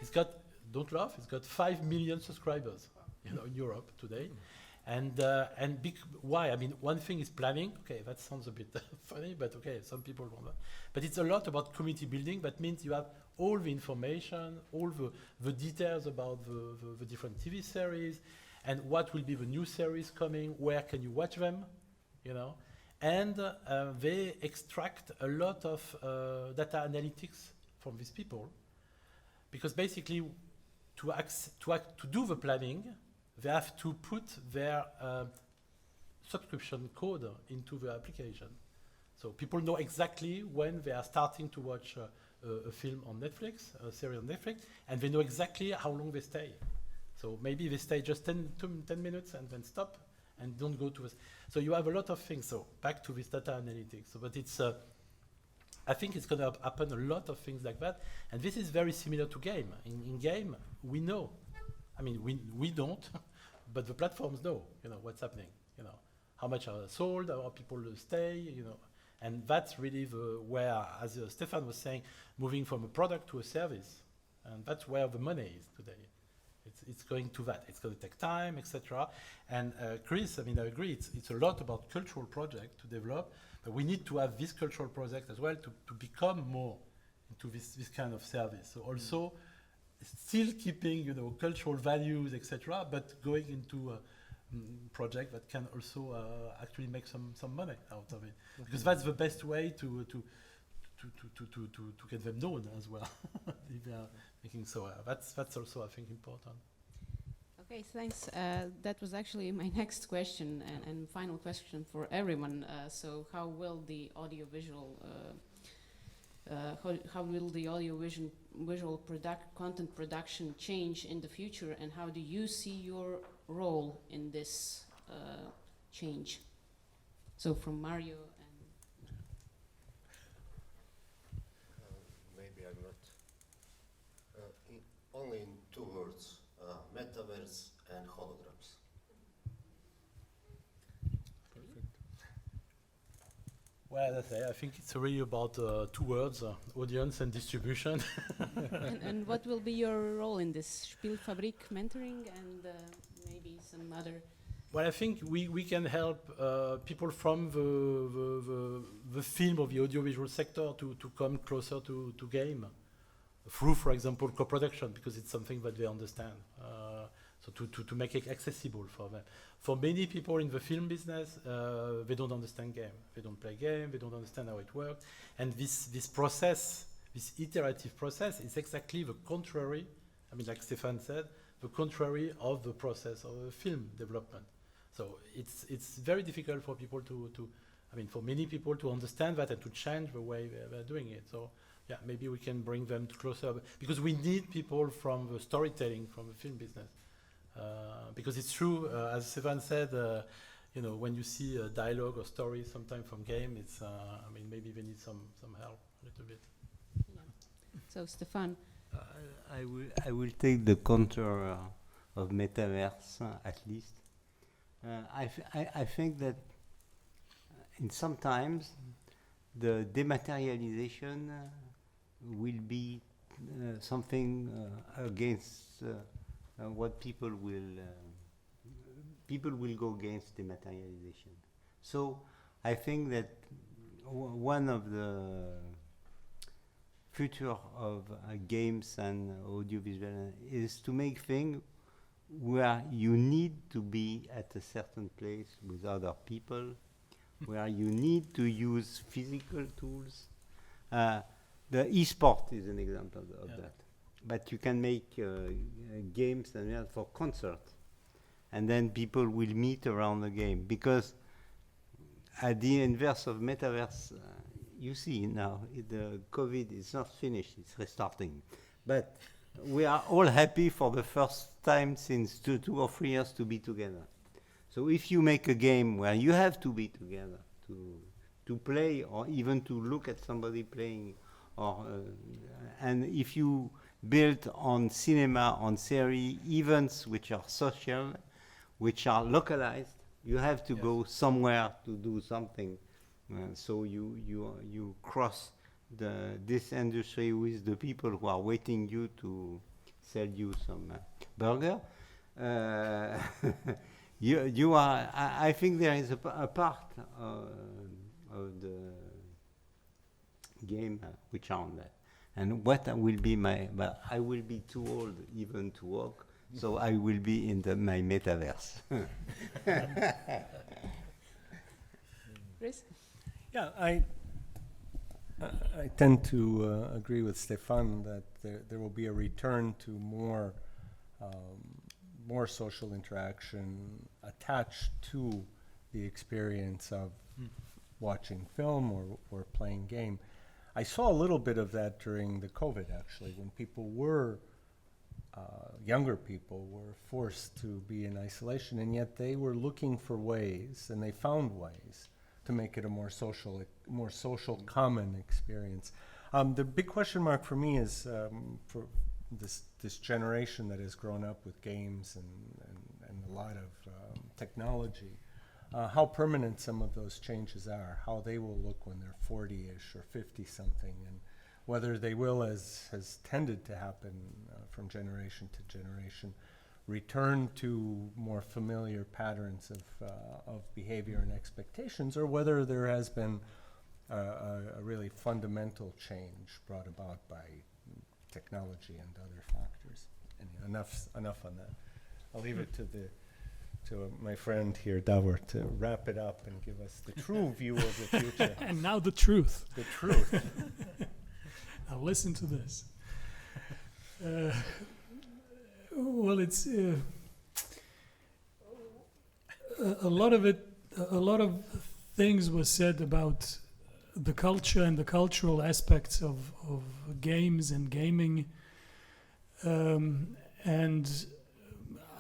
S1: it's got, don't laugh, it's got 5 million subscribers, in Europe today. And why? I mean, one thing is planning. Okay, that sounds a bit funny, but okay, some people want that. But it's a lot about community building. That means you have all the information, all the details about the different TV series, and what will be the new series coming, where can you watch them, And they extract a lot of data analytics from these people, because basically to do the planning, they have to put their subscription code into the application. So people know exactly when they are starting to watch a film on Netflix, a series on Netflix, and they know exactly how long they stay. So maybe they stay just 10 minutes and then stop and don't go to so you have a lot of things. So back to this data analytics. So, but it's, I think it's going to happen a lot of things like that. And this is very similar to game. In game, we know. I mean, we don't, but the platforms know, what's happening, how much are sold, how people stay, and that's really where, as Stephane was saying, moving from a product to a service, and that's where the money is today. It's going to that. It's going to take time, etc. And Chris, I mean, I agree. It's a lot about cultural project to develop, but we need to have this cultural project as well to become more into this kind of service. So also. Still keeping, cultural values, etc., but going into a project that can also actually make some money out of it, because that's the best way to get them known as well. If they are making so, that's also, I think, important.
S14: Okay, thanks. That was actually my next question and final question for everyone. So, how will the audiovisual content production change in the future, and how do you see your role in this change? So from Mario and...
S9: Maybe I'm not... only in 2 words, metaverse and holograms.
S1: Well, as I say, I think it's really about 2 words, audience and distribution.
S14: and what will be your role in this Spielfabrik mentoring and maybe some other...
S1: Well, I think we can help people from the film or the audiovisual sector to come closer to game through, for example, co-production, because it's something that they understand. So to make it accessible for them. For many people in the film business, they don't understand game. They don't play game. They don't understand how it works. And this process, this iterative process, is exactly the contrary. I mean, like Stephane said, the contrary of the process of film development. So it's very difficult for people for many people to understand that and to change the way they're doing it. So yeah, maybe we can bring them closer, because we need people from the storytelling, from the film business. Because it's true, as Stephane said, when you see a dialogue or story sometimes from game, it's, maybe they need some help a little bit.
S14: Yeah. So Stephane.
S16: I will take the counter of metaverse, at least. I think that in some times the dematerialization will be something against what people will go against dematerialization. So I think that one of the future of games and audiovisual is to make things where you need to be at a certain place with other people, where you need to use physical tools. The e-sport is an example of that. But you can make games and for concerts, and then people will meet around the game. Because at the inverse of metaverse, you see now the COVID is not finished; it's restarting. But we are all happy for the first time since 2 or 3 years to be together. So if you make a game where you have to be together to play, or even to look at somebody playing, or and if you build on cinema, on series, events which are social, which are localized, You have to go somewhere to do something. So you cross this industry with the people who are waiting you to sell you some burger. You are. I think there is a part of the game which are on that. And what will be but I will be too old even to walk, so I will be in my metaverse.
S14: Chris?
S15: Yeah, I tend to agree with Stephane that there will be a return to more social interaction attached to the experience of watching film or playing game. I saw a little bit of that during the COVID, actually, when people were, younger people were forced to be in isolation, and yet they were looking for ways, and they found ways to make it a more social, common experience. The big question mark for me is for this generation that has grown up with games and a lot of technology. How permanent some of those changes are, how they will look when they're 40-ish or 50-something, and whether they will, as has tended to happen from generation to generation, return to more familiar patterns of behavior and expectations, or whether there has been a really fundamental change brought about by technology and other factors. Anyway, enough on that. I'll leave it to my friend here, Davor, to wrap it up and give us the true view of the future.
S2: And now the truth.
S15: The truth.
S2: Now listen to this. Well, it's a lot of things was said about the culture and the cultural aspects of games and gaming, and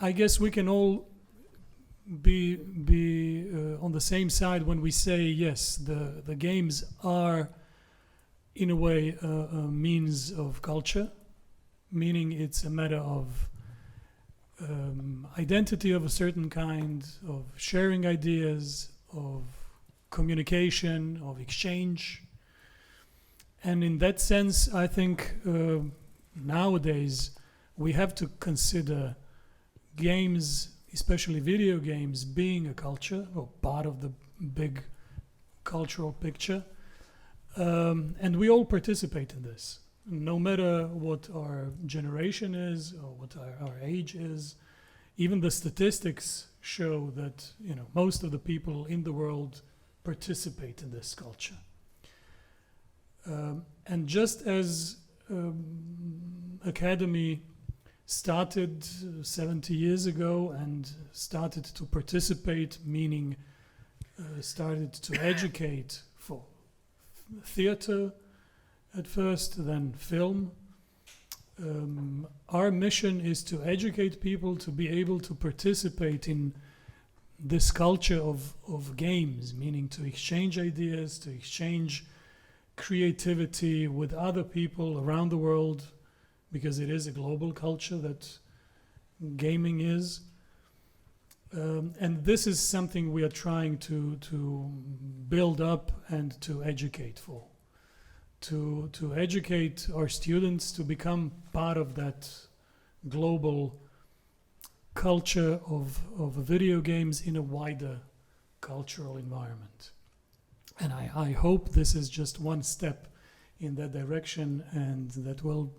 S2: I guess we can all be on the same side when we say yes, the games are in a way a means of culture, meaning it's a matter of identity of a certain kind, of sharing ideas, of communication, of exchange. And in that sense, I think nowadays we have to consider games, especially video games, being a culture or part of the big cultural picture. And we all participate in this, no matter what our generation is or what our age is. Even the statistics show that most of the people in the world participate in this culture. And just as Academy started 70 years ago and started to participate, meaning started to educate for theater at first, then film. Our mission is to educate people to be able to participate in this culture of games, meaning to exchange ideas, to exchange creativity with other people around the world, because it is a global culture that gaming is. And this is something we are trying to build up and to educate for. To educate our students to become part of that global culture of video games in a wider cultural environment. And I hope this is just one step in that direction, and that will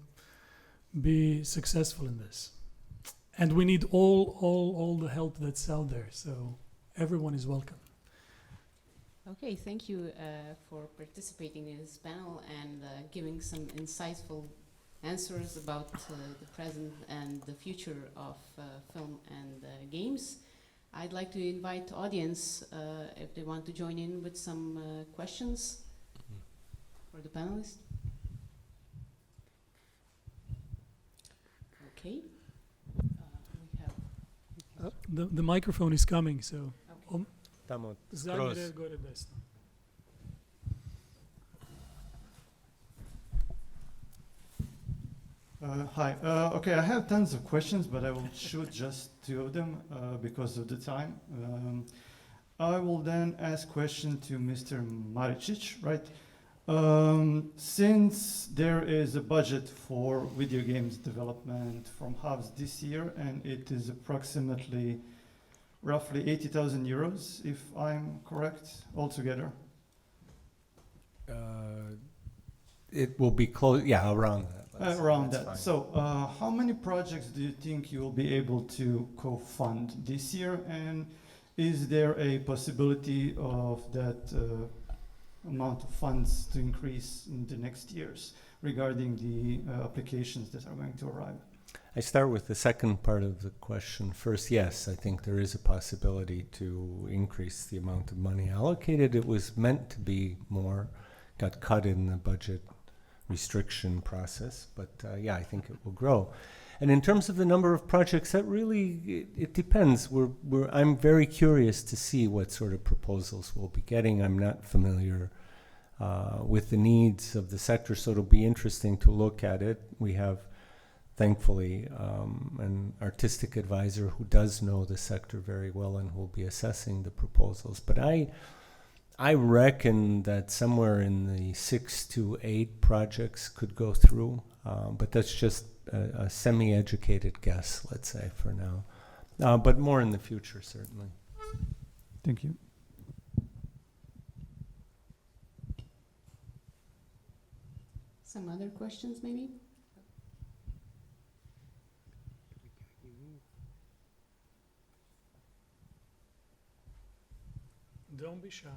S2: be successful in this. And we need all the help that's out there, so everyone is welcome.
S14: Okay, thank you for participating in this panel and giving some insightful answers about the present and the future of film and games. I'd like to invite the audience if they want to join in with some questions for the panelists. Okay. We have
S2: The microphone is coming, so.
S14: okay.
S2: Zagreb, gore desno.
S17: Hi. Okay, I have tons of questions, but I will shoot just two of them because of the time. I will then ask question to Mr. Maricic, right? Since there is a budget for video games development from Hubs this year, and it is approximately roughly 80,000 euros, if I'm correct, altogether.
S15: It will be close, yeah, around that.
S17: Around
S15: that's
S17: that.
S15: fine.
S17: So, how many projects do you think you will be able to co-fund this year? And is there a possibility of that amount of funds to increase in the next years regarding the applications that are going to arrive?
S15: I start with the second part of the question first. Yes, I think there is a possibility to increase the amount of money allocated. It was meant to be more, got cut in the budget restriction process, but yeah, I think it will grow. And in terms of the number of projects, that really, it depends. I'm very curious to see what sort of proposals we'll be getting. I'm not familiar with the needs of the sector, so it'll be interesting to look at it. We have, thankfully, an artistic advisor who does know the sector very well and who will be assessing the proposals. But I reckon that somewhere in the 6 to 8 projects could go through, but that's just a semi-educated guess, let's say, for now. But more in the future, certainly.
S17: Thank you.
S14: Some other questions, maybe?
S2: Don't be shy.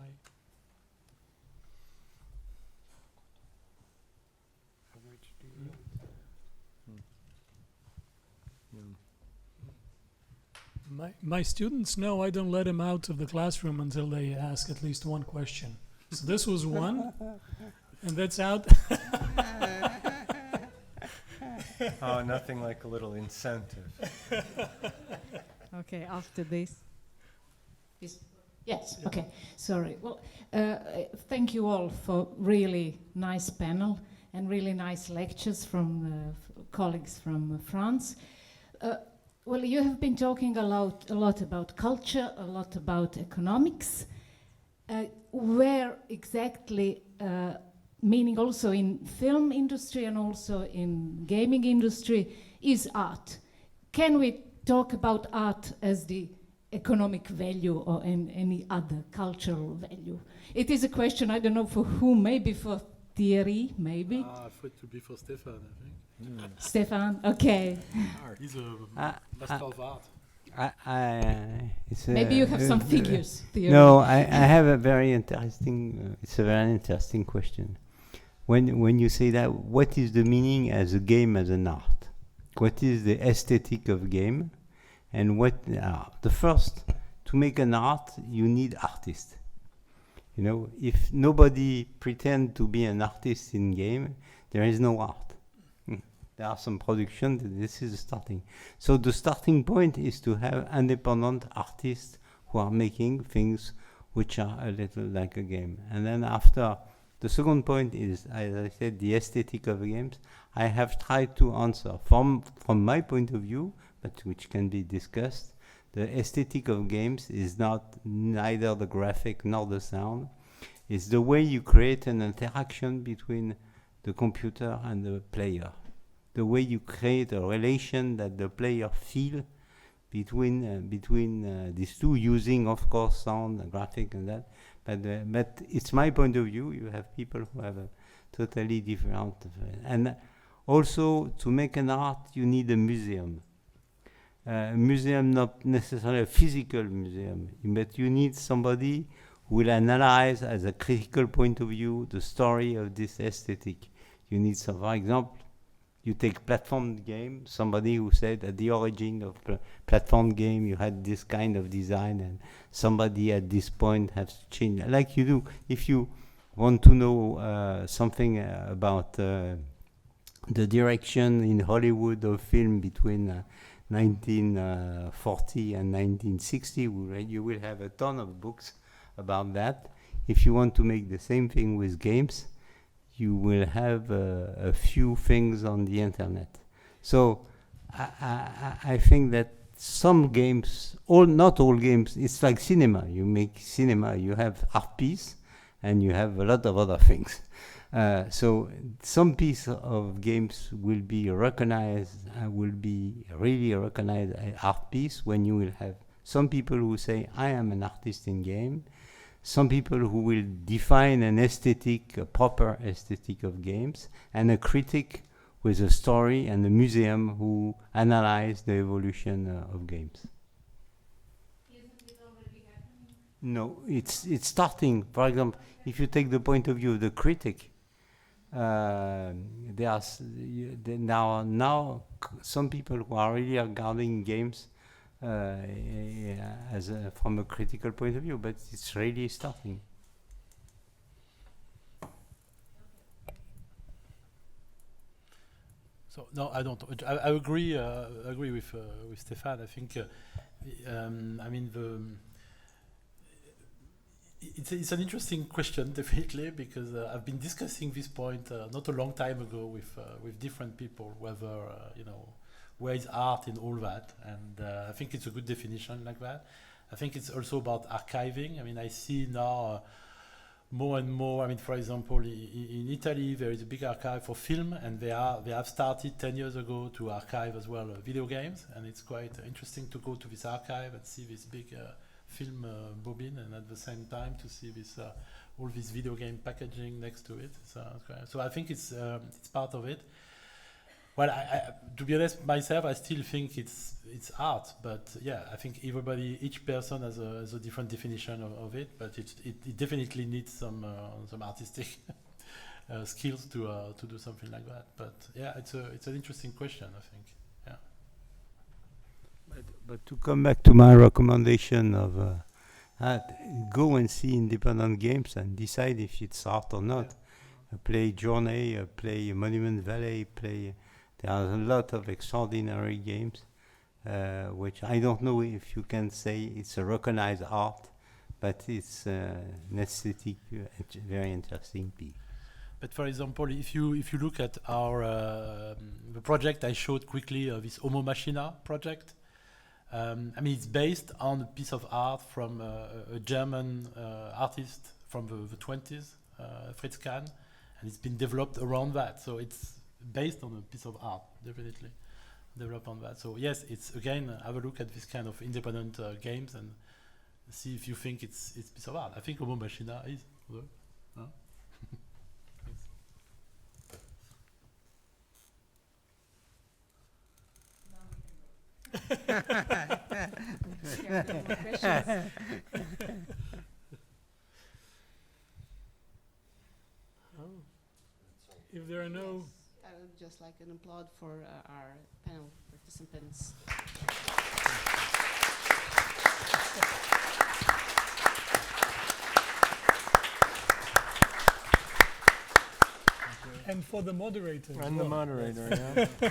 S2: My students know I don't let them out of the classroom until they ask at least one question. So this was one, and that's out.
S15: Oh, nothing like a little incentive.
S18: Okay, after this. Yes,
S2: Yeah.
S18: okay, sorry. Well, thank you all for really nice panel and really nice lectures from colleagues from France. Well, you have been talking a lot about culture, a lot about economics. Where exactly, meaning also in film industry and also in gaming industry, is art? Can we talk about art as the economic value or any other cultural value? It is a question, I don't know for whom, maybe for Thierry, maybe?
S1: For it to be for Stephane, I think.
S18: Stephane, okay.
S1: He's a master of art.
S18: Maybe you have some figures, Thierry.
S16: No, I have a very interesting, it's a very interesting question. When you say that, what is the meaning as a game as an art? What is the aesthetic of game? And what the first, to make an art, you need artists. You know, if nobody pretend to be an artist in game, there is no art. There are some production, this is the starting. So the starting point is to have independent artists who are making things which are a little like a game. And then after, the second point is, as I said, the aesthetic of games. I have tried to answer from my point of view, but which can be discussed. The aesthetic of games is not neither the graphic nor the sound. It's the way you create an interaction between the computer and the player. The way you create a relation that the player feel between these two, using, of course, sound, graphic, and that. But it's my point of view. You have people who have a totally different. And also, to make an art, you need a museum. A museum, not necessarily a physical museum, but you need somebody who will analyze, as a critical point of view, the story of this aesthetic. You need some, for example, you take platform game, somebody who said at the origin of platform game you had this kind of design and somebody at this point has changed. Like you do, if you want to know something about the direction in Hollywood of film between 1940 and 1960, you will have a ton of books about that. If you want to make the same thing with games, you will have a few things on the internet. So I think that some games, not all games, it's like cinema. You make cinema, you have art piece, and you have a lot of other things. So some piece of games will be recognized, will be really recognized as art piece when you will have some people who say, I am an artist in game, some people who will define an aesthetic, a proper aesthetic of games, and a critic with a story, and a museum who analyze the evolution of games.
S18: Isn't it already happening?
S16: No, it's starting. For example, if you take the point of view of the critic, there are now some people who are really regarding games as from a critical point of view, but it's really starting.
S1: So no, I don't. I agree with Stephane. I think I mean it's an interesting question, definitely, because I've been discussing this point not a long time ago with different people, whether where is art in all that, and I think it's a good definition like that. I think it's also about archiving. I mean, I see now more and more. I mean, for example, in Italy there is a big archive for film, and they have started 10 years ago to archive as well video games, and it's quite interesting to go to this archive and see this big film bobbin, and at the same time to see this all this video game packaging next to it. So I think it's part of it. Well, I to be honest, myself, I still think it's art, but yeah, I think each person has a different definition of it, but it definitely needs some artistic skills to do something like that. But yeah, it's an interesting question, I think. Yeah.
S16: But to come back to my recommendation of go and see independent games and decide if it's art or not. Play Journey, play Monument Valley, play. There are a lot of extraordinary games, which I don't know if you can say it's a recognized art, but it's an aesthetic, very interesting piece.
S1: But for example, if you look at our the project I showed quickly, this Homo Machina project, I mean it's based on a piece of art from a German artist from the 20s, Fritz Kahn, and it's been developed around that. So it's based on a piece of art, definitely developed on that. So yes, it's again have a look at this kind of independent games and see if you think it's a piece of art. I think Homo Machina is.
S2: If there are no...
S14: I would just like an applaud for our panel participants.
S2: And for the moderator.
S13: And the
S2: well.
S13: moderator, yeah.